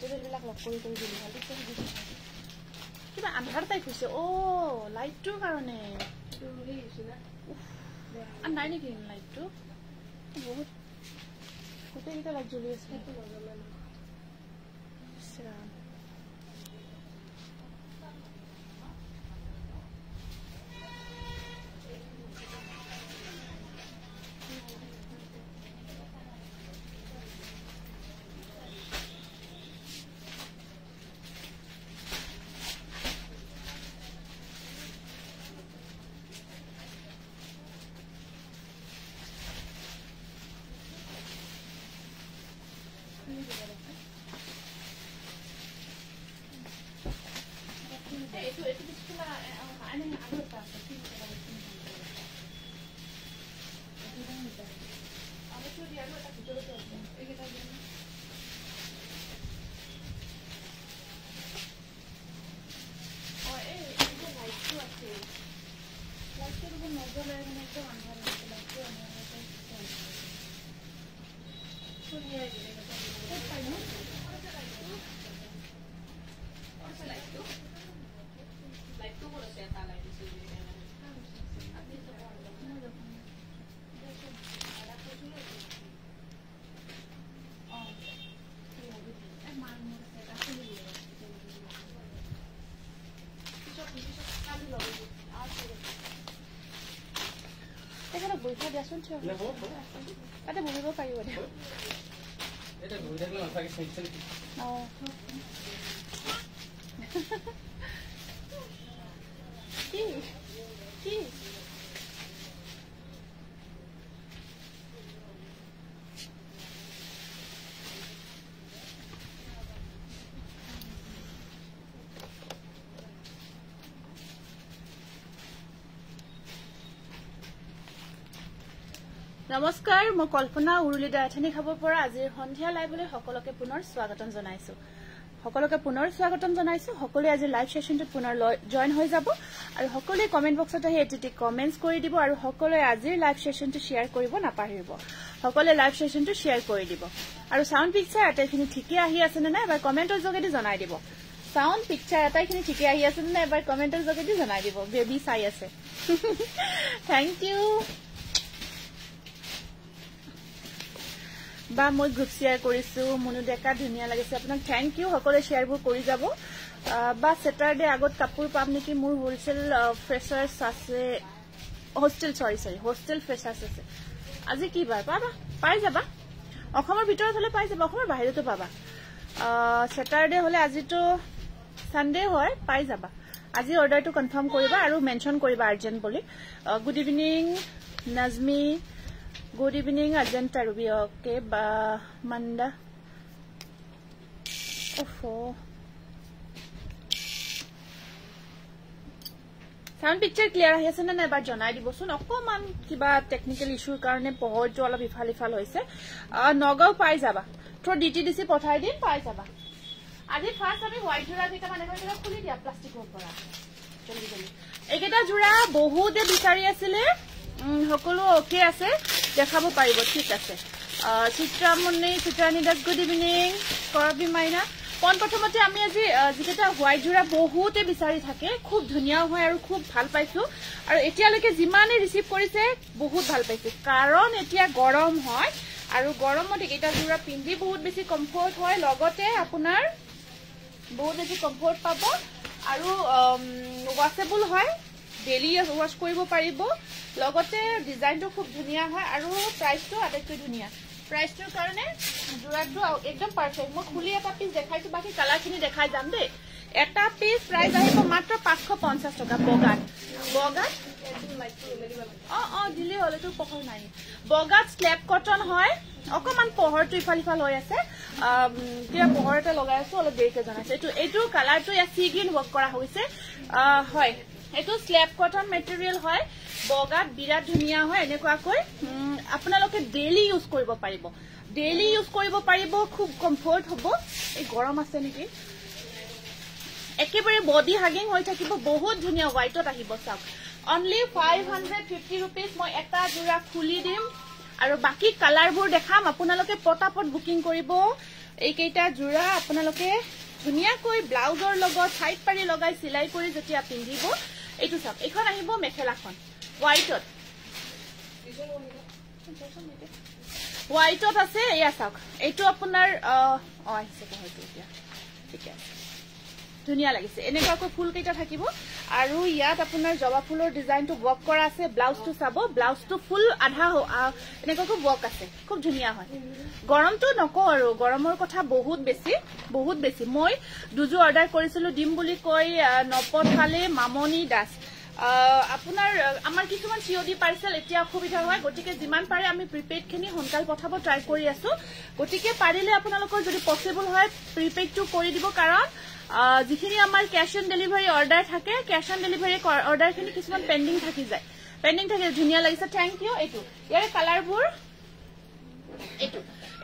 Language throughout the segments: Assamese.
টেবলবিলাক লক কৰি দিলি ভাল কিবা আন্ধাৰ টাইপ হৈছে লাইটটোৰ কাৰণে নাই নেকি লাইটটো বহুত গোটেইকেইটা লাইট জ্বলি আছে বইটা দিয়াচোন তাতে বহিব পাৰিব দিয়া এটা বই থাকলে মাথাকে সেকশন কি নমস্কাৰ মই কল্পনা উৰুলি দায়থানি খাবৰ পৰা আজিৰ সন্ধিয়া লাইভলৈ সকলোকে পুনৰ স্বাগতম জনাইছো সকলোৱে আজি লাইভ সেশনটো পুনৰ জয়েন হৈ যাব আৰু সকলোৱে কমেন্ট বক্সত আহি এটিটি কমেন্টস কৰি দিব আৰু সকলোৱে আজিৰ লাইভ সেশনটো শেয়াৰ কৰিব নাপাহৰিব সকলোৱে লাইভ সেশনটো শেয়াৰ কৰি দিব আৰু সাউন্ড পিকচাৰ আটাইখিনি ঠিকই আহি আছে নে নাই এবাৰ কমেন্টৰ যোগেদি জনাই দিব সাউন্ড পিকচাৰ আটাইখিনি ঠিকই আহি আছে নে নাই এবাৰ কমেন্টৰ যোগেদি জনাই দিব বেবি চাই আছে থ্যাংক ইউ বা মই গ্ৰুপ শেয়াৰ কৰিছো মনু ডেকা ধুনিয়া লাগিছে আপোনাক থ্যাংক ইউ সকলে শেয়াৰবোৰ কৰি যাব বা স্যাটাৰডে আগত কাপোৰ পাম নেকি মোৰ হোলসেল ফ্ৰেছাৰ্স আছে হোস্টেল হোস্টেল ফ্ৰেছাৰ্স আছে আজি কি বাৰ পাবা পাই যাবা অসমৰ ভিতৰত হলে পাই যাবা অসমৰ বাহিৰতো পাবা স্যাটাৰডে হলে আজিটো সানডে হয় পাই যাবা আজি অৰ্ডাৰটো কনফাৰ্ম কৰিবা আৰু মেনশন কৰিবা আৰ্জেন্ট বুলি good evening Nazmi Good evening, Ajanta Ruby. Okay, Manda. Sound picture clear ahi ase na na ebar janai dibosun okoman kiba technical issue karone pohor jo ala ifal hoise nogao pai jaba to DTDC pothai din pai jaba aji first ami white jura dita mane kore khuli dia plastic or pora joldi eketa jura bohude bisari asile সকলো ওকে আছে দেখাব পাৰিব ঠিক আছে চিত্ৰামণি চিত্ৰানী দাস গুড ইভিনিং কৰবি মাইনা প্ৰথমতে আমি আজি যেটা হোৱাইট জোৰা বহুতে বিচাৰি থাকে খুব ধুনিয়া হয় আৰু খুব ভাল পাইছো আৰু এতিয়ালৈকে যিমানে ৰিসিভ কৰিছে বহুত ভাল পাইছে কাৰণ এতিয়া গৰম হয় আৰু গৰমত এটা জোৰা পিন্ধি বহুত বেছি কমফৰ্ট হয় লগতে আপোনাৰ বহুত বেছি কমফৰ্ট পাব আৰু ওয়াশেবল হয় ডেইলি ওয়াশ কৰিব পাৰিব লগতে ডিজাইনটো খুব ধুনিয়া হয় আৰু প্ৰাইসটো আটাইতকৈ ধুনিয়া প্ৰাইসটোৰ কাৰণে জোৰাটো একদম পাৰফেক্ট মই খুলি এটা পিস দেখাইছো বাকি কালাৰখিনি দেখাই যাম দে এটা পিস প্ৰাইস আহিব মাত্ৰ 550 টকা বগাত দিলে হলে তো পহৰ নাই বগাত স্ল্যাব কটন হয় অকমান পহৰটো ইফাল হৈ আছে কিবা পহৰ এটা লগাই আছো অলপ দেৰিকে জনাইছে এইটো কালাৰটো ইয়া সি গ্ৰীন ওয়াৰ্ক কৰা হৈছে হয় এটো স্ল্যাব কটন মেটেৰিয়েল হয় বগাত বিৰাট ধুনিয়া হয় এনেকুৱাকৈ আপোনালোকে ডেইলি ইউজ কৰিব পাৰিব খুব কমফৰ্ট হ'ব এই গৰম আছে নেকি একেবাৰে বডি হাগিং হৈ থাকিব বহুত ধুনিয়া হোৱাইটত আহিব চাওক অনলি 550 रुपीस মই এটা জোৰা খুলি দিম আৰু বাকি কালাৰবোৰ দেখাম আপোনালোকে পটাপট বুকিং কৰিব এইকেইটা জোৰা আপোনালোকে ধুনীয়াকৈ ব্লাউজৰ লগত সাইড পাৰি লগাই সিলাই কৰি যেতিয়া পিন্ধিব এইটো চাওক এখন আহিব মেখেলাখন হোৱাইটত হোৱাইটত আছে এয়া চাওক এইটো আপোনাৰ আহিছে হয়তো এতিয়া ঠিক আছে ধুনীয়া লাগিছে এনেকুৱাকৈ ফুল কেইটা থাকিব আৰু ইয়াত আপোনাৰ জবা ফুলৰ ডিজাইনটো ৱৰ্ক কৰা আছে ব্লাউজটো চাব ব্লাউজটো ফুল আধা এনেকুৱাকৈ ৱৰ্ক আছে খুব ধুনীয়া হয় গৰমটো নকওঁ আৰু গৰমৰ কথা বহুত বেছি মই দুজো অৰ্ডাৰ কৰিছিলো দিম বুলি কৈ নপঠালে মামনি দাস আপোনাৰ আমাৰ কিছুমান সিঅডি পাৰ্সেল এতিয়া অসুবিধা হয় গতিকে যিমান পাৰে আমি প্ৰিপেইড খিনি সোনকাল পঠাব ট্ৰাই কৰি আছো গতিকে পাৰিলে আপোনালোকৰ যদি পসিবল হয় প্ৰিপেইডটো কৰি দিব কাৰণ যিখিনি আমাৰ ক্যাশ অন ডেলিভাৰী অৰ্ডাৰ থাকে ক্যাশ অন ডেলিভাৰী অৰ্ডাৰ খিনি কিছুমান পেন্ডিং থাকি যায় পেন্ডিং থাকে ধুনীয়া লাগিছে থ্যাংক ইউ এইটো ইয়াৰ কালাৰবোৰ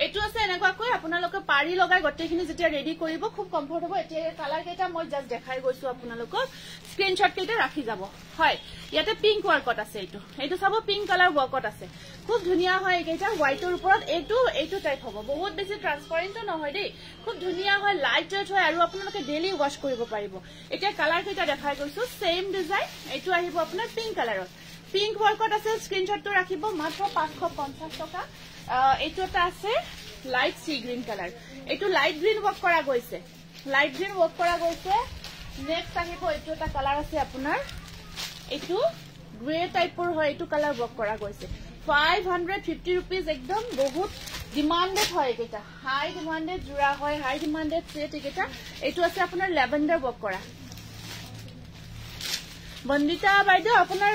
এইটো আছে এনেকুৱাকৈ আপোনালোকে পাৰি লগাই গটেখিনি যেতিয়া ৰেডি কৰিব খুব কমফৰ্ট হ'ব এতিয়া কালাৰ কেইটা মই জাস্ট দেখাই গৈছো আপোনালোকক স্ক্ৰিনশ্বট কেইটা ৰাখি যাব হয় ইয়াতে পিংক ৱৰ্কত আছে এইটো চাব পিংক কালাৰ ৱৰ্কত আছে খুব ধুনীয়া হয় এইকেইটা হোৱাইটৰ ওপৰত এইটো টাইপ হ'ব বহুত বেছি ট্ৰান্সপাৰেণ্টও নহয় দেই খুব ধুনীয়া হয় লাইট ওয়েট হয় আৰু আপোনালোকে ডেইলি ওয়াশ কৰিব পাৰিব এতিয়া কালাৰ কেইটা দেখাই গৈছো সেম ডিজাইন এইটো আহিব আপোনাৰ পিংক কালাৰত পিংক ৱৰ্কত আছে স্ক্ৰিনশ্বটটো ৰাখিব মাত্ৰ 550 টকা এইটো এটা আছে লাইট সি গ্ৰীন কালাৰ এইটো লাইট গ্ৰীন ৱৰ্ক কৰা গৈছে নেক্সট আহিব এইটো এটা কালাৰ আছে আপোনাৰ এইটো গ্ৰে টাইপৰ হয় এইটো কালাৰ ৱৰ্ক কৰা গৈছে 550 rupees একদম বহুত ডিমান্ডেড হয় এইটা হাই ডিমান্ডেড জোৰা হয় হাই ডিমান্ডেড সেট এইটা এইটো আছে আপোনাৰ ল্যাভেন্ডাৰ ৱৰ্ক কৰা বন্দিতা বাইদেউ আপোনাৰ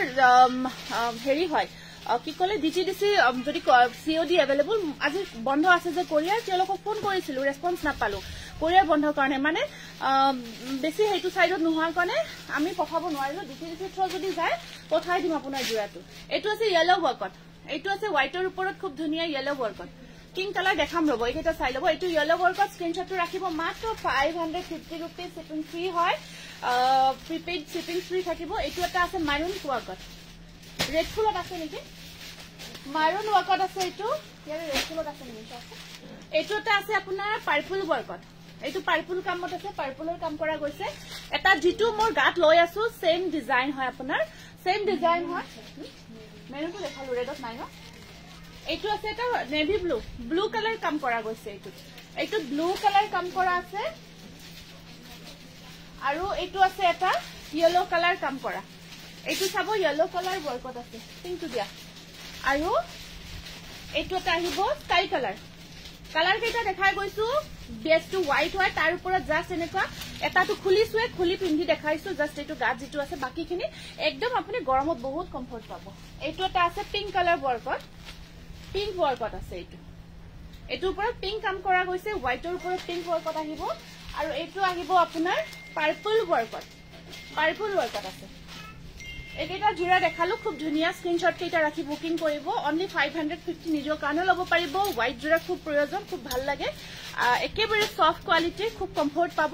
হেৰি হয় কি কলে ডিটিডিসি যদি সিওডি अवेलेबल আজি বন্ধ আছে যে কোৰিয়াৰ তেওঁলোকক ফোন কৰিছিল ৰেসপন্স নাপালো কোৰিয়াৰ বন্ধ কাৰণে মানে বেছি হেতু সাইডত নোহোৱাৰ কাৰণে আমি পঠাব নোৱাৰিলো ডিটিডিসি থ্ৰু যদি যায় পঠাই দিম আপোনাৰ জোৰাটো এইটো আছে ইয়েলো ৱৰ্কত এইটো আছে হোৱাইটৰ ওপৰত খুব ধুনীয়া ইয়েলো ৱৰ্কত পিংক কালাৰ দেখাম ৰব এইটা চাই লব এইটো ইয়েলো ৱৰ্কত স্ক্ৰিনশ্বটটো ৰাখিব মাত্ৰ 550 rupees শিপিং ফ্ৰী হয় প্ৰিপেইড শিপিং ফ্ৰী থাকিব এইটো এটা আছে মাৰুন ৱৰ্কত ৰেড ফুলত আছে নেকি মাৰুন ৱৰ্কত আছে এইটো ইয়াৰ ৰেড ফুলত আছে নেকি এইটো এটা আছে আপোনাৰ পাৰ্পল ৱৰ্কত এইটো পাৰ্পল কামত আছে পাৰ্পলৰ কাম কৰা গৈছে এটা জিটু মোৰ গাত লৈ আছো সেম ডিজাইন হয় আপোনাৰ সেম ডিজাইন হয় মেৰুনটো দেখালো ৰেডত নাই ন এইটো আছে এটা নেভি ব্লু কালাৰ কাম কৰা গৈছে এইটো ব্লু কালাৰ কাম কৰা আছে আৰু এইটো আছে এটা ইয়েলো কালাৰ কাম কৰা এইটো চাব ইয়েলো কালাৰ ৱৰ্কত আছে পিংকটো দিয়া আৰু এইটো এটা আহিব স্কাই কালাৰ কেইটা দেখাই গৈছো বেসটো হোৱাইট হয় তাৰ ওপৰত জাস্ট এনেকুৱা এটাটো খুলিছোৱে খুলি পিন্ধি দেখাইছো জাস্ট এইটো গাত যিটো আছে বাকিখিনি একদম আপুনি গৰমত বহুত কমফৰ্ট পাব এইটো এটা আছে পিংক কালাৰ ৱৰ্কত আছে এইটো ওপৰত পিংক কাম কৰা গৈছে হোৱাইটৰ ওপৰত পিংক ৱৰ্কত আহিব আৰু এইটো আহিব আপোনাৰ পাৰ্পল ৱৰ্কত আছে এইকেইটা জোৰা দেখালো খুব ধুনীয়া স্ক্ৰিনশ্বট কেইটা ৰাখি বুকিং কৰিব অনলি 550 নিজৰ কাৰণে ল'ব পাৰিব হোৱাইট জোৰা খুব প্ৰয়োজন খুব ভাল লাগে একেবাৰে সফট কোৱালিটি খুব কমফৰ্ট পাব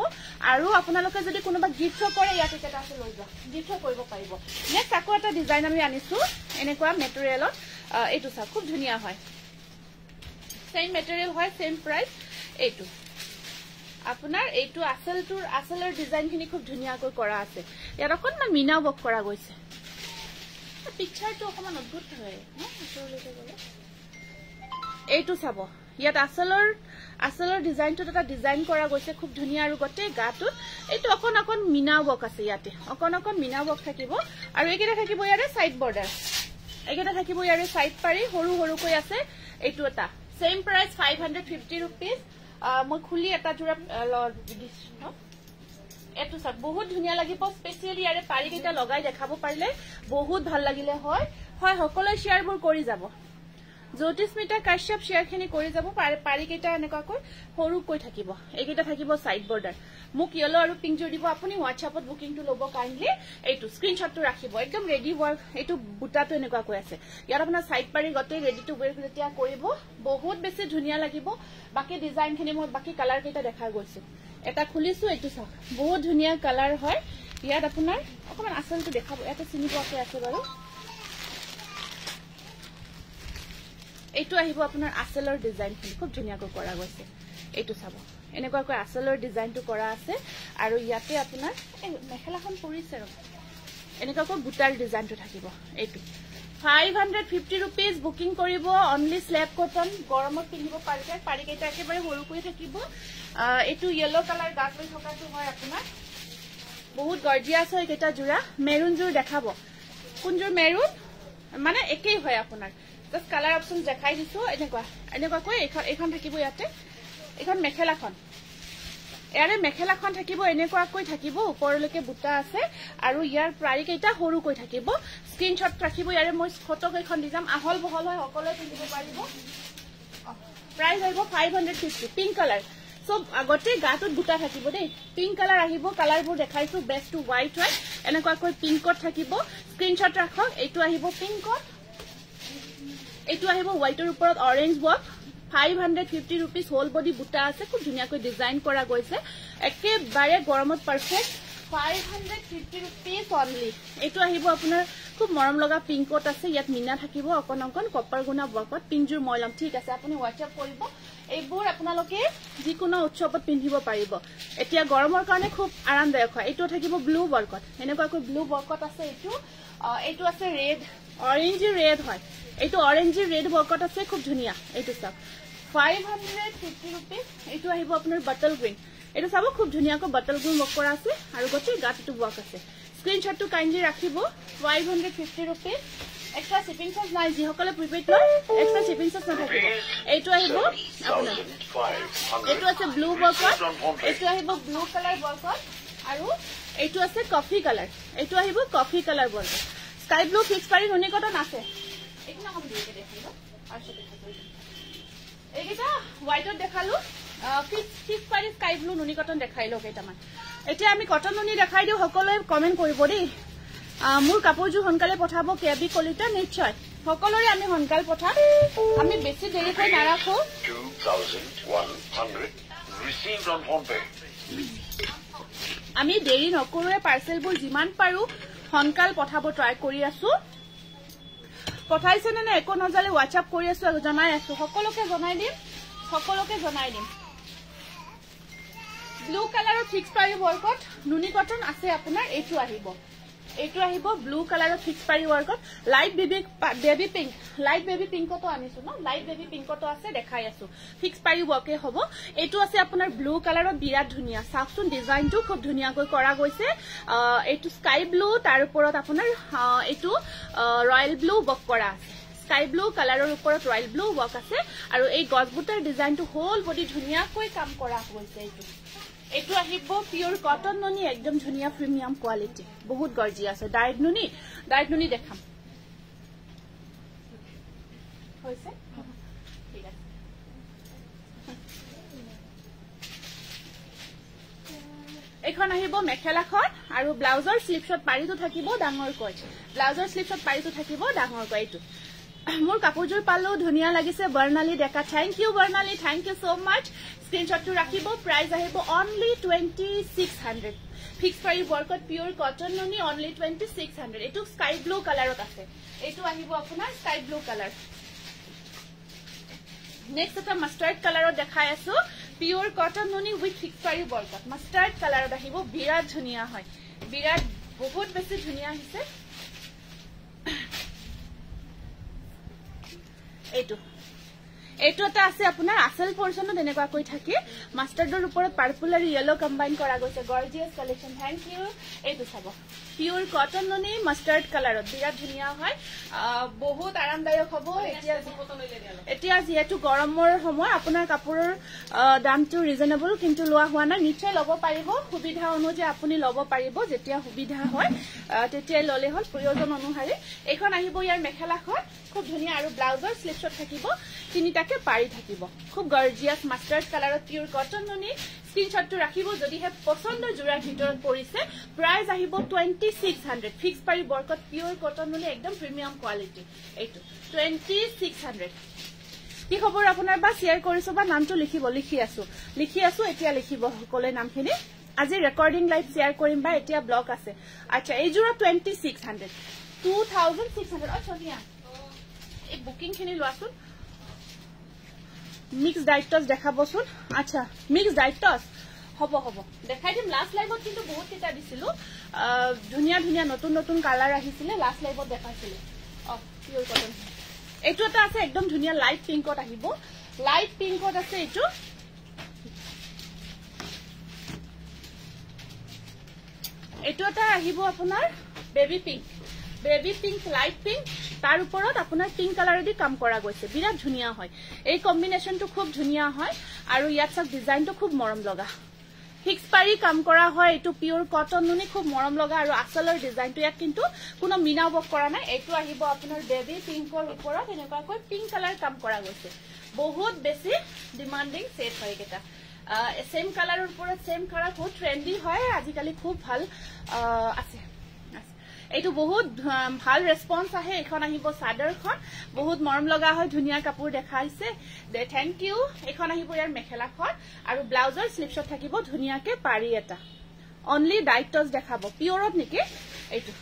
আৰু আপোনালোকে যদি কোনোবা গিফট কৰে ইয়াত এটা আছে লৈ যোৱা গিফট কৰিব পাৰিব নেক্সট আকৌ এটা ডিজাইন আমি আনিছো এনেকুৱা মেটেৰিয়েলত এইটো চাওক খুব ধুনীয়া হয় সেম মেটেৰিয়েল হয় সেম প্ৰাইস এইটো আপোনাৰ এইটো আসলৰ ডিজাইনখিনি খুব ধুনীয়াকৈ কৰা আছে ইয়াত অকণমান মিনা ৱৰ্ক কৰা গৈছে পিকচাৰটো অকণমান অদ্ভুত হয় এইটো চাব ইয়াত আসলৰ ডিজাইনটোত এটা ডিজাইন কৰা গৈছে খুব ধুনীয়া আৰু গোটেই গাটোত এইটো অকণ মিনা ৱৰ্ক আছে ইয়াতে অকণ মিনা ৱৰ্ক থাকিব আৰু এইকেইটা থাকিব ইয়াৰে সাইড বৰ্ডাৰ এইকেইটা থাকিব ইয়াৰে সাইড পাৰি সৰুকৈ আছে এইটো এটা সেম প্ৰাইস 550 rupees মই খুলি এটা জোৰা দিছো এটো সব বহুত ধুনীয়া লাগিব স্পেশালি ইয়াৰে পাৰি কেইটা লগাই দেখাব পাৰিলে বহুত ভাল লাগিলে হয় সকলো শেয়াৰবোৰ কৰি যাব জ্যোতিস্মিতা কাশ্যপ শেয়াৰখিনি কৰি যাব পাৰি কেইটা এনেকুৱাকৈ সৰুকৈ থাকিব এইকেইটা থাকিব সাইড বৰ্ডাৰ মোক ইয়েলো আৰু পিংক জোৰ দিব আপুনি হোৱাটছআপত বুকিংটো ল'ব কাইন্ডলি এইটো স্ক্ৰিনশ্বটটো ৰাখিব একদম ৰেডি ৱৰ্ক এইটো বুটাটো এনেকুৱাকৈ আছে ইয়াত আপোনাৰ সাইড পাৰি গতে ৰেডি টু ওয়্যাৰ যেতিয়া কৰিব বহুত বেছি ধুনীয়া লাগিব বাকি ডিজাইনখিনি মই বাকি কালাৰ কেইটা দেখা গৈছে এটা খুলিছো এইটো চাওক বহুত ধুনীয়া কালাৰ হয় ইয়াত আপোনাৰ অকমান আসলটো দেখাব এটা চিনি পোৱাকে আছে বাৰু এইটো আহিব আপোনাৰ আসলৰ ডিজাইনখিনি খুব ধুনীয়াকৈ কৰা গৈছে এইটো চাব এনেকুৱাকৈ আচলৰ ডিজাইনটো কৰা আছে আৰু ইয়াতে আপোনাৰ মেখেলাখন পৰিছে আৰু এনেকুৱাকৈ বুটাৰ ডিজাইনটো থাকিব এইটো 550 rupees বুকিং কৰিব অনলি স্ল্যাব কটন গৰমত পিন্ধিব পাৰিছে পাৰিকেইটা একেবাৰে সৰু কৰি থাকিব এইটো ইয়েলো কালাৰ গাত লৈ থকাটো হয় আপোনাৰ বহুত গৰ্জিয়াছ হয় কেইটা জোৰা মেৰুন জোৰ দেখাব কোনজোৰ মেৰুন মানে একেই হয় আপোনাৰ জাস্ট কালাৰ অপচন দেখাই দিছো এনেকুৱাকৈ এখন থাকিব ইয়াতে এখন মেখেলাখন ইয়াৰে মেখেলাখন থাকিব এনেকুৱাকৈ থাকিব ওপৰলৈকে বুটা আছে আৰু ইয়াৰ প্ৰায়কেইটা সৰুকৈ থাকিব স্ক্ৰিনশ্বট ৰাখিব ইয়াৰে মই ফটো কেইখন দি যাম আহল বহল হয় সকলোৱে পিন্ধিব পাৰিব প্ৰাইস আহিব 550 পিংক কালাৰ সব আগতে গাটোত বুটা থাকিব দেই পিংক কালাৰ আহিব কালাৰবোৰ দেখাইছো বেষ্ট টু হোৱাইট হয় এনেকুৱাকৈ পিংকত থাকিব স্ক্ৰিনশ্বট ৰাখক এইটো আহিব পিংকত এইটো আহিব হোৱাইটৰ ওপৰত orange work 550 rupees whole body বুটা আছে খুব ধুনিয়াকৈ ডিজাইন কৰা গৈছে একেবাৰে গৰমত পাৰফেক্ট 550 rupees অনলি এইটো আহিব আপোনাৰ খুব মৰম লগা পিংকত আছে ইয়াত মিনা থাকিব অকন অকন কপাৰ গুণা বকত পিংজুৰ ময়লম ঠিক আছে আপুনি হোৱাটসঅ্যাপ কৰিব এইবোৰ আপোনালোকে যিকোনো উৎসৱত পিন্ধিব পাৰিব এতিয়া গৰমৰ কাৰণে খুব আৰামদায়ক হয় এইটো থাকিব ব্লু বৰ্কত এনেকুৱাকৈ ব্লু বৰ্কত আছে এইটো আছে ৰেড অৰেঞ্জ ৰেড হয় এইটো অৰেঞ্জ ৰেড বৰ্কত আছে খুব ধুনিয়া এইটো সব 550 rupees এইটো আহিব আপোনাৰ বটল গ্ৰীন এইটো চাব খুব ধুনিয়াকৈ বটল গ্ৰীন বক কৰা আছে আৰু গতে গাটটো বক আছে স্ক্ৰিনশ্বটটো কাইন্ডলি ৰাখিব 550 rupees এক্সট্ৰা শিপিং চাৰ্জ নাই যি সকলে প্ৰিপেড লয় এক্সট্ৰা শিপিং চাৰ্জ নাথাকিব এইটো আহিব আপোনাৰ এইটো আছে ব্লু বৰ্কত এইটো আহিব ব্লু কালাৰ বৰ্কত আৰু এইটো আছে কফি কালাৰ এইটো আহিব কফি কালাৰ বৰ্কত স্কাই ব্লু ফিক্স পাৰি ধুনি কটন আছে এইটো না কম দিয়ে দেখিব আৰু সব এইটা হোয়াইটত দেখালো ফিক্স পাৰি স্কাই ব্লু নুনি কটন দেখাইলো কেইটামান এতিয়া আমি কটন নুনি দেখাই দিও সকলোৱে কমেন্ট কৰিব দেই মোৰ কাপোৰজু হনকালে পঠাব কেবি কলিতা নিশ্চয় সকলোৰে আমি হনকাল পঠাম আমি বেছি দেৰি কৰি নাৰাখো 2100 received on phone pay আমি দেৰি নকৰোৱে পাৰ্সেলবোৰ যিমান পাৰো হনকাল পঠাব ট্ৰাই কৰি আছো পঠাইছে নে একো নজালে হোৱাটসঅ্যাপ কৰি আছো জনাই আছো সকলোকে জনাই দিম ব্লু কালাৰৰ ফিক্স পাৰি ওয়াৰ্কত নুনি কটন আছে আপোনাৰ এইটো আহিব ব্লু কালাৰৰ ফিক্স পাৰি ওয়াৰ্কত লাইট বেবি পিংকটো আনিছো ন লাইট বেবি পিংকটো আছে দেখাই আছো ফিক্স পাৰি ওয়াৰ্কে হ'ব এইটো আছে আপোনাৰ ব্লু কালাৰৰ বিৰাট ধুনিয়া সাফসুন ডিজাইনটো খুব ধুনিয়াকৈ কৰা গৈছে এইটো স্কাই ব্লু তাৰ ওপৰত আপোনাৰ এইটো ৰয়েল ব্লু বক কৰা আছে স্কাই ব্লু কালাৰৰ ওপৰত ৰয়েল ব্লু বক আছে আৰু এই গছবুটাৰ ডিজাইনটো হোল বডি ধুনিয়াকৈ কাম কৰা হৈছে এইটো আহিব পিওর কটন নুনি একদম ধুনিয়া প্রিমিয়াম কোয়ালিটি বহুত গর্জিয়াস আছে ডাইরেক্ট নুনি দেখাম হইছে ঠিক আছে এখন আহিব মেখেলাখন আৰু ব্লাউজৰ স্লিপশট পাৰিটো থাকিব ডাঙৰকৈ এইটো মোৰ কাপোৰজোৰ পালো ধুনিয়া লাগিছে বৰ্ণালী ডেকা থ্যাংক ইউ বৰ্ণালী থ্যাংক ইউ সো মাচ স্ক্ৰিনশটটো ৰাখিব প্ৰাইস আহিব only 2600 fix price ওয়াৰ্কত pure cotton নুনি অনলি 2600 এটো স্কাই ব্লু কালাৰত আছে এটো আহিব আপোনাৰ স্কাই ব্লু কালাৰ নেক্সট এটা মাস্টাৰ্ড কালাৰত দেখাই আছো পিওৰ কটন নুনি উইথ ফিক্স প্ৰাইস ওয়াৰ্কত মাস্টাৰ্ড কালাৰত আহিব বিৰাট ধুনিয়া হয় বিৰাট বহুত বেছি ধুনিয়া হৈছে এইটো এটা আছে আপোনাৰ আসল পোৰশনত এনেকুৱা কৈ থাকে মাস্টাৰ্ডৰ ওপৰত পাৰ্পল আৰু ইয়েলো কম্বাইন কৰা গৈছে গৰ্জিয়াস কালেকশন থ্যাংক ইউ এইটো চাব পিওৰ কটন নুনি মাস্টাৰ্ড কালাৰত বিৰাট ধুনিয়া হয় বহুত আৰামদায়ক হ'ব এতিয়া যেহেতু গৰমৰ সময় আপোনাৰ কাপোৰৰ দামটো ৰিজনেবল কিন্তু লোৱা হোৱা নাই নিশ্চয় ল'ব পাৰিব সুবিধা অনুযায়ী আপুনি ল'ব পাৰিব যেতিয়া সুবিধা হয় তেতিয়া ল'লে হ'ল প্ৰয়োজন অনুসাৰে এখন আহিব ইয়াৰ মেখেলাখন খুব ধুনিয়া আৰু ব্লাউজৰ স্লিপশট থাকিব তিনিটাকে পাৰি থাকিব খুব গৰ্জিয়াস মাস্টাৰ্ড কালাৰত পিওৰ কটন নুনি স্ক্ৰিনশটটো ৰাখিব যদি হে পছন্দ জোৰাৰ ভিতৰত পৰিছে প্ৰাইস আহিব 2600 ফিক্স পাৰি বৰ্কত পিওৰ কটন নুনি একদম প্ৰিমিয়াম কোয়ালিটি এইটো 2600 কি খবৰ আপোনাৰ বা শেয়াৰ কৰিছো বা নামটো লিখি আছো এতিয়া লিখিব সকলে নামখিনি আজি ৰেকৰ্ডিং লাইভ শেয়াৰ কৰিম বা এতিয়া ব্লগ আছে আচ্ছা এই জোৰা 2600 2600 আচ্ছা দিয়া এই বুকিং খিনি লোৱাছোন মিক্স ডাইটস দেখাবচোন আচ্ছা মিক্স ডাইটস হব হব দেখাই দিম লাস্ট লাইভত কিন্তু বহুত কেটা দিছিল ধুনিয়া ধুনিয়া নতুন নতুন কালার আহিছিলে লাস্ট লাইভত দেখাইছিল পিওর কটন এইটো এটা আছে একদম ধুনিয়া লাইট পিংকত আহিব লাইট পিংকত আছে এইটো এইটো এটা আহিব আপোনাৰ বেবি পিংক লাইট পিংক তাৰ ওপৰত আপোনাৰ পিংক কালাৰ দি কাম কৰা গৈছে বিৰাট ধুনিয়া হয় এই কম্বিনেশনটো খুব ধুনিয়া হয় আৰু ইয়াত সব ডিজাইনটো খুব মৰম লগা ফিক্স পাৰি কাম কৰা হয় এটো পিওৰ কটন নুনি খুব মৰম লগা আৰু আসলৰ ডিজাইনটো ইয়াত কিন্তু কোনো মিনা বক কৰা নাই এটো আহিব আপোনাৰ বেবি পিংকৰ ওপৰত এনেকুৱা কৈ পিংক কালাৰ কাম কৰা গৈছে বহুত বেছি ডিমান্ডিং সেট হয় এটা সেম কালাৰৰ ওপৰত সেম কালাৰ বহুত ট্ৰেন্ডি হয় আজিকালি খুব ভাল আছে এইটো বহুত ভাল ৰেসপন্স আহে এখন আহিব সাদৰখন বহুত মৰম লগা হয় ধুনিয়া কাপোৰ দেখাইছে দে থ্যাংক ইউ এখন আহিব ইয়াৰ মেখেলাখন আৰু ব্লাউজৰ স্লিপছত থাকিব ধুনিয়াকে পাৰি এটা অনলি ডাইটস দেখাব পিওৰত নেকি এইটো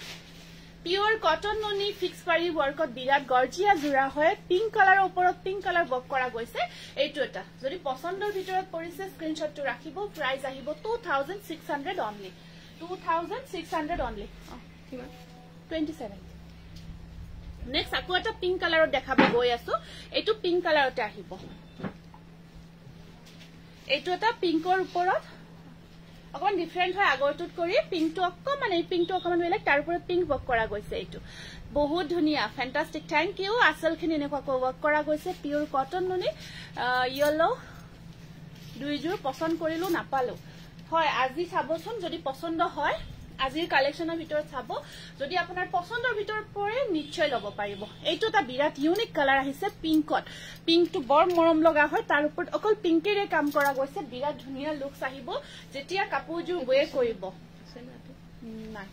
পিওৰ কটন নুনি ফিক্স পাৰি ওয়াৰ্কত বিৰাট গৰ্জিয়া জোড়া হয় পিংক কালাৰৰ ওপৰত পিংক কালাৰ বক কৰা গৈছে এইটো এটা যদি পছন্দৰ ভিতৰত পৰিছে স্ক্ৰিনশটটো ৰাখিব প্ৰাইস আহিব 2600 অনলি 2600 অনলি 27 নেক্সট আকো এটা পিংক কালাৰত দেখাব গৈ আছো এইটো পিংক কালাৰতে আহিব এইটো এটা পিংকৰ ওপৰত অকমান ডিফাৰেন্ট হয় আগৰটোত কৰি পিংকটো অকমান এই পিংকটো অকমান বেলেগ তাৰ ওপৰত পিংক বক কৰা গৈছে এইটো বহুত ধুনিয়া ফ্যান্টাস্টিক থ্যাংক ইউ আসলখিনি এনেকুৱা ৱৰ্ক কৰা গৈছে পিওৰ কটন নুনি ইয়েলো দুইজোৰ পছন্দ কৰিলো নাপালো হয় আজি চাবচোন যদি পছন্দ হয় আজিৰ কালেকশনৰ ভিতৰত চাব যদি আপোনাৰ পছন্দৰ ভিতৰত পৰে নিশ্চয় লব পাৰিব এইটো এটা বিৰাট ইউনিক কালাৰ আহিছে পিংকটো বৰ মৰম লগা হয় তাৰ ওপৰত অকল পিংকেৰে কাম কৰা গৈছে বিৰাট ধুনিয়া লুকস আহিব যেতিয়া কাপোৰজোৰ ওয়ে কৰিব নাই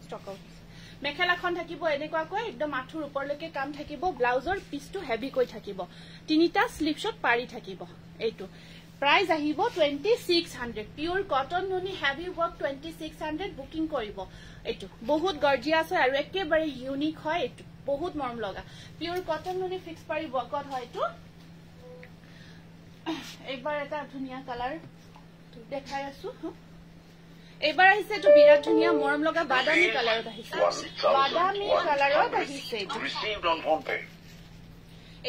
ষ্টক আউট মেখেলাখন থাকিব এনেকুৱা কৈ একদম আঠুৰ ওপৰলৈকে কাম থাকিব ব্লাউজৰ পিছটো হেভি কৈ থাকিব তিনিটা স্লিপছত পাৰি থাকিব এইটো प्राइस আহিব 2600 পিওৰ কটন নুনি হেভি ওয়াৰ্ক 2600 বুকিং কৰিব এটো বহুত গৰ্জিয়াস হয় আৰু একেবাৰে ইউনিক হয় এটো বহুত মৰম লগা পিওৰ কটন নুনি ফিক্স পাৰি ওয়াৰ্কত হয় এটো একবাৰ এটা ধুনিয়া কালাৰ দেখাই আছো এবাৰ আহিছে এটো বিৰাট ধুনিয়া মৰম লগা বাদামী কালাৰত আহিছে বাদামী কালাৰত আহিছে Received on PhonePe.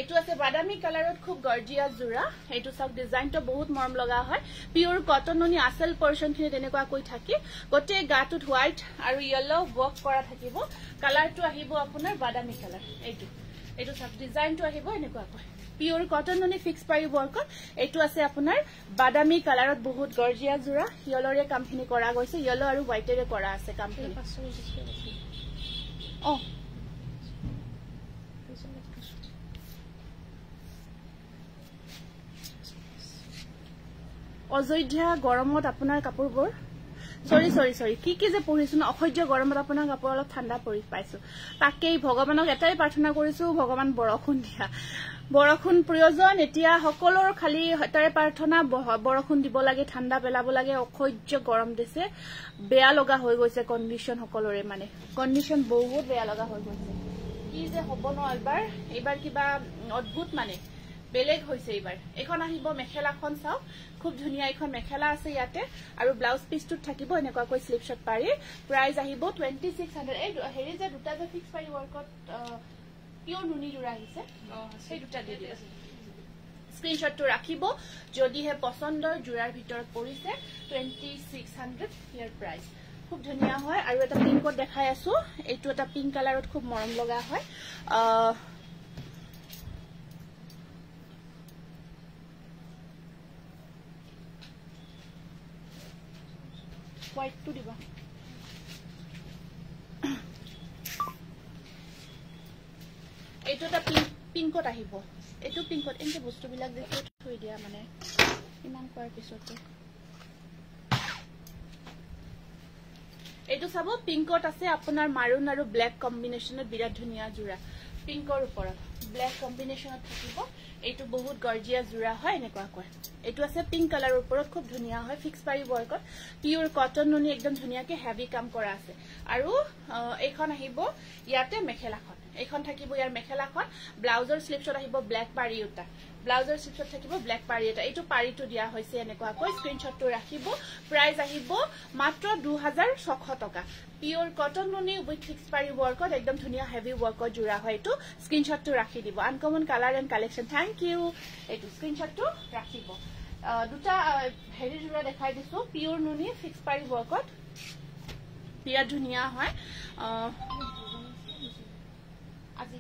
এইটো আছে বাদামী কালাৰত খুব গৰ্জিয়াস জোড়া এইটো সব ডিজাইনটো বহুত মৰম লগা হয় পিওৰ কটন নুনি আসল পোৰশনখিনি তেনেকুৱা কৈ থাকি গটে গাটুত হোয়াইট আৰু ইয়েলো ওয়াৰ্ক কৰা থাকিব কালাৰটো আহিব আপোনাৰ বাদামী কালাৰ এইটো সব ডিজাইনটো আহিব এনেকুৱা কৈ পিওৰ কটন নুনি ফিক্স পাৰি ওয়াৰ্কত এইটো আছে আপোনাৰ বাদামী কালাৰত বহুত গৰ্জিয়াস জোড়া ইয়েলোৰে কামখিনি কৰা গৈছে ইয়েলো আৰু হোয়াইটেৰে কৰা আছে কামখিনি অযোধ্যা গৰমত আপোনাৰ কাপোৰবোৰ সৰি কি যে পঢ়িছো না অসহ্য গৰমত আপোনাৰ কাপোৰ অলপ ঠাণ্ডা পৰি পাইছো তাকেই ভগৱানক এটাই প্ৰাৰ্থনা কৰিছো ভগৱান বৰষুণ দিয়া বৰষুণ প্ৰয়োজন এতিয়া সকলৰ খালি এটাই প্ৰাৰ্থনা বৰষুণ দিব লাগে ঠাণ্ডা পেলাব লাগে অসহ্য গৰম দিছে বেয়া লগা হৈ গৈছে কন্ডিশন সকলৰে মানে কন্ডিশন বহুত বেয়া লগা হৈ গৈছে কি যে হ'ব ন এবাৰ কিবা অদ্ভুত মানে বেলেগ হৈছে এবাৰ এখন আহিব মেখেলাখন চাও খুব ধুনিয়া এখন মেখেলা আছে ইয়াতে আৰু ব্লাউজ পিছটোত থাকিব এনেকুৱা কৈ স্লিপশট পাৰি প্ৰাইস আহিব 2600 এই হেৰি যে দুটা যে ফিক্স পাৰি ওয়াৰ্কত পিওৰ নুনি জোড়া আহিছে সেই দুটা দি দিও স্ক্ৰিনশটটো ৰাখিব যদি হে পছন্দৰ জোড়াৰ ভিতৰত পৰিছে 2600 ইয়াৰ প্ৰাইস খুব ধুনিয়া হয় আৰু এটা পিংকত দেখাই আছো এইটো এটা পিংক কালাৰত খুব মৰম লগা হয় হোয়াইট টু দিবা এইটো এটা পিংকত আহিব এইটো পিংকত এনে বস্তু বিলাক দেখি থৈ দিয়া মানে ইমান কোৱাৰ পিছতে এইটো চাব পিংকত আছে আপোনাৰ মাৰুন আৰু ব্ল্যাক কম্বিনেশনত বিৰাট ধুনিয়া জোড়া পিংকৰ ওপৰত ব্ল্যাক কম্বিনেশনত থাকিব এইটো বহুত গৰ্জিয়াস জোড়া হয় এনেকুৱা কয় এইটো আছে পিংক কালাৰৰ ওপৰত খুব ধুনিয়া হয় ফিক্স পাৰি ওয়াৰ্কত পিওৰ কটন নুনি একদম ধুনিয়াকে হেভি কাম কৰা আছে আৰু এইখন আহিব ইয়াতে মেখেলাখন এইখন থাকিব ইয়াৰ মেখেলাখন ব্লাউজৰ স্লিপছত আহিব ব্ল্যাক পাৰি উটা ব্লাউজৰ স্লিপছত থাকিব ব্ল্যাক পাৰি এটা এইটো পাৰিটো দিয়া হৈছে এনেকুৱাকৈ স্ক্ৰিনশ্বটটো ৰাখিব প্ৰাইস আহিব মাত্ৰ 2600 টকা পিওৰ কটন নুনি উইথ ফিক্স পাৰি ওয়াৰ্কত একদম ধুনিয়া হেভি ওয়াৰ্কত জুৰা হয় এটো স্ক্ৰিনশটটো ৰাখি দিব uncommon colour and collection thank you এটো স্ক্ৰিনশটটো ৰাখিব দুটা হেৰি জুৰা দেখাই দিছো পিওৰ নুনি ফিক্স পাৰি ওয়াৰ্কত বিয়া ধুনিয়া হয় আজি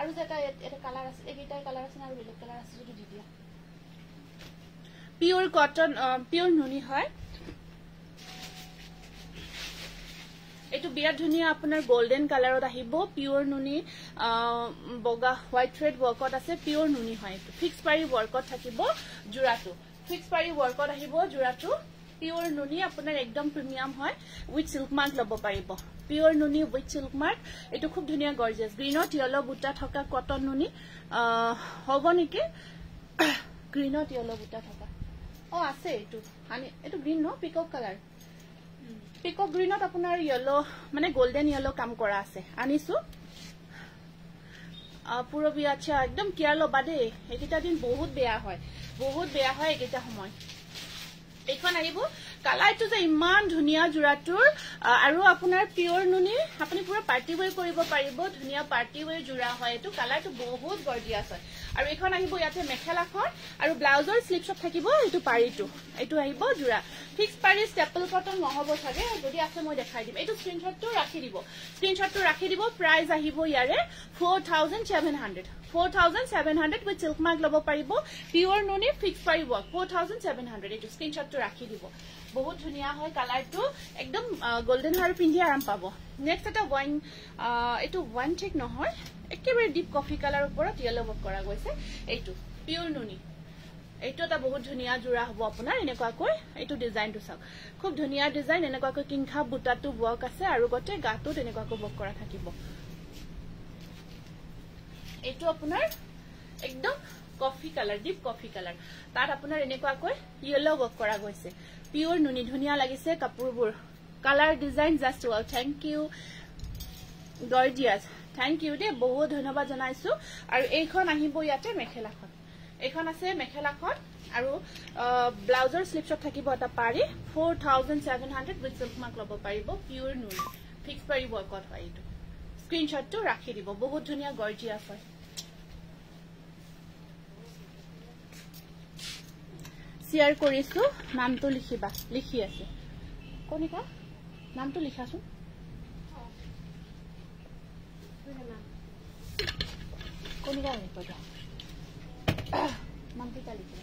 আৰু যেটা এটা কালাৰ আছে এইটা কালাৰ আছে আৰু বেলেগ কালাৰ আছে যদি দি দিয়া পিওৰ কটন পিওৰ নুনি হয় এটো বিয়া ধুনিয়া আপোনাৰ গোল্ডেন কালাৰত আহিব পিওৰ নুনি বগা হোয়াইট থ্ৰেড ওয়াৰ্কত আছে পিওৰ নুনি হয় এটো ফিক্স পাৰি ওয়াৰ্কত থাকিব জুৰাটো ফিক্স পাৰি ওয়াৰ্কত আহিব জুৰাটো পিওৰ নুনি আপোনাৰ একদম প্ৰিমিয়াম হয় উইথ সিল্ক মাৰ্ক লব পাৰিব পিওর নুনি উইথ সিল্ক মার্ক এটো খুব ধুনিয়া গর্জিয়াস গ্রিনত ইয়েলো বুটা থকা কটন নুনি হ'ব নেকি গ্রিনত ইয়েলো বুটা থকা আছে এটো মানে এটো গ্রিন ন পিকক কালার পিকক গ্রিনত আপোনাৰ ইয়েলো মানে গোল্ডেন ইয়েলো কাম কৰা আছে আনিছো পুরবি আচ্ছা একদম কেয়ার লবা দে এইটা দিন বহুত বেয়া হয় এইটা সময় এইখন আহিব কালারটো যে ইমান ধুনিয়া জুৰাটোৰ আৰু আপোনাৰ পিওৰ নুনি আপুনি পুৰা পাৰ্টি ওয়ে কৰিব পাৰিব ধুনিয়া পাৰ্টি ওয়ে জুৰা হয় এটো কালাৰটো বহুত গৰ্জিয়াস হয় আৰু এইখন আহিব ইয়াতে মেখেলাখন আৰু ব্লাউজৰ স্লিপছত থাকিব এটো পাৰিটো এটো আহিব জুৰা ফিক্স পাৰি স্টেপল কটন নহব থাকে যদি আছে মই দেখাই দিম এটো স্ক্রিনশটটো ৰাখি দিব প্ৰাইস আহিব ইয়াৰে 4700 with silk mark লব পাৰিব পিওৰ নুনি ফিক্স পাৰি ওয়াৰ্ক 4700 এটো স্ক্ৰিনশটটো ৰাখি দিব বহুত ধুনিয়া হয় কালাৰটো একদম গোল্ডেন হাৰ পিন্ধি আৰাম পাবো নেক্সট এটা ওয়াইন এটো ওয়ান ঠিক নহয় একেবাৰে ডিপ কফি কালাৰ ওপৰত ইয়েলো ওয়াৰ্ক কৰা গৈছে এইটো পিওৰ নুনি এইটো এটা বহুত ধুনিয়া জুৰা হ'ব আপোনাৰ এনেকুৱাকৈ এইটো ডিজাইনটো চাওক খুব ধুনিয়া ডিজাইন এনেকুৱাকৈ কিংখা বুটাটো ওয়াৰ্ক আছে আৰু গতে গাটো এনেকুৱাকৈ ওয়াৰ্ক কৰা থাকিব এইটো আপোনাৰ একদম coffee colour deep coffee colour তাত আপোনাৰ এনেকুৱাকৈ ইয়েলো ওয়াৰ্ক কৰা গৈছে পিওৰ নুনি ধুনিয়া লাগিছে কাপোৰবোৰ colour design just wow thank you gorgeous thank you দে বহুত ধন্যবাদ জনাইছো আৰু এইখন আহিব ইয়াতে মেখেলাখন এইখন আছে মেখেলাখন আৰু ব্লাউজৰ স্লিপছত থাকিব এটা পাৰি 4700 উইথ সিল্ক মাৰ্ক লব পাৰিব পিওৰ নুনি ফিক্স পাৰি ওয়াৰ্কত হয় এটো স্ক্ৰিনশটটো ৰাখি দিব বহুত ধুনিয়া গৰ্জিয়াস হয় शेयर কৰিছো নামটো লিখিবা লিখি আছে কোনিকা নামটো লিখাছো কোনিকা লিখা নামটো লিখি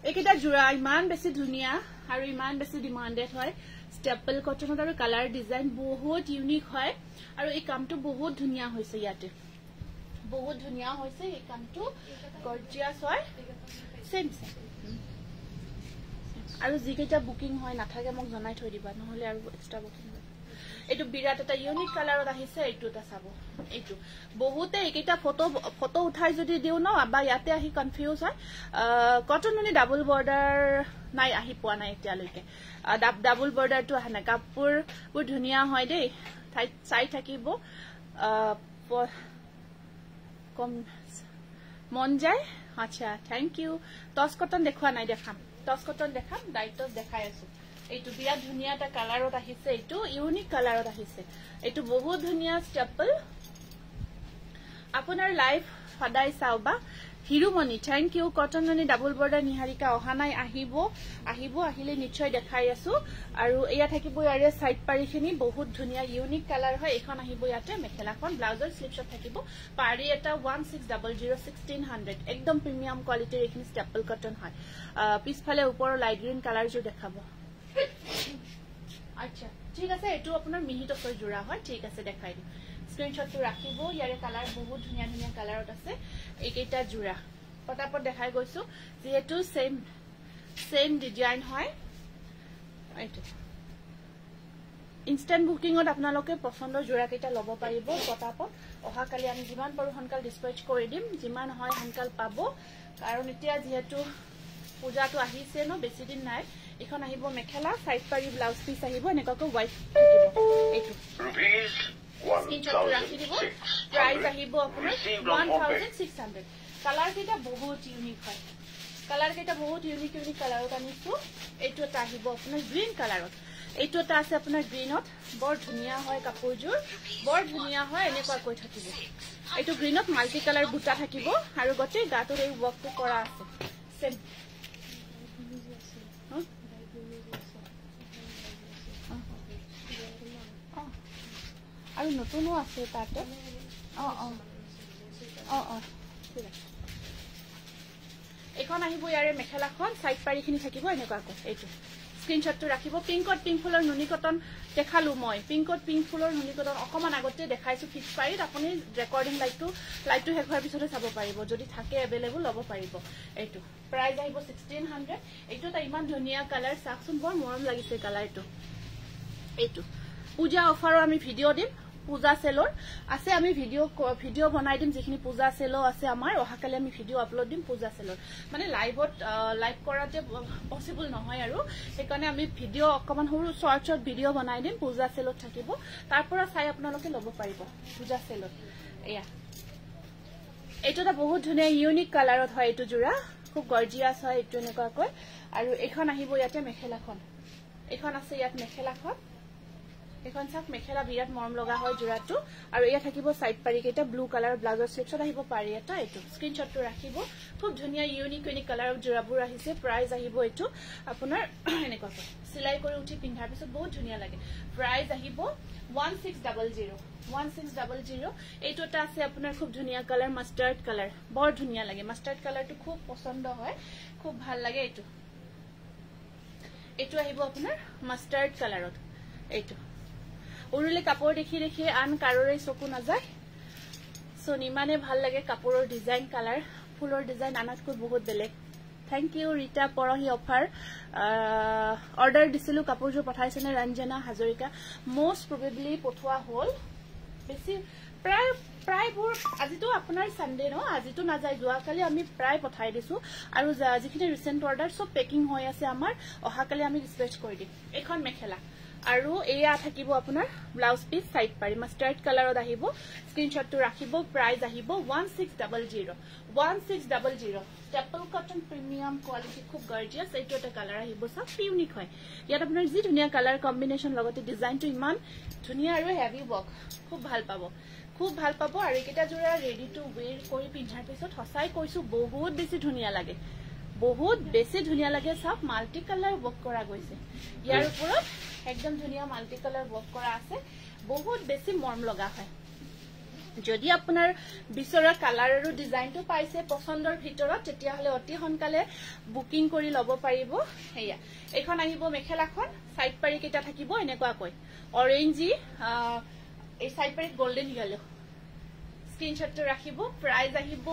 এইকেইটা জোড়া ইমান বেছি ধুনিয়া আৰু ইমান বেছি ডিমান্ডেড হয় স্টেপল কটনত আৰু কালাৰ ডিজাইন বহুত ইউনিক হয় আৰু এই কামটো বহুত ধুনিয়া হৈছে ইয়াতে বহুত ধুনিয়া হৈছে এই কামটো গর্জিয়াস হয় সেম আৰু যিকেইটা বুকিং হয় নাথাকে মোক জনাই থৈ দিবা নহলে আৰু এক্সট্ৰা বুকিং এইটো বিৰাট এটা ইউনিক কালাৰত আহিছে এইটো এটা চাব এইটো বহুতে এইকেইটা ফটো উঠাই যদি দিও ন বা ইয়াতে আহি কনফিউজ হয় কটন নুনি ডাবল বৰ্ডাৰ নাই আহি পোৱা নাই এতিয়ালৈকে ডাবল বৰ্ডাৰটো আহা নাই কাপোৰবোৰ ধুনিয়া হয় দেই চাই থাকিব কম মন যায় আচ্ছা থ্যাংক ইউ টস কটন দেখুৱা নাই দেখাম টস কটন দেখাম ডাইটস দেখাই আছো এইটো বিয়া ধুনিয়া এটা কালাৰত আহিছে এইটো ইউনিক কালাৰত আহিছে এইটো বহুত ধুনিয়া স্টেপল আপোনাৰ লাইভ সদায় Chaoba Hirumoni thank U cotton নুনি ডাবল বৰ্ডাৰ নিহাৰিকা অহা নাই আহিলে নিশ্চয় দেখাই আছো আৰু এয়া থাকিব ইয়াৰে সাইড পাৰিখিনি বহুত ধুনিয়া ইউনিক কালাৰ হয় এখন আহিব ইয়াতে মেখেলাখন ব্লাউজৰ স্লিপছত থাকিব পাৰি এটা 1600 1600 একদম প্ৰিমিয়াম কোৱালিটিৰ এইখিনি স্টেপল কটন হয় পিছফালে ওপৰৰ লাইট গ্ৰীন কালাৰ জো দেখাব আচ্ছা ঠিক আছে এটো আপোনাৰ মিহিটছৰ জোৰা হয় ঠিক আছে দেখাই দিম স্ক্ৰিনশটটো ৰাখিব ইয়াৰে কালাৰ বহুত ধুনিয়া ধুনিয়া কালাৰত আছে এইকেইটা জোৰা পটাপট দেখাই গৈছো যেহেতু সেম ডিজাইন হয় এইটো ইনস্ট্যান্ট বুকিংত আপোনালোকে পছন্দৰ জোৰা কেইটা লব পাৰিব পটাপট অহা কালি আমি যিমান পাৰো হনকাল ডিসপ্যাচ কৰি দিম যিমান হয় হনকাল পাব কাৰণ এতিয়া যেহেতু পূজাটো আহিছে ন বেছি দিন নাই এখন আহিব মেখেলা সাইড পাৰি ব্লাউজ পিস আহিব এনেকৈ হোয়াইট থাকিব এইটো Rupees স্ক্ৰিনশট ৰাখি দিব 1,600. প্ৰাইস আহিব আপোনাৰ Received on PhonePe. 1600 কালাৰ কেটা বহুত ইউনিক হয় কালাৰ কেটা বহুত ইউনিক কালাৰত আনিছো এইটো এটা আহিব আপোনাৰ গ্ৰীন কালাৰত এইটো এটা আছে আপোনাৰ গ্ৰীনত বৰ ধুনিয়া হয় কাপোৰজোৰ বৰ ধুনিয়া হয় এনেকুৱা কৈ থাকিব এইটো গ্ৰীনত মাল্টি কালাৰ বুটা থাকিব আৰু গতে গাটোৰ এই ওয়াৰ্কটো কৰা আছে সেম আৰু নতুনো আছে তাতে এখন আহিব ইয়াৰে মেখেলাখন সাইড পাৰিখিনি থাকিব এনেকুৱা আকৌ এইটো স্ক্ৰিনশটটো ৰাখিব পিংকত পিংক ফুলৰ নুনি কটন দেখালো মই পিংকত পিংক ফুলৰ নুনি কটন অকমান আগতে দেখাইছো ফিক্স পাৰিত আপুনি ৰেকৰ্ডিং লাইটটো শেষ হোৱাৰ পিছতে চাব পাৰিব যদি থাকে अवेलेबल ল'ব পাৰিব এইটো প্ৰাইস আহিব 1600 এইটো এটা ইমান ধুনিয়া কালাৰ চাকচোন বৰ মৰম লাগিছে কালাৰটো এইটো পূজা অফাৰৰ আমি ভিডিও দিম পূজা সেলৰ আছে আমি ভিডিও বনাই দিম যিখিনি পূজা সেলো আছে আমাৰ অহাকালে আমি ভিডিও আপলোড দিম পূজা সেলৰ মানে লাইভ কৰাতে পসিবল নহয় আৰু সেইকাৰণে আমি ভিডিও অকমান সৰু শৰ্ট ভিডিও বনাই দিম পূজা সেলত থাকিব তাৰ পৰা চাই আপোনালোকে ল'ব পাৰিব পূজা সেলত এয়া এইটো এটা বহুত ধুনিয়া ইউনিক কালাৰত হয় এইটো জোৰা খুব গৰ্জিয়াস হয় এইটো এনেকুৱাকৈ আৰু এখন আহিব ইয়াতে মেখেলাখন এখন আছে ইয়াত মেখেলাখন এখন সাক মেখেলা বিৰাট মৰম লগা হয় জোৰাটো আৰু ইয়া থাকিব সাইড পাৰি কেটা ব্লু কালাৰ ব্লাউজৰ স্লিপছত আহিব পাৰি এটা এইটো স্ক্ৰিনশটটো ৰাখিব খুব ধুনিয়া ইউনিক কালাৰৰ জোৰাবোৰ আহিছে প্ৰাইস আহিব এইটো আপোনাৰ এনেকুৱা সিলাই কৰি উঠি পিন্ধাৰ পিছত বহুত ধুনিয়া লাগে প্ৰাইস আহিব 1600 এইটো এটা আছে আপোনাৰ খুব ধুনিয়া কালাৰ মাস্টাৰ্ড কালাৰ বৰ ধুনিয়া লাগে মাস্টাৰ্ড কালাৰটো খুব পছন্দ হয় খুব ভাল লাগে এইটো আহিব আপোনাৰ মাস্টাৰ্ড কালাৰত এইটো উৰুলে কাপোৰ দেখি দেখি আন কাৰোৰে চকু নাযায় সো নিমানে ভাল লাগে কাপোৰৰ ডিজাইন কালাৰ ফুলৰ ডিজাইন আনাতকৈ বহুত বেলেগ থ্যাংক ইউ ৰীতা পৰহি অফাৰ অৰ্ডাৰ দিছিলো কাপোৰজোৰ পঠাইছেনে ৰঞ্জনা হাজৰিকা মোষ্ট প্ৰবেবলি পঠোৱা হল বেছি প্ৰায়বোৰ আজিতো আপোনাৰ সানডে ন আজিতো নাযায় যোৱাকালি আমি প্ৰায় পঠাই দিছো আৰু যিখিনি ৰিসেন্ট অৰ্ডাৰ সব পেকিং হৈ আছে আমাৰ অহাকালি আমি ডিসপেচ কৰি দিম এখন মেখেলা আৰু এয়া থাকিব আপোনাৰ ব্লাউজ পিস সাইড পাৰি মাস্টাৰ্ড কালাৰত আহিব স্ক্ৰিনশটটো ৰাখিব প্ৰাইস আহিব 1600 টেপল কটন প্ৰিমিয়াম কোৱালিটি খুব গৰ্জিয়াস এইটো এটা কালাৰ আহিব সব ইউনিক হয় ইয়াত আপোনাৰ যি ধুনিয়া কালাৰ কম্বিনেশন লগতে ডিজাইনটো ইমান ধুনিয়া আৰু হেভি ওয়াৰ্ক খুব ভাল পাব আৰু এটা জোৰা ৰেডি টু ওয়্যাৰ কৰি পিন্ধাৰ পিছত হসাই কৈছো বহুত বেছি ধুনিয়া লাগে সব মাল্টি কালাৰ ওয়াৰ্ক কৰা গৈছে ইয়াৰ ওপৰত একদম ধুনিয়া মাল্টি কালাৰ ওয়াৰ্ক কৰা আছে বহুত বেছি মৰম লগা হয় যদি আপোনাৰ বিচৰা কালাৰ আৰু ডিজাইনটো পাইছে পছন্দৰ ভিতৰত তেতিয়া হলে অতি হনকালে বুকিং কৰি ল'ব পাৰিব হেয়া এখন আহিব মেখেলাখন সাইড পাৰি কেটা থাকিব এনেকুৱাকৈ অৰেঞ্জি এই সাইড পাৰি গোল্ডেন ইয়েলো স্ক্ৰিনশটটো ৰাখিব প্ৰাইস আহিব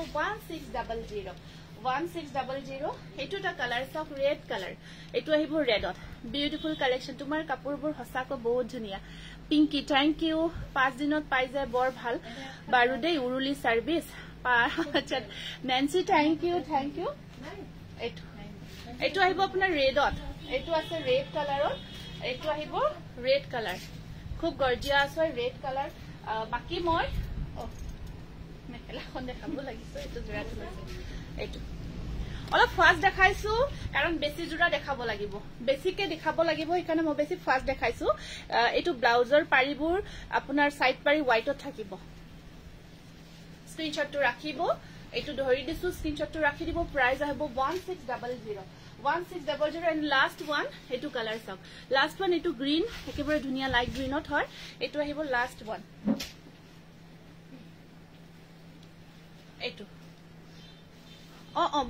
1600 এইটো এটা কালাৰ সব ৰেড কালাৰ এইটো আহিব ৰেডত বিউটিফুল কালেকশন তোমাৰ কাপোৰবোৰ হসাকৈ বহুত ধুনিয়া পিংকি থ্যাংক ইউ 5 দিনত পাই যায় বৰ ভাল বাৰুদে উৰুলি সাৰ্ভিস নেন্সি থ্যাংক ইউ এইটো আহিব আপোনাৰ ৰেডত এইটো আছে ৰেড কালাৰত এইটো আহিব ৰেড কালাৰ খুব গৰ্জিয়াস হয় ৰেড কালাৰ বাকি মই মেখেলাখন দেখাব লাগিছে এইটো জোৰাটো লৈছে এইটো অলপ ফাস্ট দেখাইছো কাৰণ বেছি জোৰা দেখাব লাগিব বেছিকে দেখাব লাগিব সেইকাৰণে মই বেছি ফাস্ট দেখাইছো এইটো ব্লাউজৰ পাৰিবোৰ আপোনাৰ সাইড পাৰি হোৱাইটত থাকিব স্ক্ৰিনশটটো ৰাখিব এইটো ধৰি দিছো স্ক্ৰিনশটটো ৰাখি দিব প্ৰাইস আহিব 1600 এন্ড লাষ্ট ওয়ান এইটো কালাৰ সব লাষ্ট ওয়ান এইটো গ্ৰীন একেবাৰে ধুনিয়া লাইট গ্ৰীনত হয় এইটো আহিব লাষ্ট ওয়ান এইটো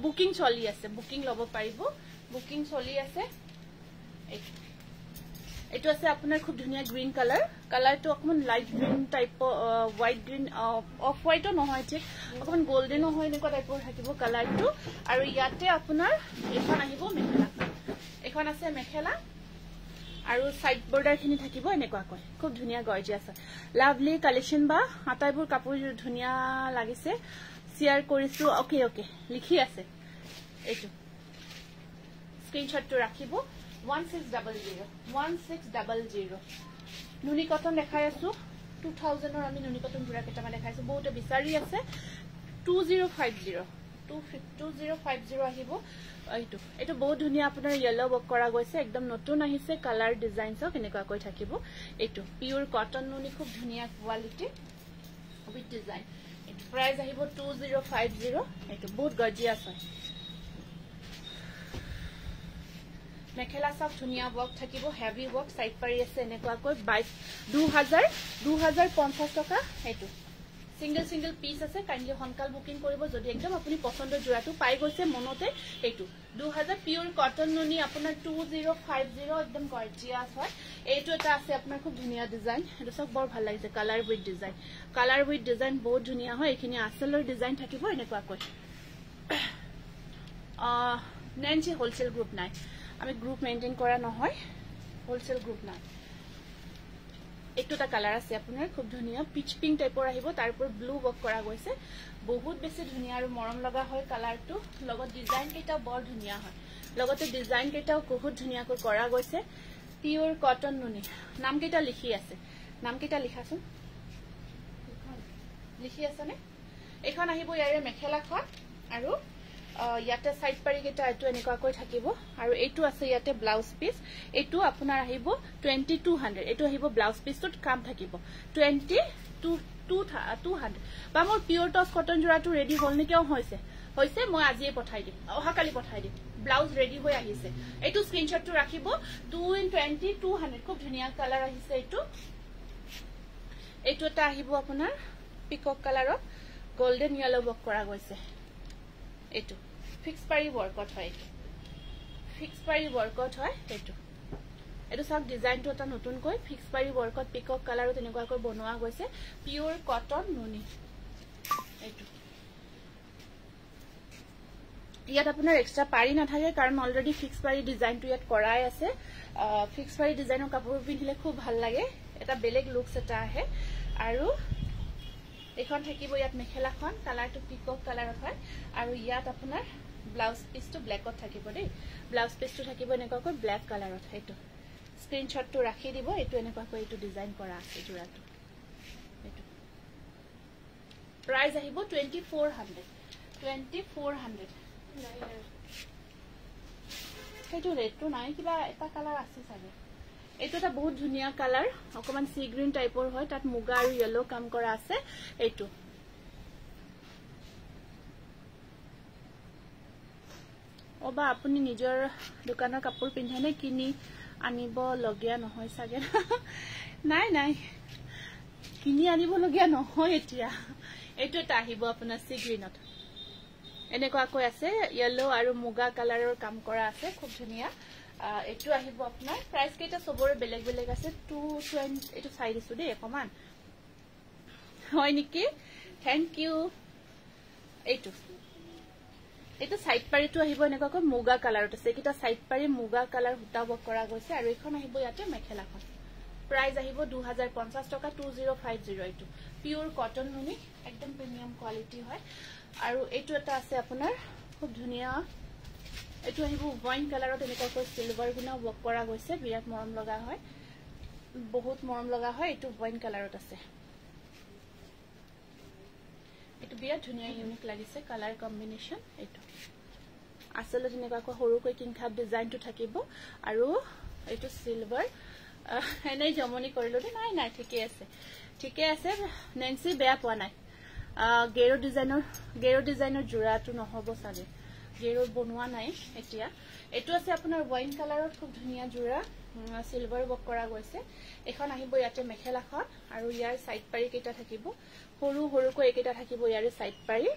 বুকিং চলি আছে বুকিং ল'ব পাৰিব বুকিং চলি আছে এইটো আছে আপোনাৰ খুব ধুনিয়া গ্ৰীন কালাৰটো অকমান light green type white green off হোৱাইটো নহয় ঠিক অকমান গোল্ডেন নহয় এনেকুৱা টাইপৰ থাকিব কালাৰটো আৰু ইয়াতে আপোনাৰ এখন আহিব মেখেলা এখন আছে মেখেলা আৰু সাইড বৰ্ডাৰখিনি থাকিব এনেকুৱাকৈ খুব ধুনিয়া গৰ্জিয়াস লাভলি কালেকশন বা আটাইবোৰ কাপোৰ ধুনিয়া লাগিছে শেয়াৰ কৰিছো ওকে লিখি আছে এইটো স্ক্ৰিনশটটো ৰাখিব 1600 নুনি কটন দেখাই আছো 2000 ৰ আমি নুনি কটন জোৰা কেইটামান দেখাইছো বহুতে বিচাৰি আছে 2050 আহিব এইটো বহুত ধুনিয়া আপোনাৰ ইয়েলো বক কৰা গৈছে একদম নতুন আহিছে কালাৰ ডিজাইনছ কেনেকুৱা কৈ থাকিব এইটো পিওৰ কটন নুনি খুব ধুনিয়া কোৱালিটি উইথ ডিজাইন এইটো প্ৰাইস আহিব 2050 এইটো বহুত গৰ্জিয়াছ হয় মেখেলা সব ধুনিয়া বক থাকিব হেভি বক সাইড পাৰি আছে এনেকুৱা কৈ 2050 টকা এইটো সিঙ্গল পিস আছে কাইন্ডলি হনকাল বুকিং কৰিব যদি একদম আপুনি পছন্দৰ জোৰাটো পাই গৈছে মনতে এইটো 2000 পিওৰ কটন নুনি আপোনাৰ 2050 একদম গৰ্জিয়াছ হয় এইটো এটা আছে আপোনাৰ খুব ধুনিয়া ডিজাইন এটা সব বৰ ভাল লাগিছে কালাৰ উইথ ডিজাইন বহুত ধুনিয়া হয় এখিনি আসলৰ ডিজাইন থাকিব এনেকুৱা কৈ নেনচি হোলসেল গ্ৰুপ নাই আমি গ্ৰুপ মেইনটেইন কৰা নহয় হোলসেল গ্ৰুপ নাই একটা কালাৰ আছে আপনাৰ খুব ধুনিয়া পিচ পিঙ্ক টাইপৰ আহিব তাৰ উপৰ ব্লু ওয়াৰ্ক কৰা গৈছে বহুত বেছি ধুনিয়া আৰু মৰম লগা হয় কালাৰটো লগত ডিজাইন কেইটা বৰ ধুনিয়া হয় লগতে ডিজাইন কেইটাও বহুত ধুনিয়া কৰি কৰা গৈছে পিওর কটন নুনি নাম কেইটা লিখি আছে নাম কেইটা লিখাছোন লিখি আছে নে এখন আহিব ইয়াৰে মেখেলাখন আৰু ইয়াতে সাইড পাৰি কেটা এটো এনেকুৱা কৈ থাকিব আৰু এইটো আছে ইয়াতে ব্লাউজ পিস এইটো আপোনাৰ আহিব 2200 এইটো আহিব ব্লাউজ পিসটোত কাম থাকিব 200 বা মোৰ পিওৰ টস কটন জোৰাটো ৰেডি হল নেকিও হৈছে মই আজিয়ে পঠাই দিম অহাকালি পঠাই দিম ব্লাউজ ৰেডি হৈ আহিছে এইটো স্ক্ৰিনশটটো ৰাখিব 200 খুব ধুনিয়া কালাৰ আহিছে এইটো এটা আহিব আপোনাৰ পিকক কালাৰত গোল্ডেন ইয়েলো বক কৰা গৈছে এইটো ফিক্স পাৰি ওয়াৰ্কআউট হয় এইটো সব ডিজাইনটো এটা নতুন কৈ ফিক্স পাৰি ওয়াৰ্কআউট পিকক কালাৰত এনেকুৱা কৈ বনোৱা গৈছে পিওৰ কটন নুনি এইটো ইয়াত আপোনাৰ এক্সট্ৰা পাৰি নাথাকে কাৰণ অলৰেডি ফিক্স পাৰি ডিজাইনটো ইয়াত কৰাই আছে ফিক্স পাৰি ডিজাইনৰ কাপোৰ পিন্ধিলে খুব ভাল লাগে এটা বেলেগ লুকস এটা আহে আৰু এখন থাকিব ইয়াত মেখেলাখন কালাৰটো পিকক কালাৰত হয় আৰু ইয়াত আপোনাৰ ব্লাউজ পিসটো ব্ল্যাকত থাকিব দেই ব্লাউজ পিসটো থাকিব এনেকুৱা কৈ ব্ল্যাক কালাৰত এইটো স্ক্ৰিনশটটো ৰাখি দিব এইটো এনেকুৱা কৈ এইটো ডিজাইন কৰা আছে জোৰাটো এইটো প্ৰাইস আহিব 2400 সেইটো ৰেটটো নাই কিবা এটা কালাৰ আছে চাগে এইটো এটা বহুত ধুনিয়া কালাৰ অকমান সি গ্ৰীন টাইপৰ হয় তাত মুগা আৰু ইয়েলো কাম কৰা আছে এইটো ওবা আপুনি নিজৰ দোকানৰ কাপোৰ পিন্ধানে কিনি আনিব লগিয়া নহয় সাগে নাই কিনি আনিব লগিয়া নহয় এতিয়া এইটো এটা আহিব আপোনাৰ সি গ্ৰীনত এনেকুৱা কৈ আছে ইয়েলো আৰু মুগা কালাৰৰ কাম কৰা আছে খুব ধুনিয়া এইটো আহিব আপোনাৰ প্ৰাইস কেটা সবৰে বেলেগ বেলেগ আছে 220 এইটো চাই দিছো দেই অকমান হয় নেকি থ্যাংক ইউ এইটো সাইড পাৰিটো আহিব এনেকুৱা কৈ মুগা কালাৰত আছে কিটা সাইড পাৰি মুগা কালাৰ হুটা বক কৰা গৈছে আৰু এখন আহিব ইয়াতে মেখেলাখন প্ৰাইস আহিব 2050 টকা 2050 এইটো পিওৰ কটন নুনি একদম প্ৰিমিয়াম কোৱালিটি হয় আৰু এইটো এটা আছে আপোনাৰ খুব ধুনিয়া এইটো আহিব ওয়াইন কালাৰত এনেকুৱা কৈ সিলভাৰ গুনা ওয়াৰ্ক কৰা গৈছে বিৰাট মৰম লগা হয় বহুত মৰম লগা হয় এইটো ওয়াইন কালাৰত আছে এইটো বিৰাট ধুনিয়া ইউনিক লাগিছে কালাৰ কম্বিনেশন এইটো আসলে এনেকুৱা কৈ সৰু কৈ কিংখাপ ডিজাইনটো থাকিব আৰু এইটো সিলভাৰ এনেই জমনি কৰিলো দে নাই ঠিকে আছে নেন্সি বেয়া পোৱা নাই গেৰো ডিজাইনৰ জোৰাটো নহব সাগে গেৰো বনোৱা নাই এতিয়া এটো আছে আপোনাৰ ওয়াইন কালাৰত খুব ধুনিয়া জোৰা সিলভাৰ ওয়াৰ্ক কৰা গৈছে এখন আহিব ইয়াতে মেখেলাখন আৰু ইয়াৰ সাইড পাৰি কেটা থাকিব সৰু কৈ একেটা থাকিব ইয়াৰে সাইড পাৰি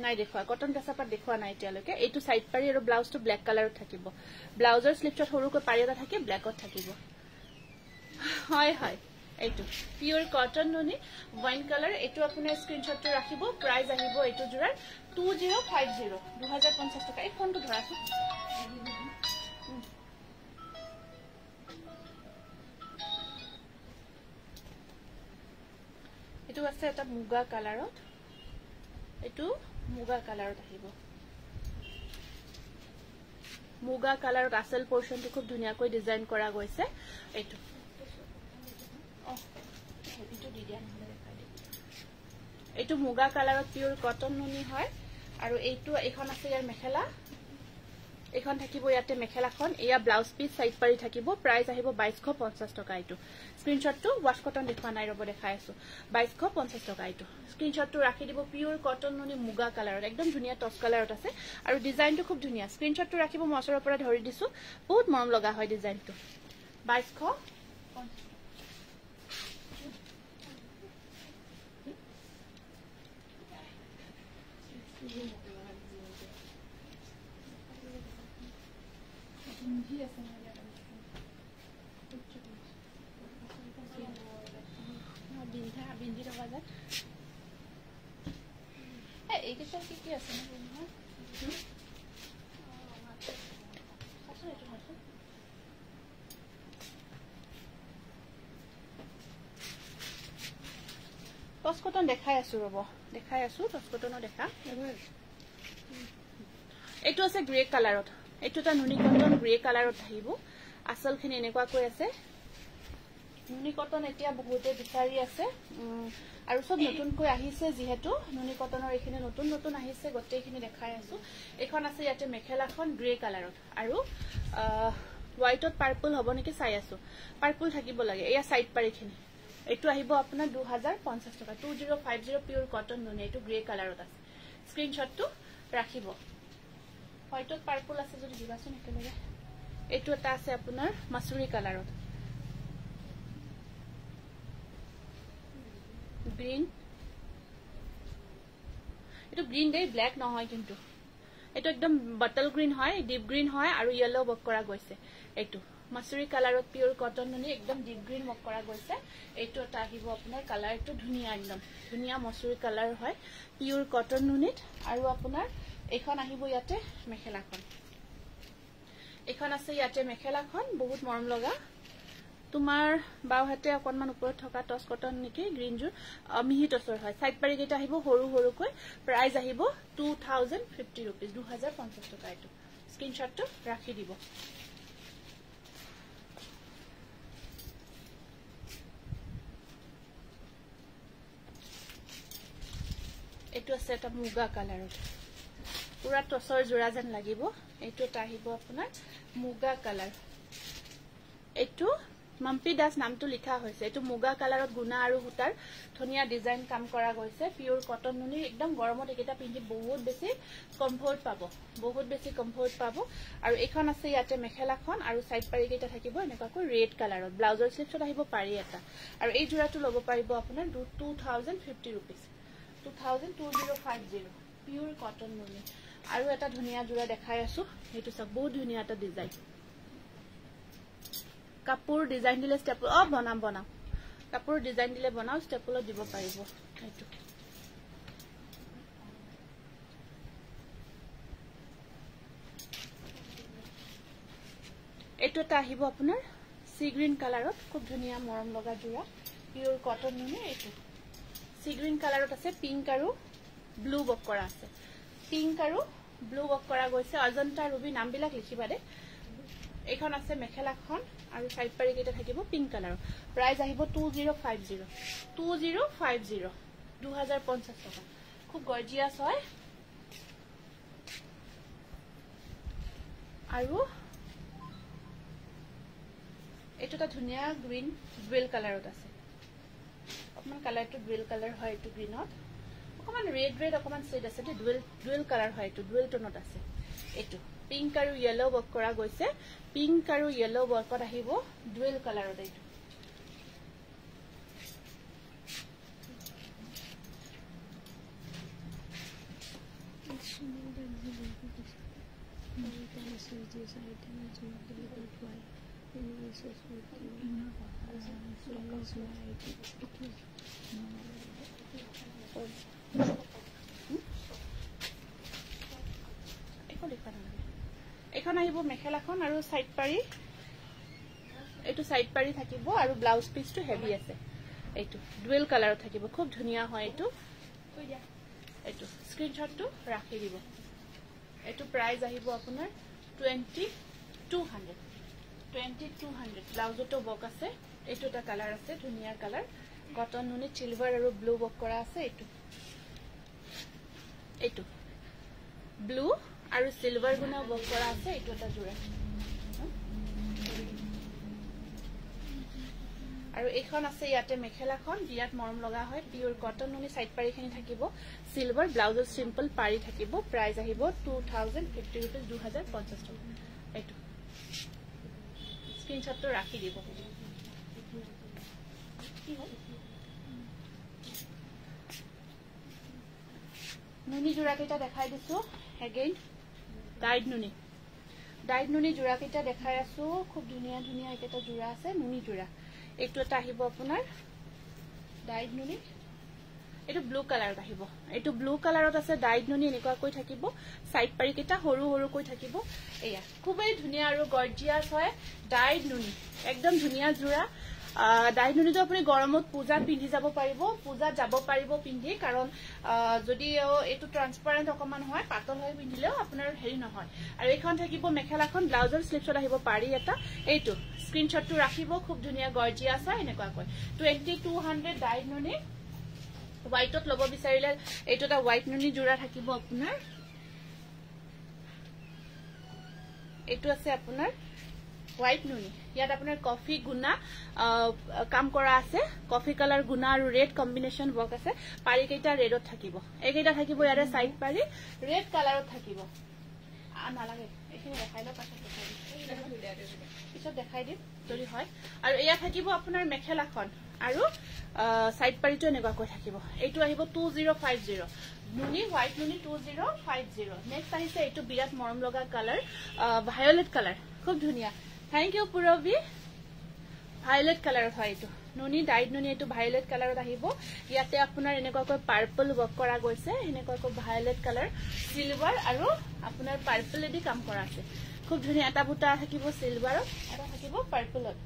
নাই দেখুৱা কটন কাছাপাত দেখুৱা নাই এতিয়ালৈকে এইটো সাইড পাৰি আৰু ব্লাউজটো ব্ল্যাক কালাৰত থাকিব ব্লাউজৰ স্লিপছত সৰু কৈ পাৰি এটা থাকে ব্ল্যাকত থাকিব হয় এইটো পিওৰ কটন নুনি ওয়াইন কালাৰ এইটো আপোনাৰ স্ক্ৰিনশটটো ৰাখিব প্ৰাইস আহিব এইটো জোৰাৰ 2050 টকা এই ফোনটো ধৰাছো এইটো আছে এটা মুগা কালাৰত আহিব মুগা কালাৰত আসল পোৰ্শনটো খুব ধুনিয়াকৈ ডিজাইন কৰা গৈছে এইটো এইটো দি দিয়া নহলে দেখাই দিম এইটো মুগা কালাৰত পিওৰ কটন নুনি হয় আৰু এইটো এখন আছে ইয়াৰ মেখেলা এখন থাকিব ইয়াতে মেখেলাখন এয়া ব্লাউজ পিস সাইড পাৰি থাকিব প্ৰাইস আহিব 2250 টকা এইটো স্ক্ৰিনশ্বটটো ওয়াশ কটন দেখুৱা নাই ৰব দেখাই আছো 2250 টকা এইটো স্ক্ৰিনশ্বটটো ৰাখি দিব পিওৰ কটন নুনি মুগা কালাৰত একদম ধুনিয়া টস কালাৰত আছে আৰু ডিজাইনটো খুব ধুনিয়া স্ক্ৰিনশ্বটটো ৰাখিব মছৰৰ পৰা ধৰি দিছো বহুত মৰম লগা হয় ডিজাইনটো 2250 টস কটন দেখাই আছো ৰব দেখাই আছো টস কটনৰ দেখা এইটো আছে গ্ৰে কালাৰত এইটো তা নুনি কটন গ্ৰে কালাৰত আহিব আসলখিনি এনেকুৱা কৈ আছে নুনি কটন এতিয়া বহুতে বিচাৰি আছে আৰু সব নতুনকৈ আহিছে যেহেতু নুনি কটনৰ এখিনি নতুন নতুন আহিছে গটেইখিনি দেখাই আছো এখন আছে ইয়াতে মেখেলাখন গ্ৰে কালাৰত আৰু হোৱাইটত পাৰ্পল হ'ব নেকি চাই আছো পাৰ্পল থাকিব লাগে এয়া সাইড পাৰিখিনি এইটো আহিব আপোনাৰ 2050 টকা 2050 পিওৰ কটন নুনি এইটো গ্ৰে কালাৰত আছে স্ক্ৰিনশ্বটটো ৰাখিব হোৱাইটত পাৰ্পল আছে যদি দিবাচোন একেলগে এইটো এটা আছে আপোনাৰ মাছুৰী কালাৰত গ্ৰীন এইটো গ্ৰীন দেই ব্ল্যাক নহয় কিন্তু এইটো একদম বটল গ্ৰীন হয় ডিপ গ্ৰীন হয় আৰু ইয়েলো বক কৰা গৈছে এইটো মাছুৰী কালাৰত পিওৰ কটন নুনি একদম ডিপ গ্ৰীন বক কৰা গৈছে এইটো এটা আহিব আপোনাৰ কালাৰটো ধুনিয়া একদম ধুনিয়া মাছুৰী কালাৰ হয় পিওৰ কটন নুনিত আৰু আপোনাৰ এখন আহিব ইয়াতে মেখেলাখন এখন আছে ইয়াতে মেখেলাখন বহুত মৰম লগা তোমাৰ বাওহাতে অকনমান ওপৰত থকা টস কটন নেকি গ্ৰীন জুৰ মিহি টসৰ হয় সাইড পাৰি কেটা আহিব সৰু সৰুকৈ প্ৰাইস আহিব 2050 रुपीस 2050 টকা এইটো স্ক্ৰিনশ্বটটো ৰাখি দিব এইটো আছে এটা মুগা কালাৰত পুৰা টসৰ জোৰা যেন লাগিব এইটো এটা আহিব আপোনাৰ মুগা কালাৰ এইটো মাম্পি দাস নামটো লিখা হৈছে এইটো মুগা কালাৰত গুনা আৰু হুটাৰ ধুনিয়া ডিজাইন কাম কৰা গৈছে পিওৰ কটন নুনি একদম গৰমত একেটা পিন্ধি বহুত বেছি কমফৰ্ট পাব আৰু এখন আছে ইয়াতে মেখেলাখন আৰু সাইড পাৰি কেটা থাকিব এনেকাকৈ ৰেড কালাৰত ব্লাউজৰ স্লিপছত আহিব পাৰি এটা আৰু এই জোৰাটো ল'ব পাৰিব আপোনাৰ 2050 रुपीस 2050 পিওৰ কটন নুনি আৰু এটা ধুনিয়া জোৰা দেখাই আছো এইটো সব বহুত ধুনিয়া এটা ডিজাইন কাপোৰ ডিজাইন দিলে ষ্টেপল বনাম কাপোৰ ডিজাইন দিলে বনাও ষ্টেপলত দিব পাৰিব এইটো এইটো এটা আহিব আপোনাৰ সি গ্ৰীন কালাৰত খুব ধুনিয়া মৰম লগা জোৰা পিওৰ কটন নুনি এইটো সি গ্ৰীন কালাৰত আছে পিংক আৰু ব্লু বক কৰা আছে পিংক আৰু ব্লু বক কৰা গৈছে অজন্তা ৰুবি নামবিলাক লিখিবা দে এখন আছে মেখেলাখন আৰু সাইড পাৰি কেটা থাকিব পিংক কালাৰ প্ৰাইস আহিব 2050 2050 টকা খুব গৰ্জিয়াস হয় আৰু এইটো এটা ধুনিয়া গ্ৰীন ডুৱেল কালাৰত আছে অকমান কালাৰটো ডুৱেল কালাৰ হয় এইটো গ্ৰীনত অকমান ৰেড অকমান শেড আছে ডুৱেল কালাৰ হয় এইটো ডুৱেল টোনত আছে এইটো পিংক আৰু ইয়েলো বক কৰা গৈছে পিংক আৰু ইয়েলো বকত আহিব ডুৱেল কালাৰত এইটো এখন আহিব মেখেলাখন আৰু সাইড পাৰি এইটো সাইড পাৰি থাকিব আৰু ব্লাউজ পিসটো হেভি আছে এইটো ডুৱেল কালাৰত থাকিব খুব ধুনিয়া হয় এইটো স্ক্ৰিনশ্বটটো ৰাখি দিব এইটো প্ৰাইস আহিব আপোনাৰ 2200 ব্লাউজটো বক আছে এইটো এটা কালাৰ আছে ধুনিয়া কালাৰ কটন নুনি সিলভাৰ আৰু ব্লু বক কৰা আছে এইটো ব্লু আৰু সিলভাৰ গুনা বক কৰা আছে এইটো এটা জোৰা আৰু এইখন আছে ইয়াতে মেখেলাখন বিয়াত মৰম লগা হয় পিওৰ কটন নুনি সাইড পাৰিখিনি থাকিব সিলভাৰ ব্লাউজৰ সিম্পল পাৰি থাকিব প্ৰাইস আহিব 2050 रुपीस 2050 টকা এইটো স্ক্ৰিনশ্বটটো ৰাখি দিব কি হ'ল নুনি জোৰা কেইটা দেখাই দিছো এগেইন ডাইড নুনি জোৰা কেইটা দেখাই আছো খুব ধুনিয়া ধুনিয়া এটা জোৰা আছে নুনি জোৰা এইটো এটা আহিব আপোনাৰ ডাইড নুনি এইটো ব্লু কালাৰত আহিব এইটো ব্লু কালাৰত আছে ডাইড নুনি এনেকুৱা কৈ থাকিব সাইড পাৰি কেটা হৰু হৰু কৈ থাকিব এয়া খুবই ধুনিয়া আৰু গৰ্জিয়াস হয় ডাইড নুনি একদম ধুনিয়া জোৰা ডাইড নুনিটো আপুনি গৰমত পূজা পিন্ধি যাব পাৰিব পূজা যাব পাৰিব পিন্ধি কাৰণ যদি এটো ট্ৰান্সপাৰেন্ট অকমান হয় পাতল হৈ পিন্ধিলেও আপোনাৰ হেৰি নহয় আৰু এইখন থাকিব মেখেলাখন ব্লাউজৰ স্লিপছত আহিব পাৰি এটা এইটো স্ক্ৰিনশ্বটটো ৰাখিব খুব ধুনিয়া গৰ্জিয়াস হয় এনেকুৱা কৈ 2200 ডাইড নুনি হোয়াইটত লব বিচাৰিলে এইটো এটা হোয়াইট নুনি জোৰা থাকিব আপোনাৰ এইটো আছে আপোনাৰ হোয়াইট নুনি ইয়াত আপোনাৰ কফি গুনা কাম কৰা আছে কফি কালাৰ গুনা আৰু ৰেড কম্বিনেশন বক আছে পাৰি কেইটা ৰেডত থাকিব এইকেইটা থাকিব ইয়াৰে সাইড পাৰি ৰেড কালাৰত থাকিব নালাগে এখিনি দেখাই ল পিছত দেখাই দিম যদি হয় আৰু এয়া থাকিব আপোনাৰ মেখেলাখন আৰু সাইড পাৰিটো এনেকুৱা কৈ থাকিব এইটো আহিব 2050 নুনি হোয়াইট নুনি 2050 নেক্সট আহিছে এইটো বিৰাট মৰম লগা কালাৰ ভায়োলেট কালাৰ খুব ধুনিয়া থ্যাংক ইউ পুৰবি ভায়োলেট কালাৰত হয় এইটো নুনি ডাইড নুনি এইটো ভায়োলেট কালাৰত আহিব ইয়াতে আপোনাৰ এনেকুৱা কৈ পাৰ্পল ওয়াৰ্ক কৰা গৈছে এনেকুৱা কৈ ভায়োলেট কালাৰ সিলভাৰ আৰু আপোনাৰ পাৰ্পল এদি কাম কৰা আছে খুব ধুনিয়া এটা বুটা থাকিব সিলভাৰত এটা থাকিব পাৰ্পলত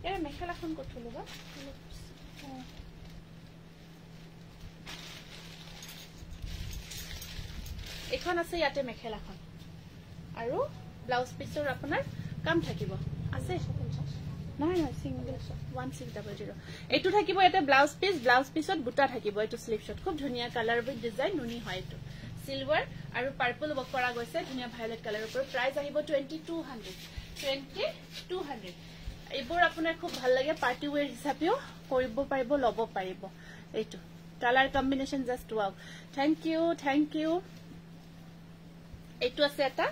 এৰ মেখেলাখন কঠলো বা এখন আছে ইয়াতে মেখেলাখন আৰু ব্লাউজ পিছৰ আপোনাৰ কাম থাকিব আছে নহয় সিঙ্গল 1600 এইটো থাকিব এটা ব্লাউজ পিছত বুটা থাকিব এইটো স্লিপশট খুব ধুনিয়া কালাৰ উইথ ডিজাইন নুনি হয় এইটো সিলভাৰ আৰু পাৰ্পল ওয়াৰ্ক কৰা গৈছে ধুনিয়া ভায়োলেট কালাৰৰ ওপৰত প্ৰাইস আহিব 2200 এইবোৰ আপোনাৰ খুব ভাল লাগে পাৰ্টি ওয়্যাৰ হিচাপেও কৰিব পাৰিব লব পাৰিব এইটো colour combination just wow thank you এইটো আছে এটা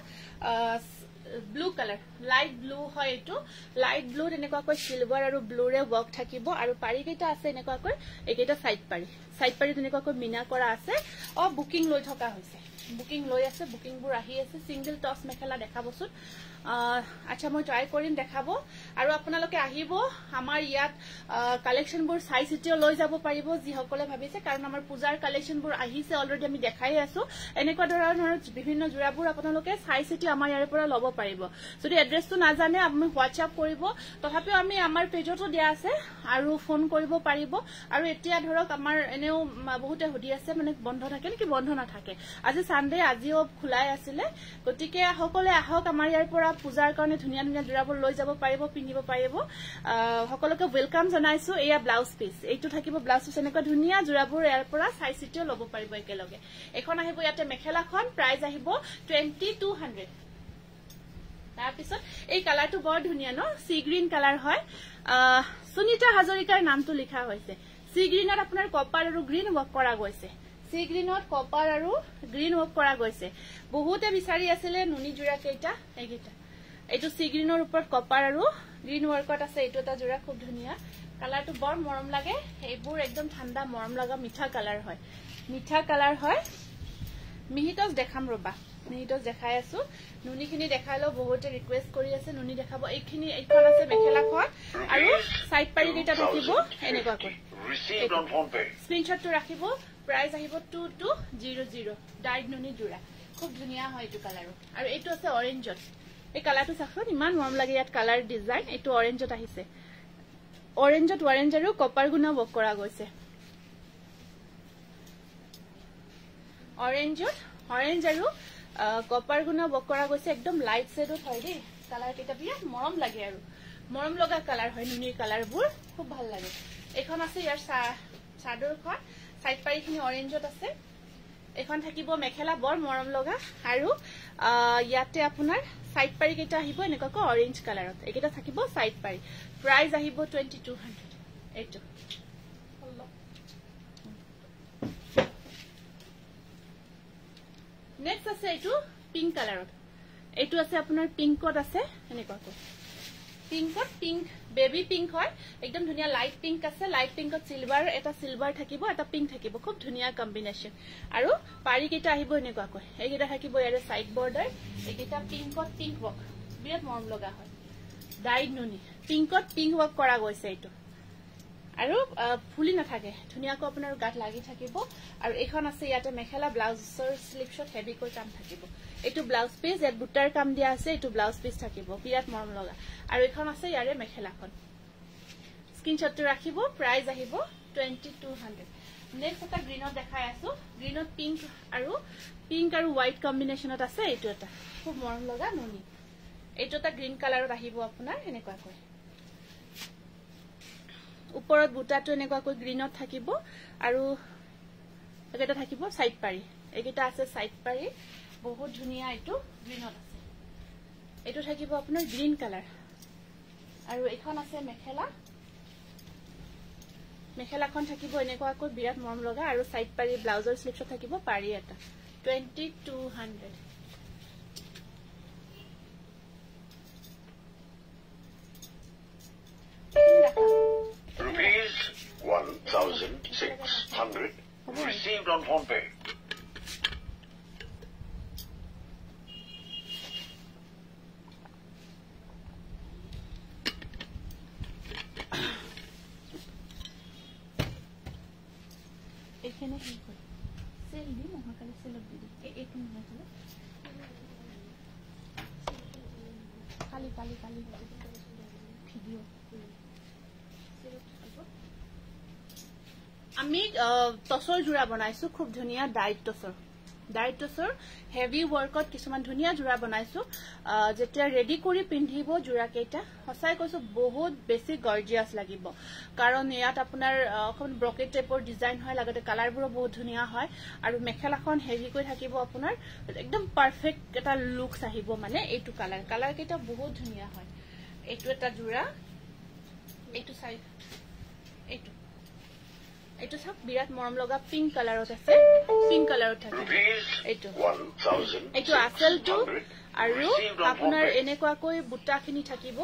ব্লু কালাৰ লাইট ব্লু হয় এইটো লাইট ব্লু এনেকুৱা কৈ সিলভাৰ আৰু ব্লুৰে ওয়াৰ্ক থাকিব আৰু পাৰি কেইটা আছে এনেকুৱা কৈ একেটা সাইড পাৰি এনেকুৱা কৈ মিনা কৰা আছে বুকিং লৈ থকা হৈছে বুকিং লৈ আছে বুকিং বোৰ আহি আছে সিঙ্গল টস মেখেলা দেখাবছুন আচ্ছা মই ট্ৰাই কৰিম দেখাব আৰু আপোনালোকে আহিব আমাৰ ইয়াত কালেকশন বোৰ চাই চিটিও লৈ যাব পাৰিব যি সকলে ভাবিছে কাৰণ আমাৰ পূজাৰ কালেকশন বোৰ আহিছে অলৰেডি আমি দেখাই আছো এনেকুৱা ধৰণৰ বিভিন্ন জোৰাবোৰ আপোনালোকে চাই চিটি আমাৰ ইয়াৰ পৰা লব পাৰিব যদি এড্ৰেছটো নাজানে আপুনি হোৱাটসঅ্যাপ কৰিব তথাপিও আমি আমাৰ পেজতো দিয়া আছে আৰু ফোন কৰিব পাৰিব আৰু এতিয়া ধৰক আমাৰ এনেও বহুতে হুদি আছে মানে বন্ধ থাকে নেকি বন্ধ নাথাকে আজি সানডে আজিও খোলাই আছিলে গতিকে সকলে আহক আমাৰ ইয়াৰ পৰা পূজাৰ কাৰণে ধুনিয়া ধুনিয়া জোৰাবোৰ লৈ যাব পাৰিব পিন্ধিব পাৰিব সকলোকে ওয়েলকাম জনাইছো এয়া ব্লাউজ পিস এইটো থাকিব ব্লাউজ পিস এনেকুৱা ধুনিয়া জোৰাবোৰ ইয়াৰ পৰা চাই চিটিও লব পাৰিব একেলগে এখন আহিব ইয়াতে মেখেলাখন প্ৰাইস আহিব 2200 তাৰ পিছত এই কালাৰটো বৰ ধুনিয়া ন সি গ্ৰীন কালাৰ হয় সুনিতা হাজৰিকাৰ নামটো লিখা হৈছে সি গ্ৰীনত আপোনাৰ কপাৰ আৰু গ্ৰীন ওয়াৰ্ক কৰা গৈছে সি গ্ৰীনত কপাৰ আৰু গ্ৰীন ওয়াৰ্ক কৰা গৈছে বহুতে বিচাৰি আছিল নুনি জোৰা কেইটা এইগিটা এইটো সি গ্ৰীনৰ ওপৰত কপাৰ আৰু গ্ৰীন ওয়াৰ্কত আছে এইটো এটা জোৰা খুব ধুনিয়া কালাৰটো বৰ মৰম লাগে এইবোৰ একদম ঠাণ্ডা মৰম লগা মিঠা কালাৰ হয় মিহিটস দেখাম ৰবা মিহিটস দেখাই আছো নুনিখিনি দেখাইলো বহুতে ৰিকুৱেষ্ট কৰি আছে নুনি দেখাব এইখিনি এইখন আছে মেখেলাখন আৰু সাইড পাৰি কেইটা থাকিব এনেকুৱা কৈ স্ক্ৰিনশ্বটটো ৰাখিব প্ৰাইস আহিব 2200 ডাইড নুনি জোৰা খুব ধুনিয়া হয় এইটো কালাৰ আৰু এইটো আছে অৰেঞ্জত এই কালাৰটো চাখন ইমান মৰম লাগে ইয়াত কালাৰ ডিজাইন এইটো অৰেঞ্জত আহিছে অৰেঞ্জত অৰেঞ্জ আৰু কপাৰ গুনা ওয়াৰ্ক কৰা গৈছে অৰেঞ্জ আৰু কপাৰ গুণা বক কৰা গৈছে একদম লাইট শেডত হয় দেই কালাৰ কেইটা বিৰাট মৰম লাগে আৰু মৰম লগা কালাৰ হয় নুনিৰ কালাৰবোৰ খুব ভাল লাগে এখন আছে ইয়াৰ চাদৰখন সাইড পাৰিখিনি অৰেঞ্জত আছে এখন থাকিব মেখেলা বৰ মৰম লগা আৰু ইয়াতে আপোনাৰ সাইড পাৰি কেইটা আহিব এনেকুৱাকৈ অৰেঞ্জ কালাৰত এইকেইটা থাকিব সাইড পাৰি প্ৰাইস আহিব 2200 এইটো নেক্সট আছে এইটো পিংক কালাৰত এইটো আছে আপোনাৰ পিংকত আছে এনেকুৱাকৈ পিংকত পিংক বেবি পিংক হয় একদম ধুনিয়া লাইট পিংক আছে লাইট পিংকত সিলভাৰ এটা সিলভাৰ থাকিব এটা পিংক থাকিব খুব ধুনিয়া কম্বিনেশন আৰু পাৰি কেইটা আহিব এনেকুৱাকৈ এইকেইটা থাকিব ইয়াৰে সাইড বৰ্ডাৰ এইকেইটা পিংকত পিংক ৱৰ্ক বিৰাট মৰম লগা হয় ডাইড নুনি পিংকত পিংক ৱৰ্ক কৰা গৈছে এইটো আৰু ফুলি নাথাকে ধুনিয়াকৈ আপোনাৰ গাত লাগি থাকিব আৰু এখন আছে ইয়াতে মেখেলা ব্লাউজৰ স্লিপছত হেভিকৈ কাম থাকিব এইটো ব্লাউজ পিস ইয়াত বুটাৰ কাম দিয়া আছে এইটো ব্লাউজ পিস থাকিব বিৰাট মৰম লগা আৰু এখন আছে ইয়াৰে মেখেলাখন স্ক্ৰিনশ্বটটো ৰাখিব প্ৰাইস আহিব 2200 নেক্সট এটা গ্ৰীনত দেখাই আছো গ্ৰীনত পিংক আৰু হোৱাইট কম্বিনেশনত আছে এইটো এটা খুব মৰম লগা নুনি এইটো এটা গ্ৰীন কালাৰত আহিব আপোনাৰ এনেকুৱাকৈ ওপৰত বুটাটো এনেকুৱাকৈ গ্ৰীনত থাকিব আৰু এটা থাকিব সাইড পাৰি এইকেইটা আছে সাইড পাৰি বহুত ধুনিয়া এইটো গ্ৰীনত আছে এইটো থাকিব আপোনাৰ গ্ৰীন কালাৰ আৰু এখন আছে মেখেলাখন থাকিব এনেকুৱাকৈ বিৰাট মৰম লগা আৰু সাইড পাৰি ব্লাউজৰ স্লিপছত থাকিব পাৰি এটা 2200 Rupees 1,600 received on PhonePe. এখানে কি করে সেল দি মহাকালে সেল দি একটু না চলো কালি ভিডিও আমি টসৰ জোৰা বনাইছো খুব ধুনিয়া ডাইট টসৰ হেভি ওয়াৰ্কত কিছুমান ধুনিয়া জোৰা বনাইছো যেতিয়া ৰেডি কৰি পিন্ধিব জোৰা কেইটা হসাই কৈছো বহুত বেছি গৰ্জিয়াস লাগিব কাৰণ ইয়াত আপোনাৰ এখন ব্ৰকেট টাইপৰ ডিজাইন হয় লাগতে কালাৰবোৰ বহুত ধুনিয়া হয় আৰু মেখেলাখন হেভি কৰি থাকিব আপোনাৰ একদম পাৰফেক্ট এটা লুকস আহিব মানে এইটো কালাৰ কেইটা বহুত ধুনিয়া হয় এইটো এটা জোৰা এইটো সাইড এইটো সব বিৰাট মৰম লগা পিংক কালাৰত আছে পিংক কালাৰত থাকে এইটো আসলটো আৰু আপোনাৰ এনেকুৱাকৈ বুটাখিনি থাকিব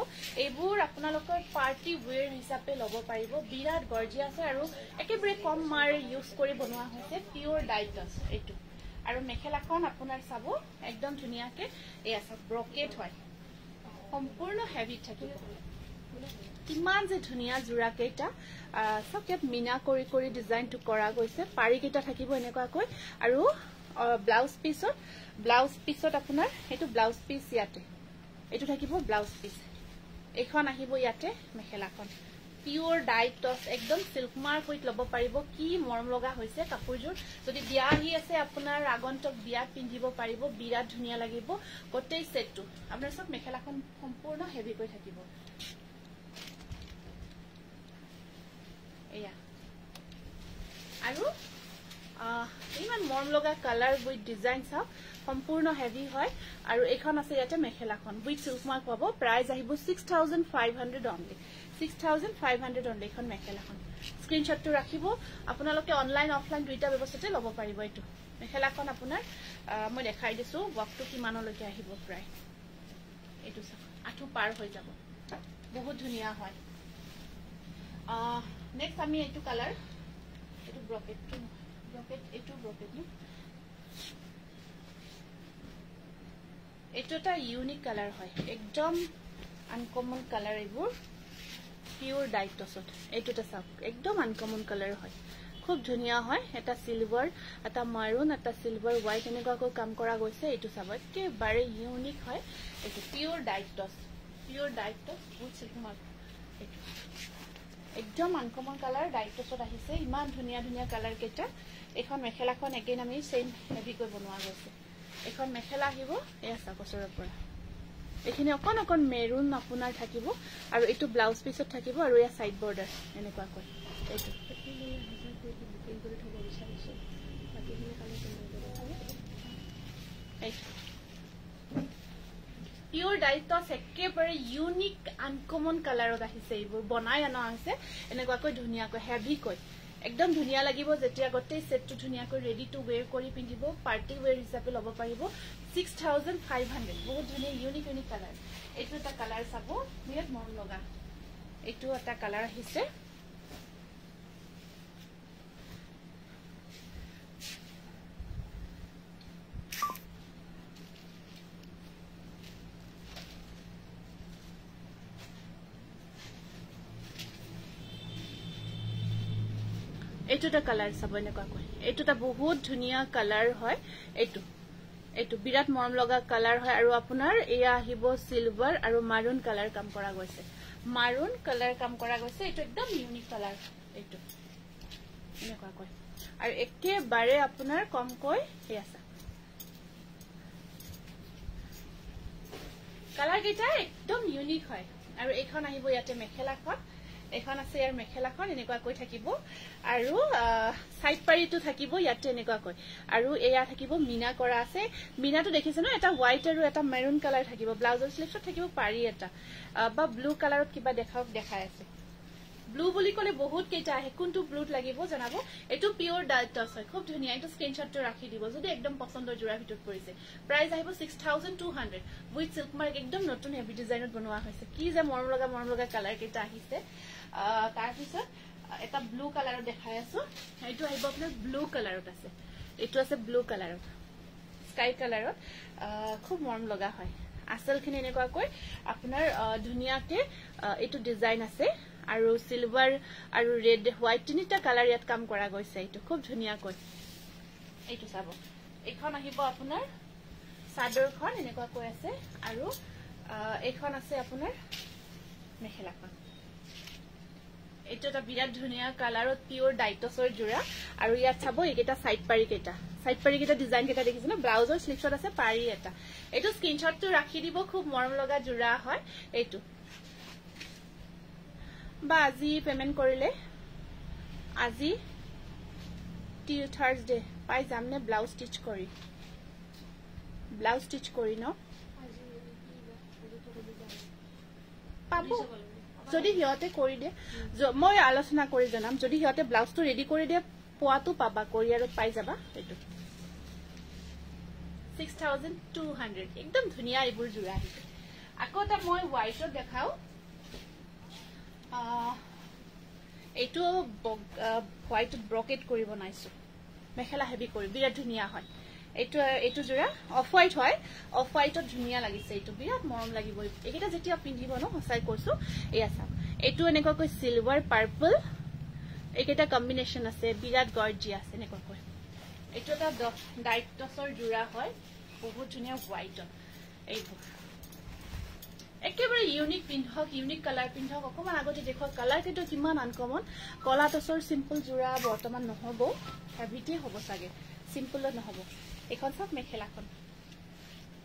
এইবোৰ আপোনালোকৰ পাৰ্টি ওয়্যাৰ হিচাপে লব পাৰিব বিৰাট গৰ্জিয়াস আছে আৰু একেবাৰে কম মাৰ ইউজ কৰি বনোৱা হৈছে পিওৰ ডাইটস এইটো আৰু মেখেলাখন আপোনাৰ চাব একদম ধুনিয়াকে এই আছে ব্ৰকেট হয় সম্পূৰ্ণ হেভি থাকিব কিমান যে ধুনিয়া জোৰা কেইটা সব ইয়াত মিনা কৰি ডিজাইনটো কৰা গৈছে পাৰি কেইটা থাকিব এনেকুৱাকৈ আৰু ব্লাউজ পিছত আপোনাৰ এইটো ব্লাউজ পিস ইয়াতে এইটো থাকিব ব্লাউজ পিস এখন আহিব ইয়াতে মেখেলাখন পিওর ডাইটস একদম সিল্ক মার্ক উইথ লব পাৰিব কি মৰম লগা হৈছে কাপোৰজোৰ যদি বিয়া আহি আছে আপোনাৰ আগন্তুক বিয়াত পিন্ধিব পাৰিব বিৰাট ধুনিয়া লাগিব গোটেই সেটটো আপোনাৰ সব মেখেলাখন সম্পূৰ্ণ হেভি কৰি থাকিব এয়া আৰু ইমান মৰম লগা কালাৰ উইথ ডিজাইন সব সম্পূৰ্ণ হেভি হয় আৰু এখন আছে ইয়াতে মেখেলাখন উইথ সিল্ক মাৰ্ক পাব প্ৰাইস আহিব 6500 অনলি 6500 অনলি এখন মেখেলাখন স্ক্ৰিনশটটো ৰাখিব আপোনালোকে অনলাইন অফলাইন দুইটা ব্যৱস্থাতে লব পাৰিব এইটো মেখেলাখন আপোনাৰ মই দেখাই দিছো ওয়াকটো কিমানলৈকে আহিব প্ৰায় এইটো আঠু পাৰ হৈ যাব বহুত ধুনিয়া হয় নেক্সট আমি এইটো কালাৰ এইটো ব্ৰকেট এইটো ব্ৰকেট এইটো এটা ইউনিক কালাৰ হয় একদম আনকমন কালাৰ এইবোৰ পিওর ডাইটসত এইটোটা সব একদম আনকমন কালার হয় খুব ধুনিয়া হয় এটা সিলভার এটা মারুন এটা সিলভার হোয়াইট এনেকুৱাকৈ কাম কৰা গৈছে এইটো সব একেবাৰে ইউনিক হয় এইটো পিওর ডাইটস উইথ সিল্ক মার্ক এইটো একদম আনকমন কালার ডাইটসত আহিছে ইমান ধুনিয়া কালার কেইটা এখন মেখেলাখন এগেইন আমি সেম হেভি কৈ বনোৱা গৈছে এখন মেখেলা আহিব এয়া চাকচৰৰ পৰা এখিনি অকন অকন মেৰুন আপোনাৰ থাকিব আৰু এটো ব্লাউজ পিছত থাকিব আৰু এয়া সাইড বৰ্ডাৰ এনেকুৱা কৈ এটো পিওৰ ডাইটস একেবাৰে ইউনিক আনকমন কালাৰত আহিছে এইবোৰ বনাই আনা আছে এনেকুৱা কৈ ধুনিয়া কৈ হেভি কৈ একদম ধুনিয়া লাগিব যেতিয়া গটেই সেটটো ধুনিয়া কৈ ৰেডি টু ওয়্যাৰ কৰি পিন্ধিব পাৰ্টি ওয়্যাৰ হিচাপে লব পাৰিব 6500 বহুত ধুনিয়া ইউনিক কালাৰ এটো এটা কালাৰ চাব বিৰাট মৰম লগা এটো এটা কালাৰ আহিছে এটোটা কালাৰ চাব এনেকুৱা কৈ এটোটা বহুত ধুনিয়া কালাৰ হয় এটো বিৰাট মৰম লগা কালাৰ হয় আৰু আপোনাৰ এয়া আহিব সিলভাৰ আৰু মাৰুন কালাৰ কাম কৰা গৈছে মাৰুন কালাৰ কাম কৰা গৈছে এটো একদম ইউনিক কালাৰ এটো এনেকুৱা কৈ আৰু একেবাৰে আপোনাৰ কম কৈ এয়া আছে কালাৰ কেইটা একদম ইউনিক হয় আৰু এইখন আহিব ইয়াতে মেখেলাখন এখন আছে ইয়াৰ মেখেলাখন এনেকুৱা কৈ থাকিব আৰু সাইড পাৰিটো থাকিব ইয়াতে এনেকুৱা কৈ আৰু এয়া থাকিব মিনা কৰা আছে মিনাটো দেখিছে ন এটা হোৱাইট আৰু এটা মেৰুন কালাৰ থাকিব ব্লাউজৰ স্লিভছত থাকিব পাৰি এটা বা ব্লু কালাৰত কিবা দেখাই আছে ব্লু বুলি কলে বহুত কেইটা আহে কোনটো ব্লুত লাগিব জানাব এটো পিওর ডাইটস হয় খুব ধুনিয়া এটা স্ক্রিনশটটো ৰাখি দিব যদি একদম পছন্দৰ জোৰা ভিতৰত পৰিছে প্ৰাইস আহিব 6200 উইথ সিল্ক মাৰ্ক একদম নতুন হেভি ডিজাইনত বনোৱা হৈছে কি যে মৰম লগা কালাৰ কেইটা আহিছে তাৰ পিছত এটা ব্লু কালাৰত দেখাই আছো এইটো আহিব আপোনাৰ ব্লু কালাৰত আছে এইটো আছে ব্লু কালাৰত স্কাই কালাৰত খুব মৰম লগা হয় আসলখিনি এনেকুৱা কৈ আপোনাৰ ধুনিয়াকে এইটো ডিজাইন আছে আৰু সিলভাৰ আৰু ৰেড হোৱাইট তিনিটা কালাৰ ইয়াত কাম কৰা গৈছে এইটো খুব ধুনিয়া কৈ এইটো চাব এখন আহিব আপোনাৰ সাদৰখন এনেকুৱা কৈ আছে আৰু এখন আছে আপোনাৰ মেখেলাখন এইটো এটা বিৰাট ধুনিয়া কালাৰত পিওৰ ডাইটসৰ জোৰা আৰু ইয়াত চাব এইকেইটা সাইড পাৰি কেইটা ডিজাইন কেইটা দেখিছে ন ব্লাউজৰ স্লিভছত আছে পাৰি এটা এইটো স্ক্ৰিনশটটো ৰাখি দিব খুব মৰম লগা জোৰা হয় এইটো বা আজি পেমেন্ট কৰিলে আজি থাৰ্সডে পাই যামনে ব্লাউজ স্টিচ কৰি ন পাব যদি হিয়তে কৰি দে মই আলোচনা কৰি জনাম যদি হিয়তে ব্লাউজটো ৰেডি কৰি দে পোৱাটো পাবা কোৰিয়াৰত পাই যাবা এটো 6200 একদম ধুনিয়া এইবোৰ জোৰা আহিছে আকৌ এটা মই হোৱাইটত দেখাও এইটো হোৱাইটত ব্ৰকেট কৰি বনাইছো মেখেলা হেভি কৰি বিৰাট ধুনিয়া হয় এইটো জোৰা অফ হোৱাইট হয় অফ হোৱাইটত ধুনিয়া লাগিছে এইটো বিৰাট মৰম লাগিব এইকেইটা যেতিয়া পিন্ধিব ন সঁচাই কৈছো এয়া চাওক এইটো এনেকুৱা কৈ সিলভাৰ পাৰ্পল এইকেইটা কম্বিনেশ্যন আছে বিৰাট গৰ্জিয়াছ এনেকুৱা কৈ এইটো এটা ডাইটসৰ জোৰা হয় বহুত ধুনিয়া হোৱাইটত এইবোৰ একেবাৰে ইউনিক পিন্ধক ইউনিক কালাৰ পিন্ধক অকমান আগতে দেখক কালাৰ কেটো কিমান আনকমন কলা টসৰ সিম্পল জোৰা বৰ্তমান নহব হেভিটি হ'ব সাগে সিম্পলত নহব এখন সব মেখেলাখন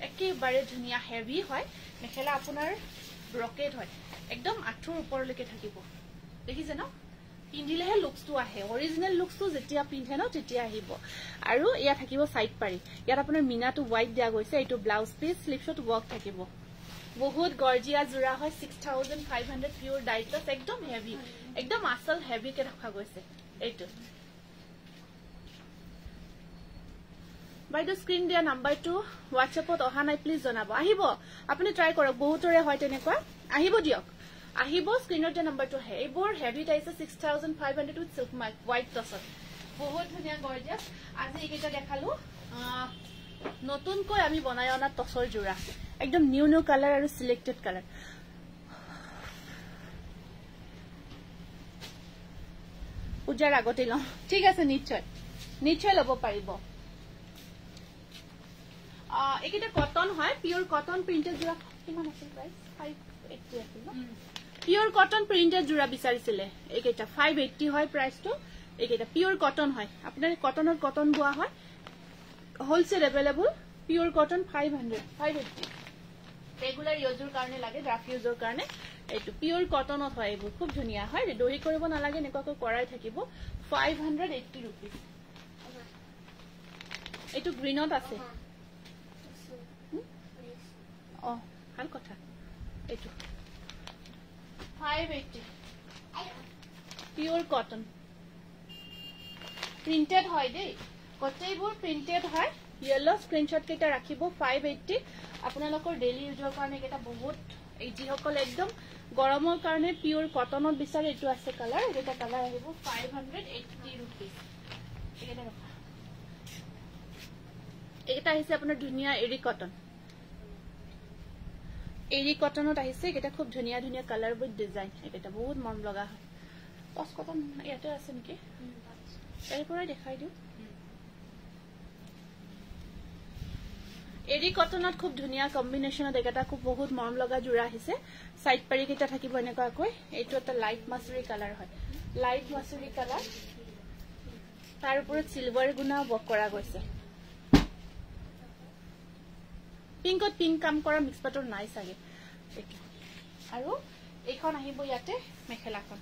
একেবাৰে ধুনিয়া হেভি হয় মেখেলা আপোনাৰ ব্ৰকেট হয় একদম আঠুৰ ওপৰলৈকে থাকিব দেখিছে ন পিন্ধিলেহে লুকসটো আহে অৰিজিনাল লুকসটো যেতিয়া পিন্ধে ন তেতিয়া আহিব আৰু ইয়া থাকিব সাইড পাৰি ইয়াত আপোনাৰ মিনাটো হোৱাইট দিয়া গৈছে এইটো ব্লাউজ পিস স্লিভছত ওয়াৰ্ক থাকিব বহুত গৰ্জিয়াস জোৰা হয় 6500 পিওৰ ডাইটস একদম হেভি একদম আসল হেভি কে ৰাখা গৈছে এইটো বাইদেউ স্ক্ৰিন দিয়া নাম্বাৰটো WhatsAppত অহা নাই প্লিজ জনাব আহিব আপুনি ট্ৰাই কৰক বহুতৰে হয় তেনেকুৱা আহিব দিয়ক আহিব স্ক্ৰিনত দিয়া নাম্বাৰটো হে এইবোৰ হেভি টাইছে 6500 উইথ সিল্ক মাৰ্ক হোৱাইট টসত বহুত ধুনিয়া গৰ্জিয়াস আজি এইকেইটা দেখালো নতুনকৈ আমি বনাই অনা টসৰ জোৰা একদম নিউ কালাৰ আৰু সিলেক্টেড কালাৰ পূজাৰ আগতে লওঁ ঠিক আছে নিশ্চয় ল'ব পাৰিব এইকেইটা কটন হয় পিওৰ কটন প্ৰিন্টেড জোৰা কিমান আছিল প্ৰাইস 580 আছিল ন পিওৰ কটন প্ৰিন্টেড জোৰা বিচাৰিছিলে এইকেইটা 580 হয় প্ৰাইসটো এইকেইটা পিওৰ কটন হয় আপোনাৰ কটনৰ কটন বোৱা হয় wholesale available pure cotton 500 580 regular ইউজৰ কাৰণে লাগে ড্ৰাফট ইউজৰ কাৰণে এইটো পিওৰ কটনত হয় এইবোৰ খুব ধুনিয়া হয় দহি কৰিব নালাগে নেকুৱাকৈ কৰাই থাকিব 580 रुपीस এইটো গ্ৰীনত আছে অ ভাল কথা এইটো 580 পিওৰ কটন প্ৰিন্টেড হয় দেই কটেইবোৰ প্ৰিন্টেড হয় येलो স্ক্ৰিনশট কেটা ৰাখিব 580 আপোনালোকৰ ডেইলি ইউজৰ কাৰণে কেটা বহুত এই যিসকল একদম গৰমৰ কাৰণে পিওৰ কটনত বিচাৰে এটো আছে কালাৰ এটা কালাৰ আহিব 580 रुपीस এটা ৰখা এটা আহিছে আপোনাৰ ধুনিয়া এৰি কটনত আহিছে এটা খুব ধুনিয়া ধুনিয়া কালাৰ উইথ ডিজাইন এটা বহুত মৰম লগা হয় টস কটন ইয়াতে আছে নেকি এৰি পৰাই দেখাই দিও এৰি কটনত খুব ধুনিয়া কম্বিনেশনত এটা খুব বহুত মৰম লগা জোৰা আহিছে সাইড পাৰি কেটা থাকিব এনেকা কই এইটো এটা লাইট মাসুৰি কালাৰ হয় লাইট মাসুৰি কালাৰ তাৰ ওপৰত সিলভাৰ গুনা বক কৰা গৈছে পিংকত পিংক কাম কৰা মিক্স পাটৰ নাই সাগে আৰু এইখন আহিব ইয়াতে মেখেলাখন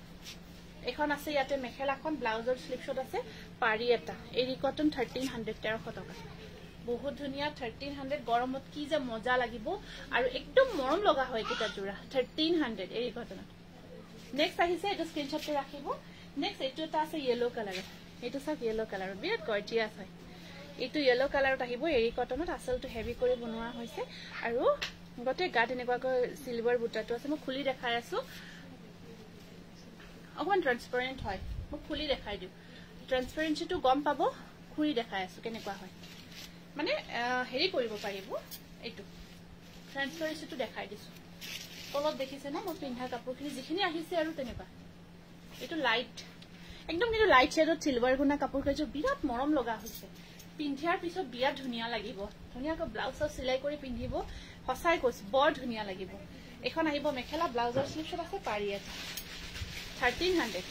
এখন আছে ইয়াতে মেখেলাখন ব্লাউজৰ স্লিপশট আছে পাৰি এটা এৰি কটন 1300 1300 টকা বহুত ধুনিয়া 1300 গৰমত কি যে মজা লাগিব আৰু একদম মৰম লগা হয় কিটা জোৰা 1300 এৰি কটনত নেক্সট আহিছে এটা স্ক্ৰিনশট ৰাখিব নেক্সট এটো এটা আছে ইয়েলো কালাৰ এটো সব ইয়েলো কালাৰ বিৰাট গৰ্জিয়াস হয় এটো ইয়েলো কালাৰত আহিব এৰি কটনত আসলটো হেভি কৰি বনোৱা হৈছে আৰু গতে গাত এনেকুৱাকৈ সিলভাৰ বুটাটো আছে মই খুলি দেখাই আছো অকমান ট্ৰান্সপাৰেন্ট হয় মই খুলি দেখাই দিও ট্ৰান্সপাৰেন্সিটো গম পাব খুলি দেখাই আছো কেনেকুৱা হয় মানে হেৰি কৰিব পাৰিব এইটো ট্ৰান্সপাৰেন্সিটো দেখাই দিছো তলত দেখিছে না মই পিন্ধা কাপোৰখিনি যিখিনি আহিছে আৰু তেনেকুৱা এইটো লাইট একদম নিটো লাইট শেডত সিলভাৰ গুনা কাপোৰ কাজো বিৰাট মৰম লগা হৈছে পিন্ধিয়াৰ পিছত বিৰাট ধুনিয়া লাগিব ধুনিয়াকৈ ব্লাউজ সিলাই কৰি পিন্ধিব হসাই কৈছ বৰ ধুনিয়া লাগিব এখন আহিব মেখেলা ব্লাউজৰ স্লিপশট আছে পাৰি আছে 1300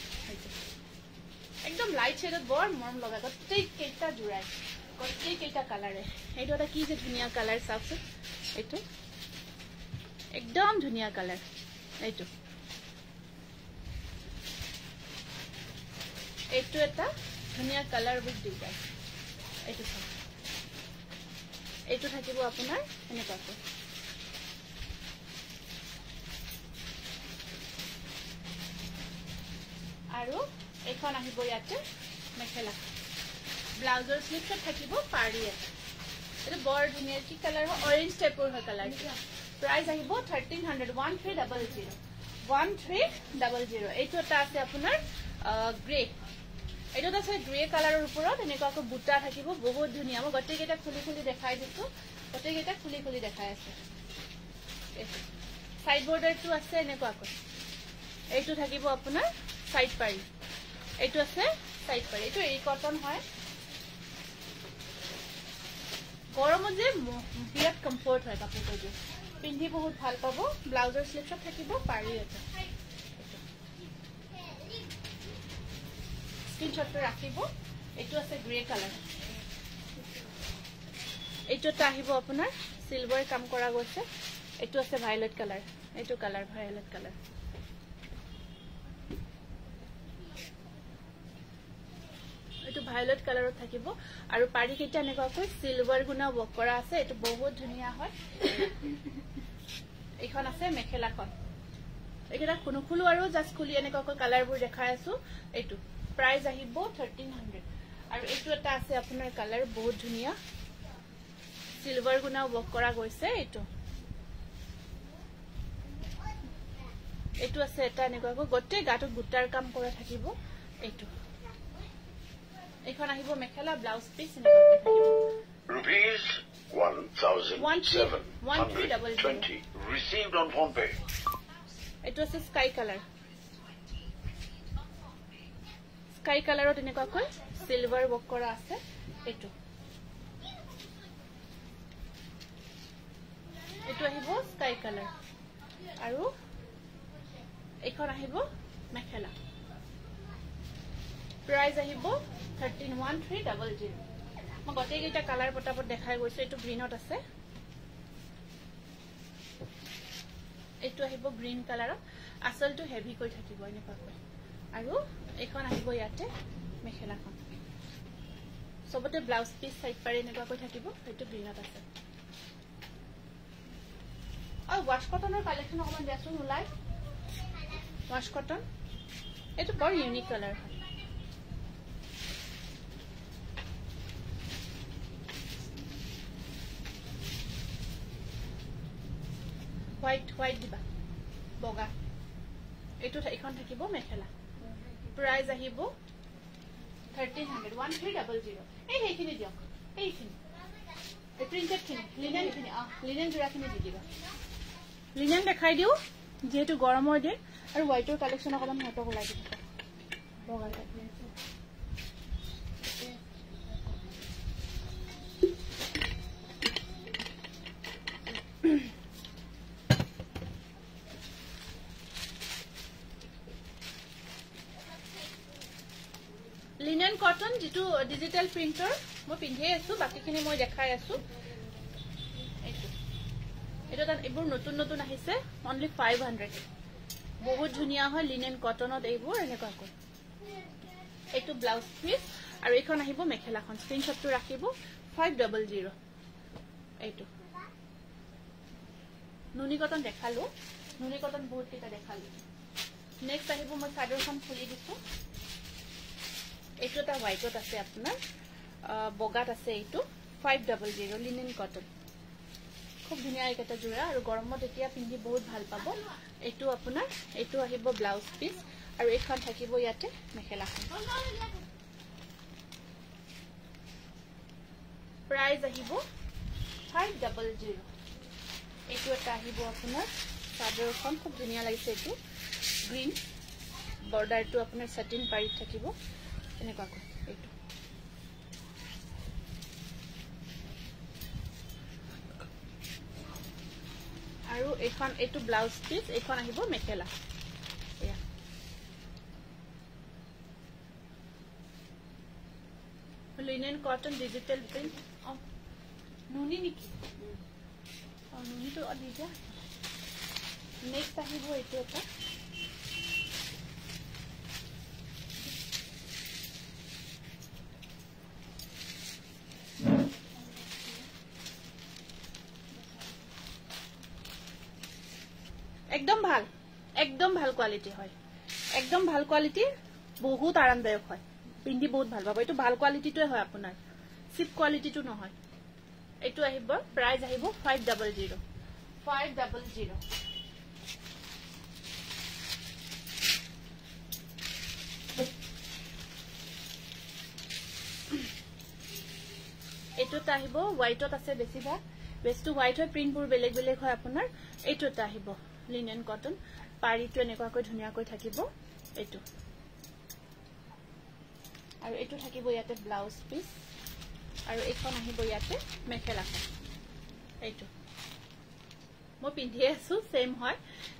একদম লাইট শেডত বৰ মৰম লগা গটেই কেইটা জোৰাই গটেই কেইটা কালাৰে এইটো এটা কি যে ধুনিয়া কালাৰ চাওকচোন এইটো একদম ধুনিয়া কালাৰ এইটো এইটো এটা ধুনিয়া কালাৰ উইথ ডিজাইন এইটো এইটো থাকিব আপোনাৰ এনেকুৱাকৈ আৰু এখন আহিব ইয়াতে মেখেলা ব্লাউজৰ স্লিপশট থাকিব পাৰি আছে এটা বৰ ধুনিয়া কি কালাৰ অৰেঞ্জ টাইপৰ হয় কালাৰ প্ৰাইস আহিব 1300 1300 এইটো এটা আছে আপোনাৰ গ্ৰে এইটো আছে গ্ৰে কালাৰৰ ওপৰত এনেকুৱাকৈ বুটা থাকিব বহুত ধুনিয়া মই গটেই কেটা খুলি খুলি দেখাই দিছো গটেই কেটা খুলি খুলি দেখাই আছে সাইড বৰ্ডাৰটো আছে এনেকুৱাকৈ এইটো থাকিব আপোনাৰ সাইড পাৰি এইটো আছে সাইড পাৰি এইটো এই কটন হয় গৰমত যে বিৰাট কমফৰ্ট হয় কাপোৰটো পিন্ধি বহুত ভাল পাব ব্লাউজৰ স্লিপশট থাকিব পাৰি এটা স্ক্ৰিনশট ৰাখিব এইটো আছে গ্ৰে কালাৰ এইটো এটা আহিব আপোনাৰ সিলভাৰ কাম কৰা গৈছে এইটো আছে ভায়োলেট কালাৰ এইটো কালাৰ ভায়োলেট কালাৰ এইটো ভায়োলেট কালাৰত থাকিব আৰু পাৰি কেটা এনেকুৱাকৈ সিলভাৰ গুনা বক কৰা আছে এইটো বহুত ধুনিয়া হয় এইখন আছে মেখেলাখন এইটা খুনুখুলু আৰু জাস্ট খুলি এনেকুৱাকৈ কালাৰবোৰ দেখাই আছো এইটো प्राइस আহিব 1300 আৰু এইটো এটা আছে আপোনাৰ কালাৰ বহুত ধুনিয়া সিলভাৰ গুনা বক কৰা গৈছে এইটো আছে এটা এনেকুৱাকৈ গটে গাটো গুটাৰ কাম কৰা থাকিব এইটো এখন আহিব মেখেলা ব্লাউজ পিস এনেকুৱাকৈ থাকিব Rupees 1,720 received on phone pay এইটো আছে স্কাই কালাৰ স্কাই কালাৰত এনেকুৱাকৈ সিলভাৰ বক কৰা আছে এইটো আহিব স্কাই কালাৰ আৰু এখন আহিব মেখেলা প্ৰাইস আহিব 13,1300 মই গটেইকেইটা কালাৰ পটাপট দেখাই গৈছো এইটো গ্ৰীনত আছে এইটো আহিব গ্ৰীন কালাৰৰ আসলটো হেভি কৈ থাকিব এনেকৈ আৰু এখন আহিব ইয়াতে মেখেলাখন সবতে ব্লাউজ পিস সাইড পাৰে এনেকৈ থাকিব এইটো গ্ৰীনত আছে আৰু ওয়াশ কটনৰ কালেকশন অকমান দিয়াচোন ওলাই ওয়াশ কটন এইটো বৰ ইউনিক কালাৰ হয় হোয়াইট দিবা বগা এইটো এখন থাকিব মেখেলা প্ৰাইস আহিব 1300 1300 এই হেখিনি দিয়ক এইখিনি এই প্ৰিন্টেড খিনি লিনেন জোৰাখিনি দি দিবা লিনেন দেখাই দিও যেহেতু গৰমৰ দিন আৰু হোয়াইটৰ কালেকশন অকমান হতক ওলাই দিব বগা লিনেন কটন যেটো ডিজিটাল প্ৰিন্টাৰ মই পিন্ধে আছো বাকিখিনি মই দেখাই আছো এটা তান এবোৰ নতুন নতুন আহিছে অনলি 500 বহুত ধুনিয়া হয় লিনেন কটনত এইবোৰ এনেকুৱা কয় এইটো ব্লাউজ পিস আৰু এখন আহিব মেখেলাখন স্ক্ৰিনশ্বটটো ৰাখিব 500 এইটো নুনি কটন দেখালো নুনি কটন বহুত কেটা দেখালো নেক্সট আহিব মই চাদৰখন খুলি দিছো এইটো এটা হোয়াইটত আছে আপোনাৰ বগাত আছে এইটো 500 লিনেন কটন খুব ধুনিয়া একটা জোৰা আৰু গৰমত এতিয়া পিন্ধি বহুত ভাল পাব এইটো আপোনাৰ এইটো আহিব ব্লাউজ পিস আৰু এখন থাকিব ইয়াতে মেখেলাখন প্ৰাইস আহিব 500 এইটো এটা আহিব আপোনাৰ চাদৰখন খুব ধুনিয়া লাগিছে এইটো গ্ৰীন বৰ্ডাৰটো আপোনাৰ সাটিন পাৰি থাকিব এনেকুৱা এইটো আৰু এখন এইটো ব্লাউজ পিস এখন আহিব মেখেলা এয়া লিনেন কটন ডিজিটাল প্রিন্ট নুনি নিকি নুনি তো দিজা নেক্সট আহিব এইটো এটা একদম ভাল কোয়ালিটি হয় একদম ভাল কোয়ালিটি বহুত আৰামদায়ক হয় পিন্ধি বহুত ভাল পাব এইটো ভাল কোয়ালিটিটোই হয় আপোনাৰ চিপ কোয়ালিটিটো নহয় এইটো আহিব প্ৰাইস আহিব 500 এইটোটা আহিব হোয়াইটত আছে বেছিভাগ বেস্টটো হোয়াইট হয় প্ৰিন্টবোৰ বেলেগ বেলেগ হয় আপোনাৰ এইটোটা আহিব লিনেন কটন পাৰিটো এনেকুৱাকৈ ধুনিয়াকৈ থাকিব এইটো আৰু এইটো থাকিব ইয়াতে ব্লাউজ পিস আৰু এখন আহিব ইয়াতে মেখেলাখন এইটো মই পিন্ধি আছো সেম হয়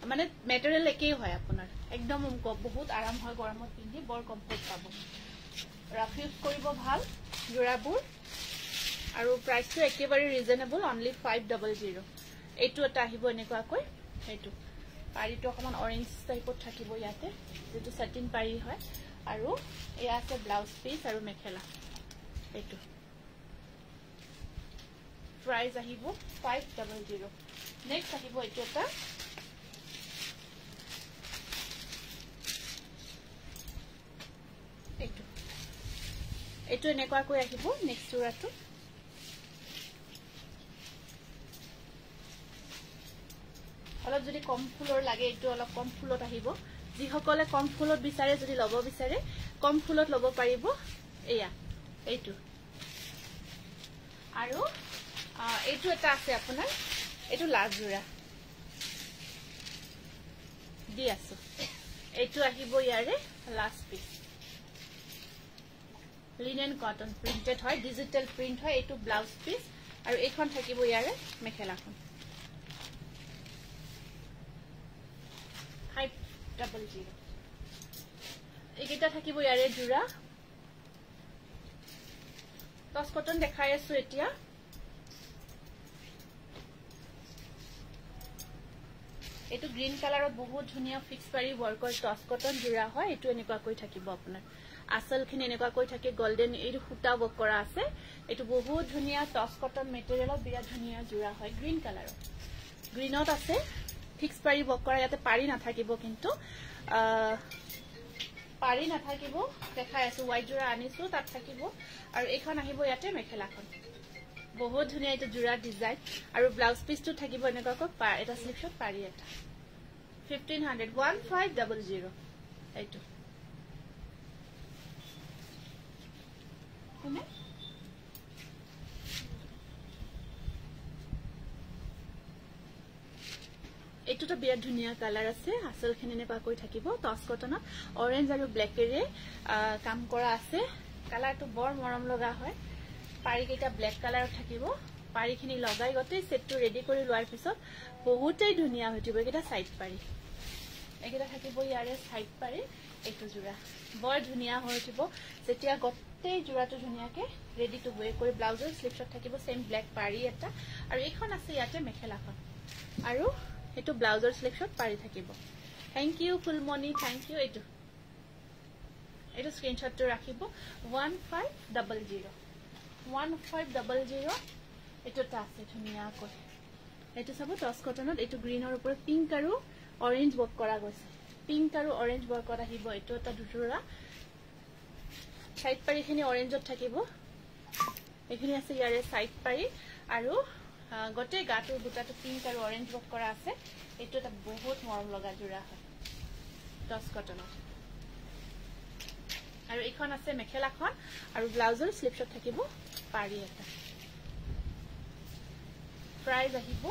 মানে মেটেৰিয়েল একেই হয় আপোনাৰ একদম বহুত আৰাম হয় গৰমত পিন্ধি বৰ কমফৰ্ট পাব ৰাফ ইউজ কৰিব ভাল জোৰাবোৰ আৰু প্ৰাইসটো একেবাৰে ৰিজনেবল অনলি 500 এইটো এটা আহিব এনেকুৱাকৈ এইটো পাৰিটো অকমান অৰেঞ্জ টাইপত থাকিব ইয়াতে যেটো সাটিন পাৰি হয় আৰু এয়া আছে ব্লাউজ পিস আৰু মেখেলা এইটো প্ৰাইস আহিব 500 নেক্সট আহিব এইটো এটা এইটো এনেকুৱাকৈ আহিব নেক্সট জোৰাটো অলপ যদি কম ফুলৰ লাগে এইটো অলপ কম ফুলত আহিব যি সকলে কম ফুলত বিচাৰে যদি লব বিচাৰে কম ফুলত লব পাৰিব এয়া এইটো আৰু এইটো এটা আছে আপোনাৰ এইটো লাষ্ট জোৰা দি আছে এইটো আহিব ইয়াৰে last piece linen cotton printed হয় ডিজিটাল প্ৰিন্ট হয় এইটো ব্লাউজ পিস আৰু এইখন থাকিব ইয়াৰে মেখেলাখন 500 এইকেইটা থাকিব ইয়াৰে জোৰা টস কটন দেখাই আছো এতিয়া এটো গ্ৰীন কালাৰত বহুত ধুনিয়া ফিক্স পাৰি ওয়াৰ্কৰ টস কটন জুৰা হয় এটো এনেকুৱা কৈ থাকিব আপোনাৰ আসল খিনি এনেকুৱা কৈ থাকে গোল্ডেন এই সুতা ওয়াৰ্ক কৰা আছে এটো বহুত ধুনিয়া টস কটন মেটেৰিয়েলত বিৰা ধুনিয়া জুৰা হয় গ্ৰীন কালাৰত গ্ৰীনত আছে ফিক্স পাৰি ওয়াৰ্ক কৰা ইয়াতে পাৰি নাথাকিব কিন্তু পাৰি নাথাকিব দেখাই আছো হোৱাইট জুৰা আনিছো তাত থাকিব আৰু এইখন আহিব ইয়াতে মেখেলাখন বহুত ধুনিয়া এটা জুৰা ডিজাইন আৰু ব্লাউজ পিসটো থাকিব এনেকুৱা এটা স্লিপশট পাৰি এটা 1500 1500 এইটো কোনে এটোটা বিৰাট ধুনিয়া কালাৰ আছে আসল খিনি এনেকুৱা কৈ থাকিব টস কটনত অৰেঞ্জ আৰু ব্ল্যাকেৰে কাম কৰা আছে কালাৰটো বৰ মৰম লগা হয় পাৰি কেটা ব্ল্যাক কালাৰ থাকিব পাৰি খিনি লগাই গতে সেটটো ৰেডি কৰি লোৱাৰ পিছত বহুতেই ধুনিয়া হৈতিব এটা সাইড পাৰি একেটা থাকিব ইয়াৰে সাইড পাৰি এইটো জুৰা বৰ ধুনিয়া হৈতিব যেতিয়া গতে জুৰাটো ধুনিয়াকে ৰেডি টু ওয়ে কৰি ব্লাউজৰ স্লিপশট থাকিব সেম ব্ল্যাক পাৰি এটা আৰু এইখন আছে ইয়াতে মেখেলাখন আৰু এটো ব্লাউজৰ স্লিপশট পাৰি থাকিব thank you Phulmoni thank you এটো স্ক্ৰিনশটটো ৰাখিব 1500 1500 এটো আছে ধুনিয়া কই এটো সব টস কটনত এটো গ্ৰীনৰ ওপৰত পিংক আৰু অৰেঞ্জ ওয়াৰ্ক কৰা গৈছে পিংক আৰু অৰেঞ্জ ওয়াৰ্ক কৰা আহিব এটো এটা দুটুৰা সাইড পাৰিখিনি অৰেঞ্জত থাকিব এখিনি আছে ইয়াৰে সাইড পাৰি আৰু গটে গাটো দুটাটো পিংক আৰু অৰেঞ্জ ওয়াৰ্ক কৰা আছে এটো এটা বহুত মৰম লগা জুৰা হয় টস কটনত আৰু এইখন আছে মেখেলাখন আৰু ব্লাউজৰ স্লিপশট থাকিব পাৰি এটা প্ৰাইস আহিব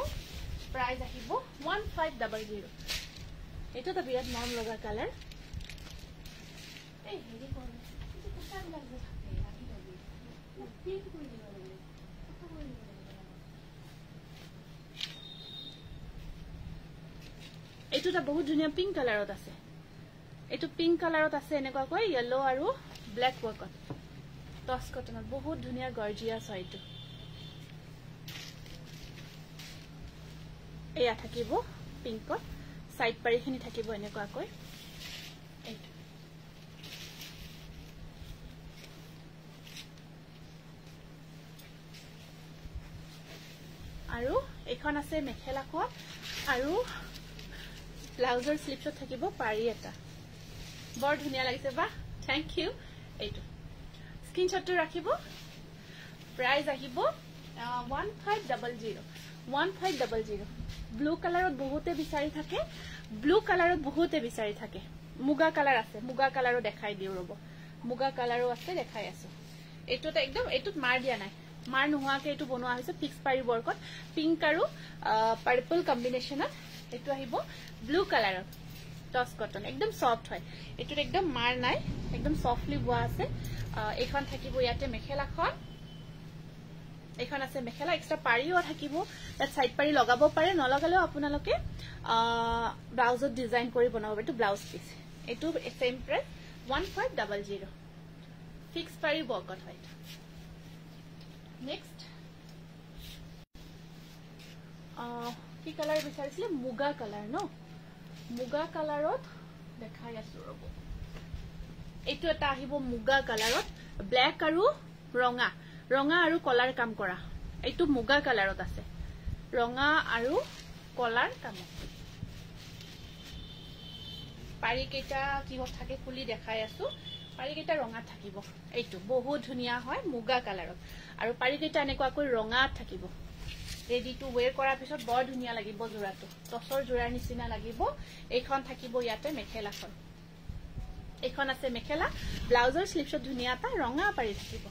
1500 এটো তো বিৰাট মৰম লগা কালাৰ এই হেৰি কোন এটো কোটা লাগবে থাকে লাগি লাগি পিংক কৰি দিব লাগে এটো তো বহুত ধুনিয়া পিংক কালাৰত আছে এটো পিংক কালাৰত আছে এনেকুৱা কই ইয়েলো আৰু ব্ল্যাক ওয়াৰ্কত টস কটনত বহুত ধুনিয়া গৰ্জিয়াস হয় এটো এয়া থাকিব পিংকত সাইড পাৰিখিনি থাকিব এনেকুৱা কই এইটো আৰু এখন আছে মেখেলাখন আৰু ব্লাউজৰ স্লিপশট থাকিব পাৰি এটা বৰ ধুনিয়া লাগিছে বা থ্যাংক ইউ এইটো স্ক্ৰিনশটটো ৰাখিব প্ৰাইস আহিব 1500 ব্লু কালাৰত বহুতে বিচাৰি থাকে মুগা কালাৰ আছে মুগা কালাৰো দেখাই দিও ৰব মুগা কালাৰো আছে দেখাই আছো এটোটা একদম এটোত মাৰ দিয়া নাই মাৰ নোহাকে এটো বনোৱা হৈছে ফিক্স পাৰি বৰ্কত পিংক আৰু পাৰ্পল কম্বিনেশনত এটো আহিব ব্লু কালাৰত টস কটন একদম সফট হয় এটোত একদম মাৰ নাই একদম সফটলি বোৱা আছে এইখন থাকিব ইয়াতে মেখেলাখন এইখন আছে মেখেলা এক্সট্ৰা পাৰিও থাকিব তাত সাইড পাৰি লগাব পাৰে নলগালেও আপোনালোকে ব্লাউজত ডিজাইন কৰি বনাব পাৰে এটো ব্লাউজ পিস এটো সেম প্ৰাইস 1500 ফিক্স পাৰি বৰ্কত হয় নেক্সট কি কালাৰ বিচাৰিছিলে মুগা কালাৰ ন মুগা কালাৰত দেখাই আছো ৰব এটো এটা আহিব মুগা কালাৰত ব্ল্যাক আৰু ৰঙা আৰু কলাৰ কাম কৰা এটো মুগা কালাৰত আছে ৰঙা আৰু কলাৰ কাম পাৰি কেটা কি থাকে খুলি দেখাই আছো পাৰি কেটা ৰঙা থাকিব এটো বহুত ধুনিয়া হয় মুগা কালাৰত আৰু পাৰি কেটা এনেকুৱা কৈ ৰঙা থাকিব ৰেডি টু ওয়্যাৰ কৰাৰ পিছত বৰ ধুনিয়া লাগিব জোৰাটো টসৰ জোৰাৰ নিচিনা লাগিব এইখন থাকিব ইয়াতে মেখেলাখন এইখন আছে মেখেলা ব্লাউজৰ স্লিপশট ধুনিয়াটা ৰঙা পাৰি থাকিব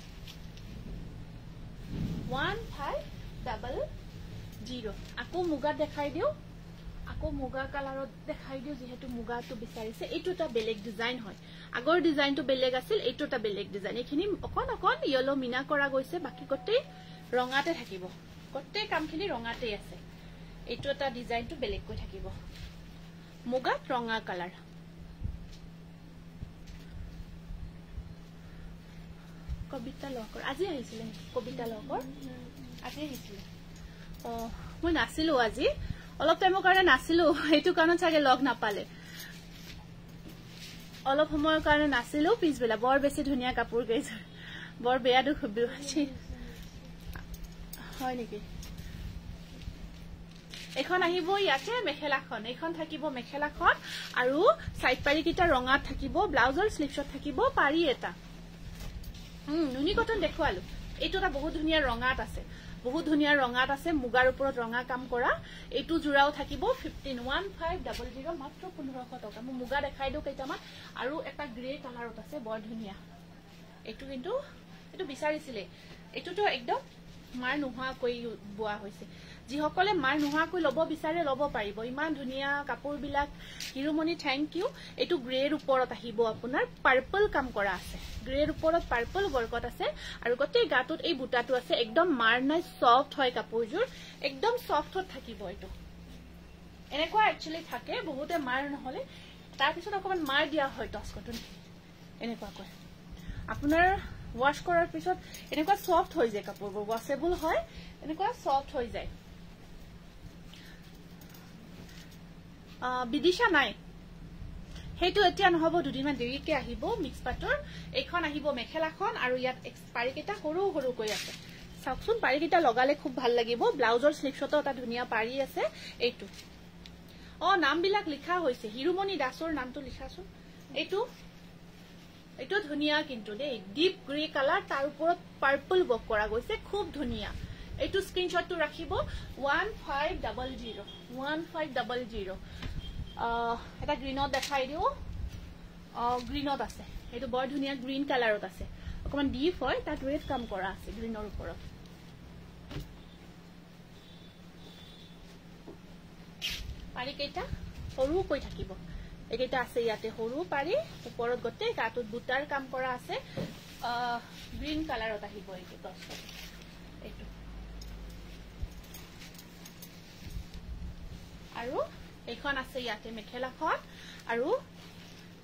1500 আকো মুগা দেখাই দিও আকো মুগা কালাৰত দেখাই দিও যেহেতু মুগাটো বিচাৰিছে এটোটা বেলেগ ডিজাইন হয় আগৰ ডিজাইনটো বেলেগ আছিল এটোটা বেলেগ ডিজাইন এখিনি অকন ইয়েলো মিনা কৰা গৈছে বাকি কতে ৰঙাতে থাকিব কতে কামখিনি ৰঙাতে আছে এটো এটা ডিজাইনটো বেলেগ কৈ থাকিব মুগাত ৰঙা কালাৰ কবিতা লহকৰ আজি আহিছিলে কবিতা লহকৰ আজি আহিছিলে মই নাছিলো আজি অলপ টাইমৰ কাৰণে নাছিলো এইটো কাৰণ চাগে লগ নাপালে অলপ সময়ৰ কাৰণে নাছিলো পিছবেলা বৰ বেছি ধুনীয়া কাপোৰ গৈছে বৰ বেয়া দুখ হয় নেকি এখন আহিব ইয়াতে মেখেলাখন এখন থাকিব মেখেলাখন আৰু সাইড পাৰি কিটা ৰঙাত থাকিব ব্লাউজৰ স্লিভছত থাকিব পাৰি এটা নুনি কটন দেখুৱালো এইটো এটা বহুত ধুনীয়া ৰঙাত আছে মুগাৰ ওপৰত ৰঙা কাম কৰা এইটো জোৰাও থাকিব 151500 মাত্ৰ 1500 টকা মই মুগা দেখাই দিও কেইটামান আৰু এটা গ্ৰে কালাৰত আছে বৰ ধুনীয়া এইটো কিন্তু এইটো বিচাৰিছিলে এইটোটো একদম মাৰ নোহোৱা কৈ বোৱা হৈছে যিসকলে মাৰ নোহোৱা কৈ লব বিচাৰে লব পাৰিব ইমান ধুনীয়া কাপোৰ বিলাক হিৰুমণি থ্যাংক ইউ এইটো গ্ৰেৰ ওপৰত আহিব আপোনাৰ পাৰ্পল কাম কৰা আছে গ্ৰেৰ ওপৰত পাৰ্পল বৰ্কত আছে আৰু গটে গাটোত এই বুটাটো আছে একদম মাৰ নাই সফট হয় কাপোৰজোৰ একদম সফটত থাকিব এইটো এনেকুৱা একচুয়ালি থাকে বহুতে মাৰ নহলে তাৰ পিছত অকমান মাৰ দিয়া হয় টস কটন এনেকুৱা কয় আপোনাৰ ওয়াশ কৰাৰ পিছত এনেকুৱা সফট হৈ যায় কাপোৰবোৰ ওয়াশেবল হয় এনেকুৱা সফট হৈ যায় বিদিশা নাই হেতু এতিয়া নহব দুদিনমান দেৰিকে আহিব মিক্স পাটৰ এখন আহিব মেখেলাখন আৰু ইয়াত পাৰি কেটা সৰু সৰু কৈ আছে চাওকচোন পাৰি কেটা লগালে খুব ভাল লাগিব ব্লাউজৰ স্লিভছতো এটা ধুনীয়া পাৰি আছে এইটো নাম বিলাক লিখা হৈছে হিৰুমণি দাসৰ নামটো লিখাছোন এইটো ধুনীয়া কিন্তু দেই ডিপ গ্ৰে কালাৰ তাৰ ওপৰত পাৰ্পল বক কৰা গৈছে খুব ধুনীয়া এইটো স্ক্ৰিনশ্বটটো ৰাখিব 1500 এটা গ্ৰীনত দেখাই দিও গ্ৰীনত আছে এইটো বৰ ধুনীয়া গ্ৰীন কালাৰত আছে অকমান ডিপ হয় তাত ৰেড কাম কৰা আছে গ্ৰীনৰ ওপৰত পাৰি কেইটা সৰু কৈ থাকিব একেটা আছে ইয়াতে সৰু পাৰি ওপৰত গতে গাটোত বুটাৰ কাম কৰা আছে গ্ৰীন কালাৰত আহিব এইটো দছটা এইটো আৰু এখন আছে ইয়াতে মেখেলাখন আৰু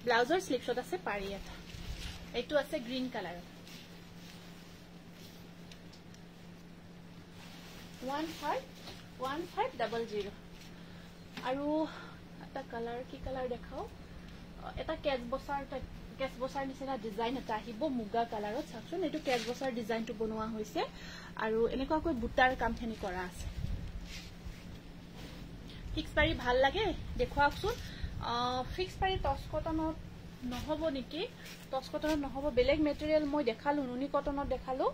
ব্লাউজৰ স্লিভছত আছে পাৰি এটা এইটো আছে গ্ৰীন কালাৰত 1500 আৰু এটা কালাৰ কি কালাৰ দেখাও এটা কেচ বছাৰ নিচিনা ডিজাইন এটা আহিব মুগা কালাৰত চাওকচোন এইটো কেচ বছাৰ ডিজাইনটো বনোৱা হৈছে আৰু এনেকুৱাকৈ বুটাৰ কামখিনি কৰা আছে ফিক্স পাৰি ভাল লাগে দেখুৱাকচোন ফিক্স পাৰি টস কটনত নহব নেকি টস কটনত নহব বেলেগ মেটেৰিয়েল মই দেখালো নুনি কটনত দেখালো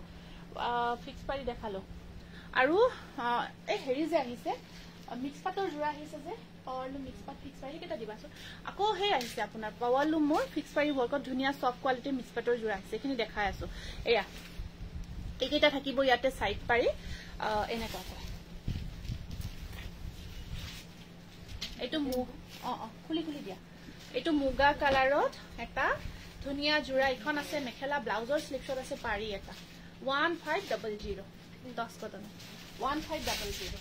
ফিক্স পাৰি দেখালো আৰু এই হেৰি যে আহিছে মিক্স পাটৰ জোৰা আহিছে যে পাৱাৰলুম মিক্স পাট ফিক্স পাৰি কেটা দিবাচোন আকৌ হে আহিছে আপোনাৰ পাৱাৰলুম মোৰ ফিক্স পাৰি ওয়াৰ্কত ধুনীয়া সফট কোৱালিটি মিক্স পাটৰ জোৰা আছে এখিনি দেখাই আছো এয়া এইকেইটা থাকিব ইয়াতে সাইড পাৰি এনেকুৱা কয় এইটো খুলি দিয়া এইটো মুগা কালাৰত এটা ধুনীয়া জোৰা এখন আছে মেখেলা ব্লাউজৰ স্লিভছত আছে পাৰি এটা 1500 10 কটন 1500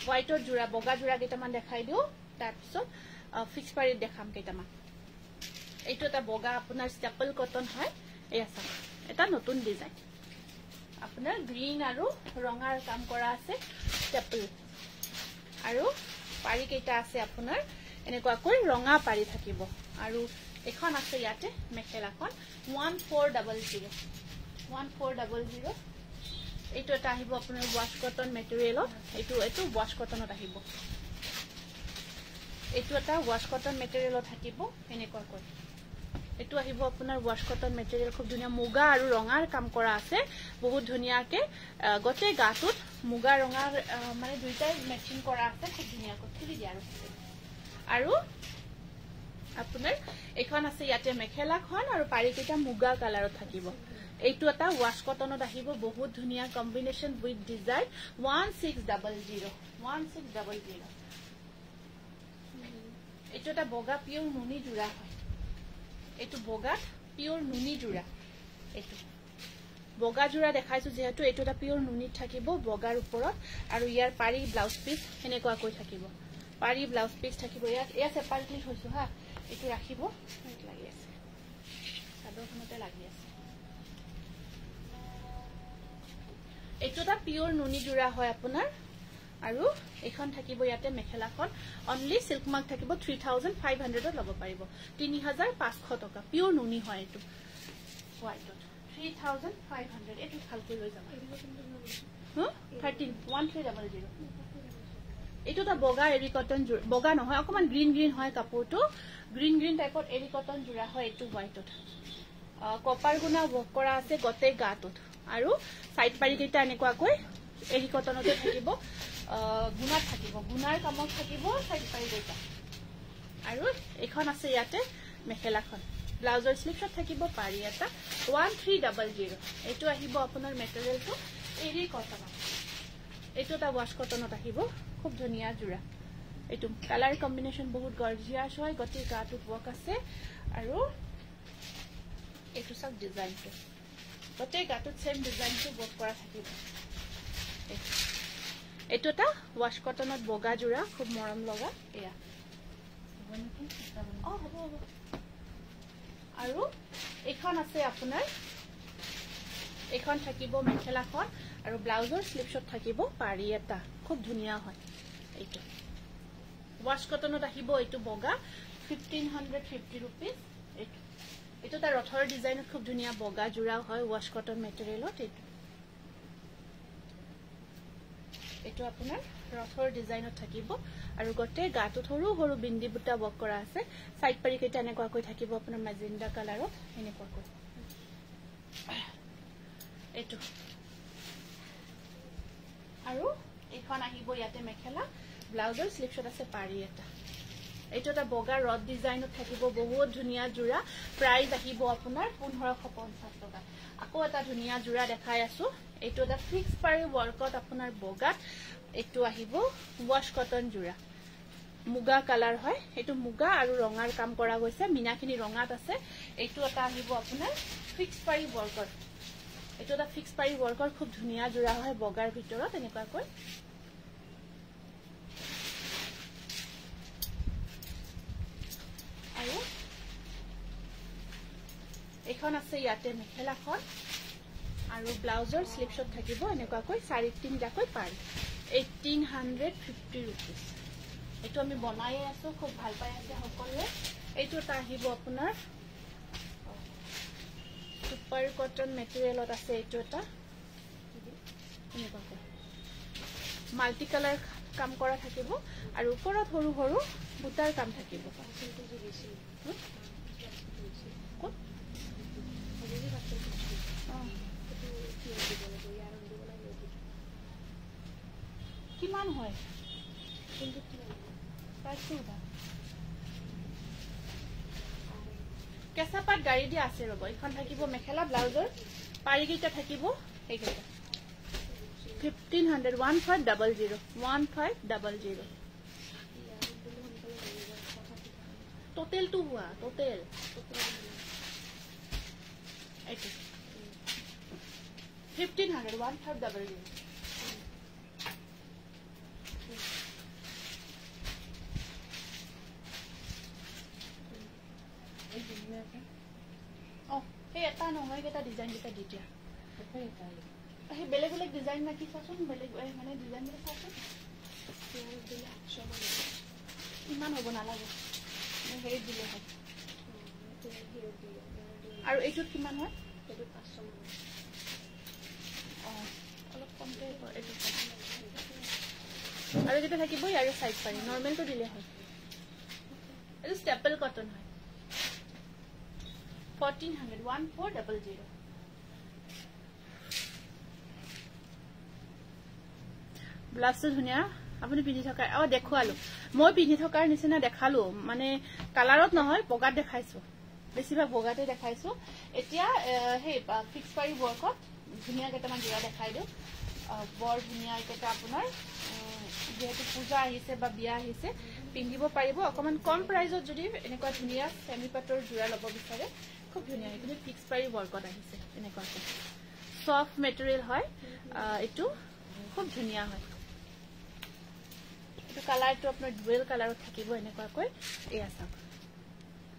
হোয়াইটৰ জোৰা বগা জোৰা কেইটামান দেখাই দিও তাৰ পিছত ফিক্স পাৰি দেখাম কেইটামান এইটো এটা বগা আপোনাৰ ষ্টেপল কটন হয় এই আছে এটা নতুন ডিজাইন আপোনাৰ গ্ৰীন আৰু ৰঙাৰ কাম কৰা আছে ষ্টেপল আৰু পাৰি কেইটা আছে আপোনাৰ এনেকুৱাকৈ ৰঙা পাৰি থাকিব আৰু এখন আছে ইয়াতে মেখেলাখন 1400 এইটো এটা আহিব আপোনাৰ ওয়াশ কটন মেটেৰিয়েলত এইটো ওয়াশ কটনত আহিব এইটো এটা ওয়াশ কটন মেটেৰিয়েলত থাকিব এনেকুৱাকৈ এইটো আহিব আপোনাৰ ওয়াশ কটন মেটেৰিয়েল খুব ধুনীয়া মুগা আৰু ৰঙাৰ কাম কৰা আছে বহুত ধুনীয়াকে গতে গাটোত মুগা ৰঙাৰ মানে দুইটাই মেচিং কৰা আছে খুব ধুনীয়াকৈ খুলি দিয়া আৰু আপোনাৰ এখন আছে ইয়াতে মেখেলাখন আৰু পাৰি কেইটা মুগা কালাৰত থাকিব এইটো এটা ওয়াশ কটনত আহিব বহুত ধুনীয়া কম্বিনেশন উইথ ডিজাইন 1600 এইটো এটা বগা পিওর নুনি জোৰা হয় এইটো বগা পিওৰ নুনি জোৰা এইটো বগা জোৰা দেখাইছো যেহেতু এইটো এটা পিওৰ নুনি থাকিব বগাৰ ওপৰত আৰু ইয়াৰ পাৰি ব্লাউজ পিস এনেকুৱা কৈ থাকিব পাৰি ব্লাউজ পিস থাকিব ইয়াত এয়া সেপাৰেটলি হৈছো হা এইটো ৰাখিব লাগি আছে সাদৰ কটনতে লাগি আছে এইটো এটা পিওৰ নুনি জোড়া হয় আপোনাৰ আৰু এখন থাকিব ইয়াতে মেখেলাখন অনলি সিল্ক মাৰ্ক থাকিব 3500 ত ল'ব পাৰিব 3500 টকা পিওর নুনি হয় এটো হোয়াইটত 3500 এটো ভালকৈ লৈ যাবা 1300 এটো তা বগা এৰি কটন বগা নহয় অকমান গ্ৰীন গ্ৰীন হয় কাপোৰটো গ্ৰীন গ্ৰীন টাইপৰ এৰি কটন জোড়া হয় এটো হোয়াইটত কপাৰ গুনা বক কৰা আছে গতে গাটত আৰু সাইড পাৰি কেইটা এনেকুৱা কৈ এৰি কটনতে থাকিব গুনা থাকিব গুনাৰ কামত থাকিব সাইড পাৰি কেইটা আৰু এখন আছে ইয়াতে মেখেলাখন ব্লাউজৰ স্লিভছত থাকিব পাৰি এটা 1300 এটো আহিব আপোনাৰ মেটেৰিয়েলটো এৰি কটন এটো তা ওয়াশ কটনত আহিব খুব ধুনিয়া জোড়া এটো কালার কম্বিনেশন বহুত গর্জিয়াস হয় গতি গাটো ওয়ার্ক আছে আৰু এটো সব ডিজাইনটো গতে গাটো সেম ডিজাইনটো ওয়াৰ্ক কৰা থাকিব এটো তা ওয়াশ কটনত বগা জোড়া খুব মৰম লগা এয়া হ'ব আৰু এখন আছে আপোনাৰ এখন থাকিব মেখেলাখন আৰু ব্লাউজৰ স্লিভছত থাকিব পাৰি এটা খুব ধুনিয়া হয় এইটো ওয়াশ কটনত আহিব এইটো বগা 1550 रुपीस এইটো তাৰ ৰথৰ ডিজাইনত খুব ধুনিয়া বগা জোড়া হয় ওয়াশ কটন মেটেৰিয়েলত এইটো আপোনাৰ ৰথৰ ডিজাইনত থাকিব আৰু গতে গাটো সৰু সৰু বিন্দি বুটা বক কৰা আছে সাইড পাৰি কেইটা এনেকুৱা কৈ থাকিব আপোনাৰ মেজেন্ডা কালাৰত এনেকুৱা কৈ এইটো আৰু এখন আহিব ইয়াতে মেখেলা ব্লাউজৰ স্লিভছত আছে পাৰি এটা এইটো এটা বগা ৰড ডিজাইনত থাকিব বহুত ধুনিয়া জোড়া প্ৰাইস আহিব আপোনাৰ 1550 টকা আকৌ এটা ধুনিয়া জোড়া দেখাই আছো এইটো এটা ফিক্স পাৰি ওয়াৰ্কত আপোনাৰ বগা এইটো আহিব ওয়াশ কটন জোড়া মুগা কালাৰ হয় এইটো মুগা আৰু ৰঙাৰ কাম কৰা গৈছে মিনাখিনি ৰঙাত আছে এইটো এটা আহিব আপোনাৰ ফিক্স পাৰি ওয়াৰ্কত এইটো এটা ফিক্স পাৰি ওয়াৰ্কৰ খুব ধুনিয়া জোড়া হয় বগাৰ ভিতৰত এনেকুৱা কৈ আৰু এখন আছে ইয়াতে মেখেলাখন আৰু ব্লাউজৰ স্লিভছত থাকিব এনেকুৱা কৈ 3.5 টাকৈ পাৰি 1850 रुपीस এটো আমি বনাই আছো খুব ভাল পাই আছে সকলে এইটো তা আহিব আপোনাৰ সুপাৰ কটন মেটেৰিয়েলত আছে এইটো এটা এনেকুৱা মাল্টি কালাৰ কাম কৰা থাকিব আৰু ওপৰত সৰু সৰু বুটাৰ কাম থাকিব কিমান হয় কিন্তু প্ৰাইসটো কেঁচা পাট গাড়ী দি আছে ৰব এখন থাকিব মেখেলা ব্লাউজৰ পাৰি কেইটা থাকিব এইকেইটা 1500 1500 টোটেল টু हुआ টোটেল এইটো 1500 1500 এই এটা নহয় এটা ডিজাইন এটা দিতিয়া এই বেলেগ বেলেগ ডিজাইন নাকি চাচোন বেলেগ মানে ডিজাইন বিলাক চাচোন ইমান হ'ব নালাগে হেৰি দিলে হয় আৰু এইটো কিমান হয় এইটো 500 অলপ কমতে এইটো আৰু যেটা থাকিব ইয়াৰে সাইড পাৰি নরমালটো দিলে হয় এইটো স্টেপল কটন হয় 1400 1400 ব্লাউজটো ধুনিয়া আপুনি পিন্ধি থকা দেখুৱালো মই পিন্ধি থকাৰ নিচিনা দেখালো মানে কালাৰত নহয় বগাত দেখাইছো বেছিভাগ বগাতে দেখাইছো এতিয়া হে ফিক্স পাৰি ওয়াৰ্কত ধুনিয়া কেইটামান জোৰা দেখাই দিও বৰ ধুনিয়া এটা আপোনাৰ যেহেতু পূজা আহিছে বা বিয়া আহিছে পিন্ধিব পাৰিব অকমান কম প্ৰাইজত যদি এনেকুৱা ধুনিয়া সেমি পাটৰ জোৰা ল'ব বিচাৰে খুব ধুনিয়া কিন্তু ফিক্স পাৰি ওয়াৰ্কত আহিছে এনেকুৱা সফট মেটেৰিয়েল হয় এটো খুব ধুনিয়া হয় এটো কালাৰটো আপোনাৰ ডুৱেল কালাৰত থাকিব এনেকুৱা কৈ এই আছে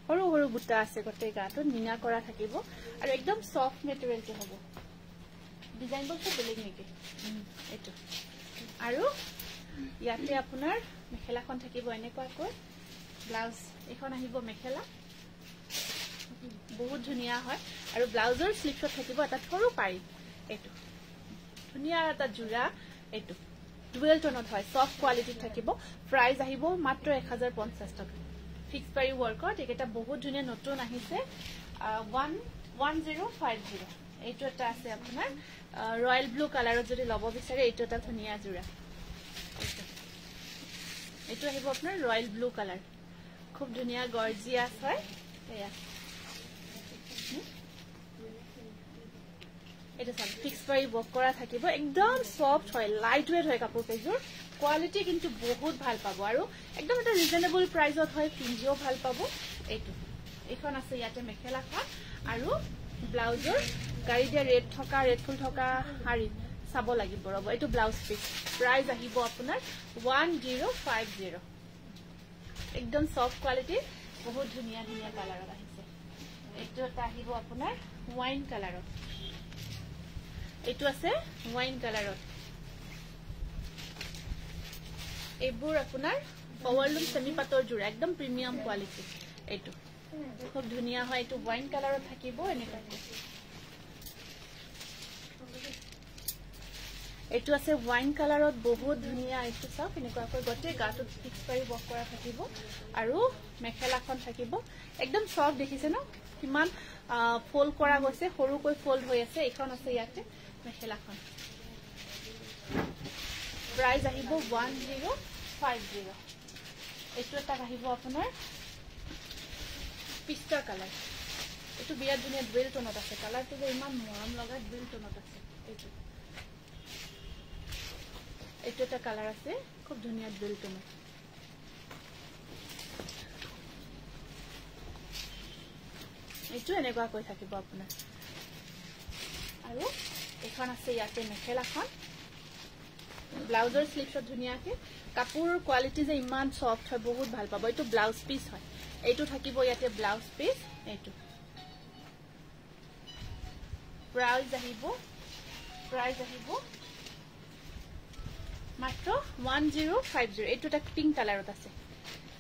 সৰু সৰু বুটা আছে গোটেই গাটো মিনা কৰা থাকিব আৰু একদম সফট মেটেৰিয়েল কে হ'ব ডিজাইন বলছে বেলেগ নেকি এটো আৰু ইয়াতে আপোনাৰ মেখেলাখন থাকিব এনেকুৱাকৈ ব্লাউজ এখন আহিব মেখেলা বহুত ধুনিয়া হয় আৰু ব্লাউজৰ স্লিভত থাকিব এটা সৰু পাৰি এটো ধুনিয়া এটা জোৰা এটো ডুৱেল টোনত হয় সফট কোৱালিটি থাকিব প্ৰাইস আহিব মাত্ৰ 1050 টকা ফিক্স পাৰি ওয়াৰ্কত এটা বহুত ধুনিয়া নতুন আহিছে 1050 এইটো এটা আছে আপোনাৰ ৰয়েল ব্লু কালাৰত যদি লব বিচাৰে এইটো এটা ধুনিয়া জোৰা এইটো আহিব আপোনাৰ ৰয়েল ব্লু কালাৰ খুব ধুনিয়া গৰ্জিয়াস হয় এয়া এটা সব ফিক্স পাৰি বক কৰা থাকিব একদম সফট হয় লাইট ওয়েট হয় কাপোৰ কেজুৰ কোৱালিটি কিন্তু বহুত ভাল পাব আৰু একদম এটা ৰিজনেবল প্ৰাইসত হয় পিন্ধিও ভাল পাব এইটো এখন আছে ইয়াতে মেখেলাখন আৰু ব্লাউজৰ গাড়ী দিয়া ৰেড থকা ৰেড ফুল থকা হাৰি চাব লাগিব ৰব এইটো ব্লাউজ পিস প্ৰাইস আহিব আপোনাৰ 1050 একদম সফট কোৱালিটি বহুত ধুনিয়া ধুনিয়া কালাৰত আহিছে এইটো এটা আহিব আপোনাৰ ওয়াইন কালাৰত এইটো আছে ওয়াইন কালাৰত এইবোৰ আপোনাৰ পাৱাৰলুম সেমি পাতৰ জোৰা একদম প্ৰিমিয়াম কোৱালিটি এইটো খুব ধুনিয়া হয় এইটো ওয়াইন কালাৰত থাকিব এনেকৈ এইটো আছে ওয়াইন কালাৰত বহুত ধুনিয়া এইটো সব এনেকুৱাকৈ গোটেই গাটো ফিক্স কৰি বক কৰা থাকিব আৰু মেখেলাখন থাকিব একদম সফট দেখিছে ন কিমান ফোল্ড কৰা গৈছে সৰুকৈ ফোল্ড হৈ আছে এখন আছে ইয়াতে মেখেলাখন প্ৰাইস আহিব 1050 এইটো এটা আহিব আপোনাৰ পিস্তা কালাৰ এইটো বিৰাট ধুনিয়া ডুৱেল টোনত আছে কালাৰটো যে ইমান মৰম লগা ডুৱেল টোনত আছে এইটো এটা কালাৰ আছে খুব ধুনিয়া ডুৱেল টোনত এইটো এনেকুৱা কৈ থাকিব আপোনাৰ আৰু এখন আছে ইয়াতে মেখেলাখন ব্লাউজৰ স্লিভছত ধুনিয়াকে কাপোৰ কোৱালিটি যে ইমান সফট হয় বহুত ভাল পাব এইটো ব্লাউজ পিস হয় এইটো থাকিব ইয়াতে ব্লাউজ পিস এইটো প্ৰাইস আহিব মাত্ৰ 1050 এইটো এটা পিংক কালাৰত আছে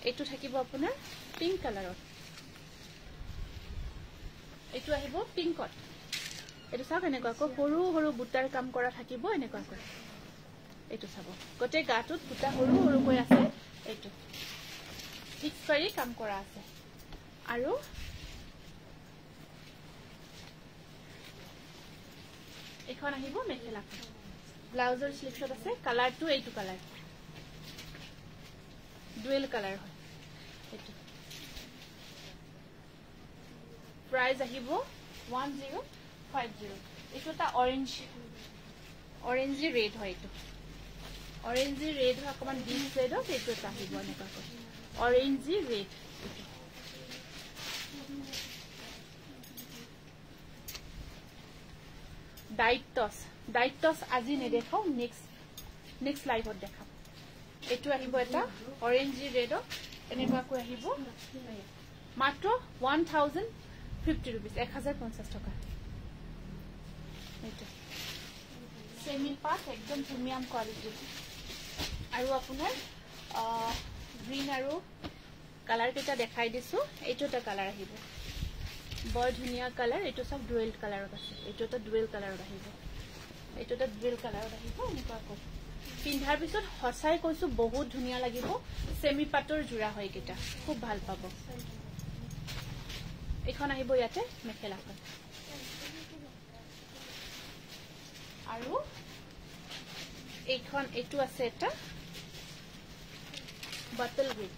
এইটো থাকিব আপোনাৰ পিংক কালাৰত এইটো আহিব পিংকত এইটো চাওক এনেকুৱাকৈ সৰু সৰু বুটাৰ কাম কৰা থাকিব এনেকুৱাকৈ এইটো চাব গোটেই গাটোত বুটা সৰু সৰুকৈ আছে এইটো ফিক্স কৰি কাম কৰা আছে আৰু এখন আহিব মেখেলাখন ব্লাউজৰ স্লিভছত আছে কালাৰটো এইটো কালাৰ ডুৱেল কালাৰ হয় এইটো প্ৰাইস আহিব 1050 এইটো এটা অৰেঞ্জ ৰেড হয় এইটো অৰেঞ্জ ৰেড হয় অকমান ডিপ ৰেডত এইটো এটা আহিব এনেকুৱাকৈ অৰেঞ্জ ৰেড ডাইটস আজি নেদেখাও নেক্সট লাইভত দেখাম এইটো আহিব এটা অৰেঞ্জ ৰেডত এনেকুৱাকৈ আহিব মাত্ৰ 1050 rupees 1050 টকা এইটো সেমি পাট একদম প্ৰিমিয়াম কোৱালিটি আৰু আপোনাৰ গ্ৰীন আৰু কালাৰ কেটা দেখাই দিছো এইটো এটা কালাৰ আহিব বৰ ধুনিয়া কালাৰ এইটো সব ডুৱেল কালাৰত আছে এইটো এটা ডুৱেল কালাৰত আহিব এইটো এটা ডুৱেল কালাৰত আহিব এনেকুৱাকৈ পিন্ধাৰ পিছত হসাই কৈছো বহুত ধুনিয়া লাগিব সেমি পাটৰ জোৰা হয় কেটা খুব ভাল পাব এখন আহিব ইয়াতে মেখেলাখন আৰু এইখন এইটো আছে এটা বটল গ্ৰীণ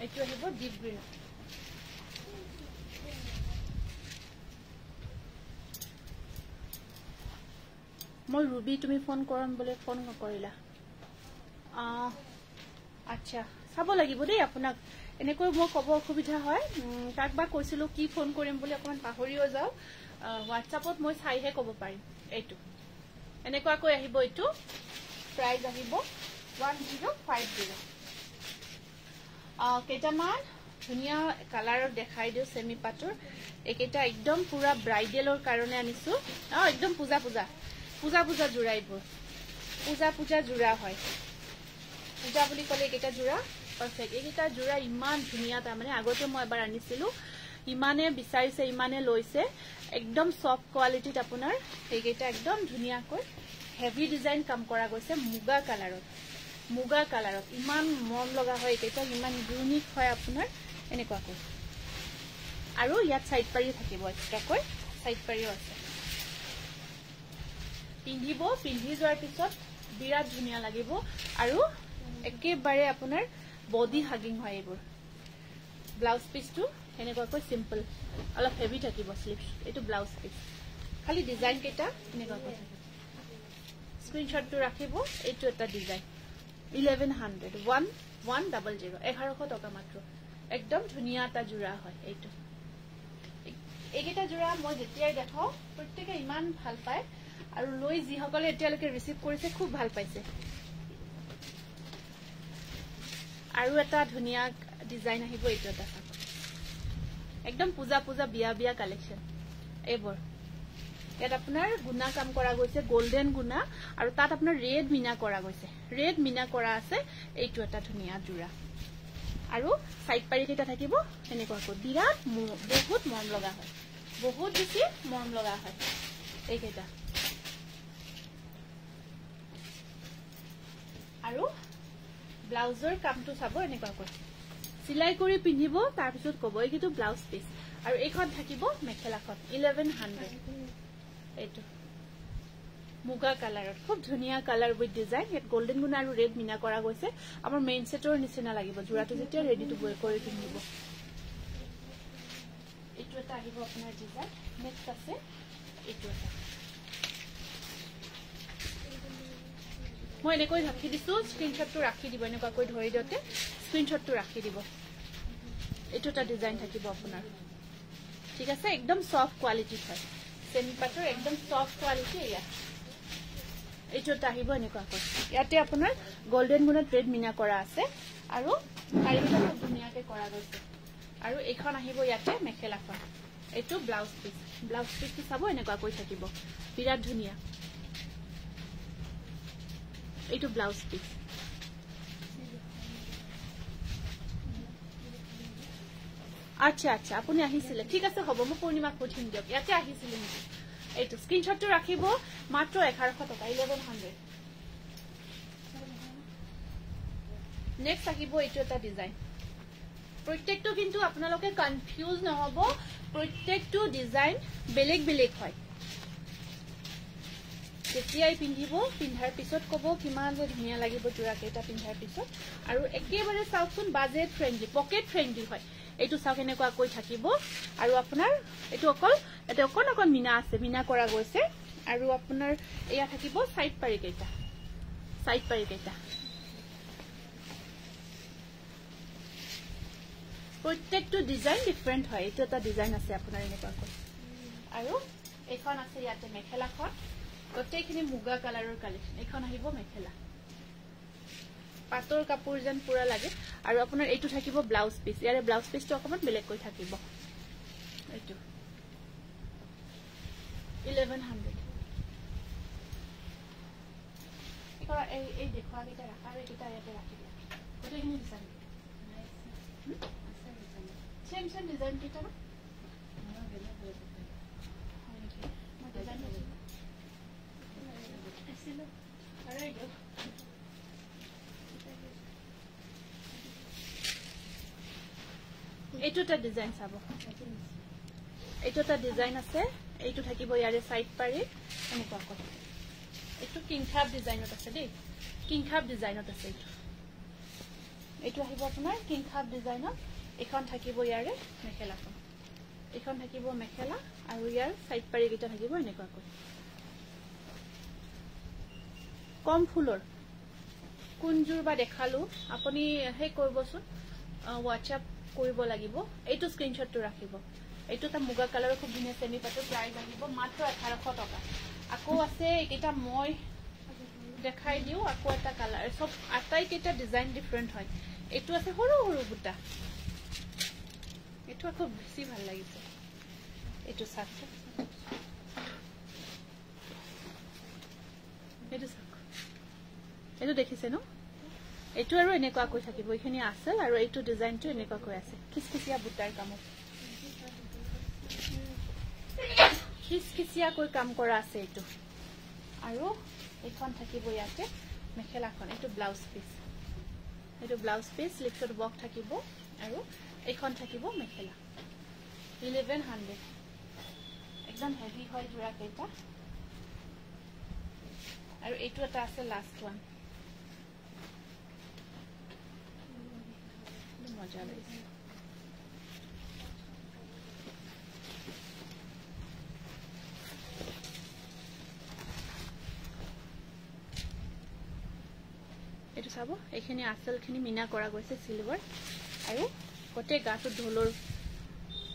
এইটো আহিব ডিপ গ্ৰীণ মই ৰুবি তুমি ফোন কৰম বলে ফোন নকৰিলা আচ্ছা চাব লাগিব দেই আপোনাক এনেকৈ মই কব অসুবিধা হয় কাকবা কৈছিলো কি ফোন কৰিম বুলি অকমান পাহৰিও যাও WhatsAppত মই চাইহে কব পাৰিম এইটো এনেকুৱাকৈ আহিব এইটো প্ৰাইস আহিব 1050 কেইটামান ধুনীয়া কালাৰত দেখাই দিও সেমি পাটৰ একেটা একদম পুৰা ব্ৰাইডেলৰ কাৰণে আনিছো একদম পূজা জোৰা এইবোৰ পূজা জোৰা হয় পূজা বুলি ক'লে একেটা জোৰা পাৰফেক্ট একেটা জোৰা ইমান ধুনীয়া তাৰমানে আগতে মই এবাৰ আনিছিলো ইমানে বিচাৰিছে ইমানে লৈছে একদম সফট কোৱালিটিত আপোনাৰ একেটা একদম ধুনীয়াকৈ হেভি ডিজাইন কাম কৰা গৈছে মুগা কালাৰত ইমান মন লগা হয় একেটা ইমান ইউনিক হয় আপোনাৰ এনেকুৱাকৈ আৰু ইয়াত সাইড পাৰি থাকিব এক্সট্ৰাকৈ সাইড পাৰিও আছে পিন্ধি যোৱাৰ পিছত বিৰাট ধুনীয়া লাগিব আৰু একেবাৰে আপোনাৰ বডি হাগিং হয় এইবোৰ ব্লাউজ পিসটো এনেকুৱাকৈ সিম্পল অলপ হেভি থাকিব স্লিভস এইটো ব্লাউজ পিস খালি ডিজাইন কেইটা এনেকুৱাকৈ স্ক্ৰিনশ্বটটো ৰাখিব এইটো এটা ডিজাইন 1100 1100 1100 টকা মাত্ৰ একদম ধুনীয়া এটা জোৰা হয় এইটো এইকেইটা জোৰা মই যেতিয়াই দেখাও প্ৰত্যেকে ইমান ভাল পায় আৰু লৈ যিসকলে এতিয়ালৈকে ৰিসিভ কৰিছে খুব ভাল পাইছে আৰু এটা ধুনীয়া ডিজাইন আহিব এইটো এটা একদম পূজা বিয়া কালেকশন এইবোৰ ইয়াত আপোনাৰ গুণা কাম কৰা গৈছে গোল্ডেন গুণা আৰু তাত আপোনাৰ ৰেড মিনা কৰা গৈছে ৰেড মিনা কৰা আছে এইটো এটা ধুনীয়া জোৰা আৰু সাইড পাৰি কেইটা থাকিব এনেকুৱাকৈ বিৰাট বহুত মৰম লগা হয় বহুত বেছি মৰম লগা হয় এইকেইটা আৰু ব্লাউজৰ কামটো চাব এনেকুৱাকৈ সিলাই কৰি পিন্ধিব তাৰ পিছত কব এইটো ব্লাউজ পিস আৰু এইখন থাকিব মেখেলাখন 1100 এইটো মুগা কালাৰত খুব ধুনীয়া কালাৰ উইথ ডিজাইন ইয়াত গোল্ডেন গুণা আৰু ৰেড মিনা কৰা গৈছে আমাৰ মেইন সেটৰ নিচিনা লাগিব জোৰাটো যেতিয়া ৰেডি টু বয় কৰি পিন্ধিব এইটো এটা আহিব আপোনাৰ ডিজাইন নেক্সট আছে এইটো এটা মই এনেকৈ ৰাখি দিছো স্ক্ৰিনশ্বটটো ৰাখি দিব এনেকুৱাকৈ ধৰি দিওতে স্ক্ৰিনশ্বটটো ৰাখি দিব এইটো এটা ডিজাইন থাকিব আপোনাৰ ঠিক আছে একদম সফট কোৱালিটি হয় সেমি পাটৰ একদম সফট কোৱালিটি এয়া এইটো এটা আহিব এনেকুৱাকৈ ইয়াতে আপোনাৰ গোল্ডেন গুণত ৰেড মিনা কৰা আছে আৰু কাৰিটা খুব ধুনীয়াকৈ কৰা গৈছে আৰু এইখন আহিব ইয়াতে মেখেলাখন এইটো ব্লাউজ পিসটো চাব এনেকুৱাকৈ থাকিব বিৰাট ধুনীয়া এইটো ব্লাউজ পিস আচ্ছা আপুনি আহিছিলে ঠিক আছে হ'ব মই পূৰ্ণিমাক পঠিয়াম দিয়ক ইয়াতে আহিছিলে নেকি এইটো স্ক্ৰিনশ্বটটো ৰাখিব মাত্ৰ 1100 টকা 1100 নেক্সট আহিব এইটো এটা ডিজাইন প্ৰত্যেকটো কিন্তু আপোনালোকে কনফিউজ নহব প্ৰত্যেকটো ডিজাইন বেলেগ হয় যেতিয়াই পিন্ধিব পিন্ধাৰ পিছত কব কিমান যে ধুনীয়া লাগিব জোৰা কেইটা পিন্ধাৰ পিছত আৰু একেবাৰে চাওকচোন বাজেট ফ্ৰেন্ডলি পকেট ফ্ৰেন্ডলি হয় এইটো চাওক এনেকুৱাকৈ থাকিব আৰু আপোনাৰ এইটো অকল মিনা আছে মিনা কৰা গৈছে আৰু আপোনাৰ এয়া থাকিব সাইড পাৰি কেইটা প্ৰত্যেকটো ডিজাইন ডিফাৰেন্ট হয় এইটো এটা ডিজাইন আছে আপোনাৰ এনেকুৱাকৈ আৰু এখন আছে ইয়াতে মেখেলাখন গোটেইখিনি মুগা কালাৰৰ কালেকশন এখন আহিব মেখেলা পাটৰ কাপোৰ যেন পুৰা লাগে আৰু আপোনাৰ এইটো থাকিব ব্লাউজ পিস ইয়াৰে ব্লাউজ পিসটো অকমান বেলেগ কৈ থাকিব এইটো 1100 এই দেখুৱা কেইটা ৰাখা আৰু কেইটা ইয়াতে ৰাখি দিয়া গোটেইখিনি ডিজাইন সেম ডিজাইন কেইটা না এইটো এটা ডিজাইন চাব এইটো এটা ডিজাইন আছে এইটো থাকিব ইয়াৰে সাইড পাৰি এনেকুৱা কথা এইটো কিংখাব ডিজাইনত আছে দেই কিংখাব ডিজাইনত আছে এইটো আহিব আপোনাৰ কিংখাব ডিজাইনত এখন থাকিব ইয়াৰে মেখেলাখন এখন থাকিব মেখেলা আৰু ইয়াৰ সাইড পাৰি কেইটা থাকিব এনেকুৱাকৈ কম ফুলৰ কোনজোৰ বা দেখালো আপুনি হে কৰিবচোন WhatsApp কৰিব লাগিব এইটো স্ক্ৰিনশ্বটটো ৰাখিব এইটো এটা মুগা কালাৰৰ খুব ধুনীয়া সেমি পাটৰ প্ৰাইস আহিব মাত্ৰ 1800 টকা আকৌ আছে এইটা মই দেখাই দিও আকৌ এটা কালাৰ সব আটাই কেইটা ডিজাইন ডিফাৰেন্ট হয় এইটো আছে সৰু সৰু বুটা এইটো খুব বেছি ভাল লাগিছে এইটো চাক এইটো চাক এইটো দেখিছে ন এইটো আৰু এনেকুৱা কৈ থাকিব এইখিনি আছিল আৰু এইটো ডিজাইনটো এনেকুৱা কৈ আছে খিচখিচিয়া বুটাৰ কামত খিচখিচিয়া কৈ কাম কৰা আছে এইটো আৰু এইখন থাকিব ইয়াতে মেখেলাখন এইটো ব্লাউজ পিস লিফটত বক থাকিব আৰু এইখন থাকিব মেখেলা 1100 একদম হেভি হয় জোৰা কেইটা আৰু এইটো এটা আছে লাষ্ট ওয়ান মজা লাগিছে এইটো চাব এইখিনি আসলখিনি মিনা কৰা গৈছে সিলভাৰ আৰু গোটে গাটো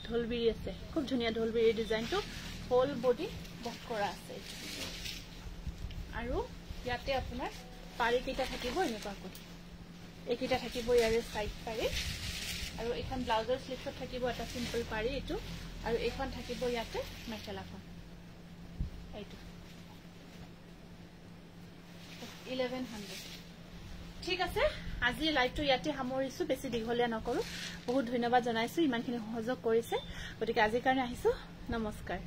ঢোলবিৰি আছে খুব ধুনিয়া ঢোলবিৰি ডিজাইনটো হোল বডি বক কৰা আছে আৰু ইয়াতে আপোনাৰ পাৰি কেইটা থাকিব এনেকুৱা কৈ এইকেইটা থাকিব ইয়াৰে সাইড পাৰি আৰু এখন ব্লাউজৰ স্লিভত থাকিব এটা সিম্পল পাৰি এইটো আৰু এইখন থাকিব ইয়াতে মেখেলাখন এইটো 1100 ঠিক আছে আজি লাইভটো ইয়াতে সামৰিছো বেছি দীঘলীয়া নকৰো বহুত ধন্যবাদ জনাইছো ইমানখিনি সহযোগ কৰিছে গতিকে আজিৰ কাৰণে আহিছো নমস্কাৰ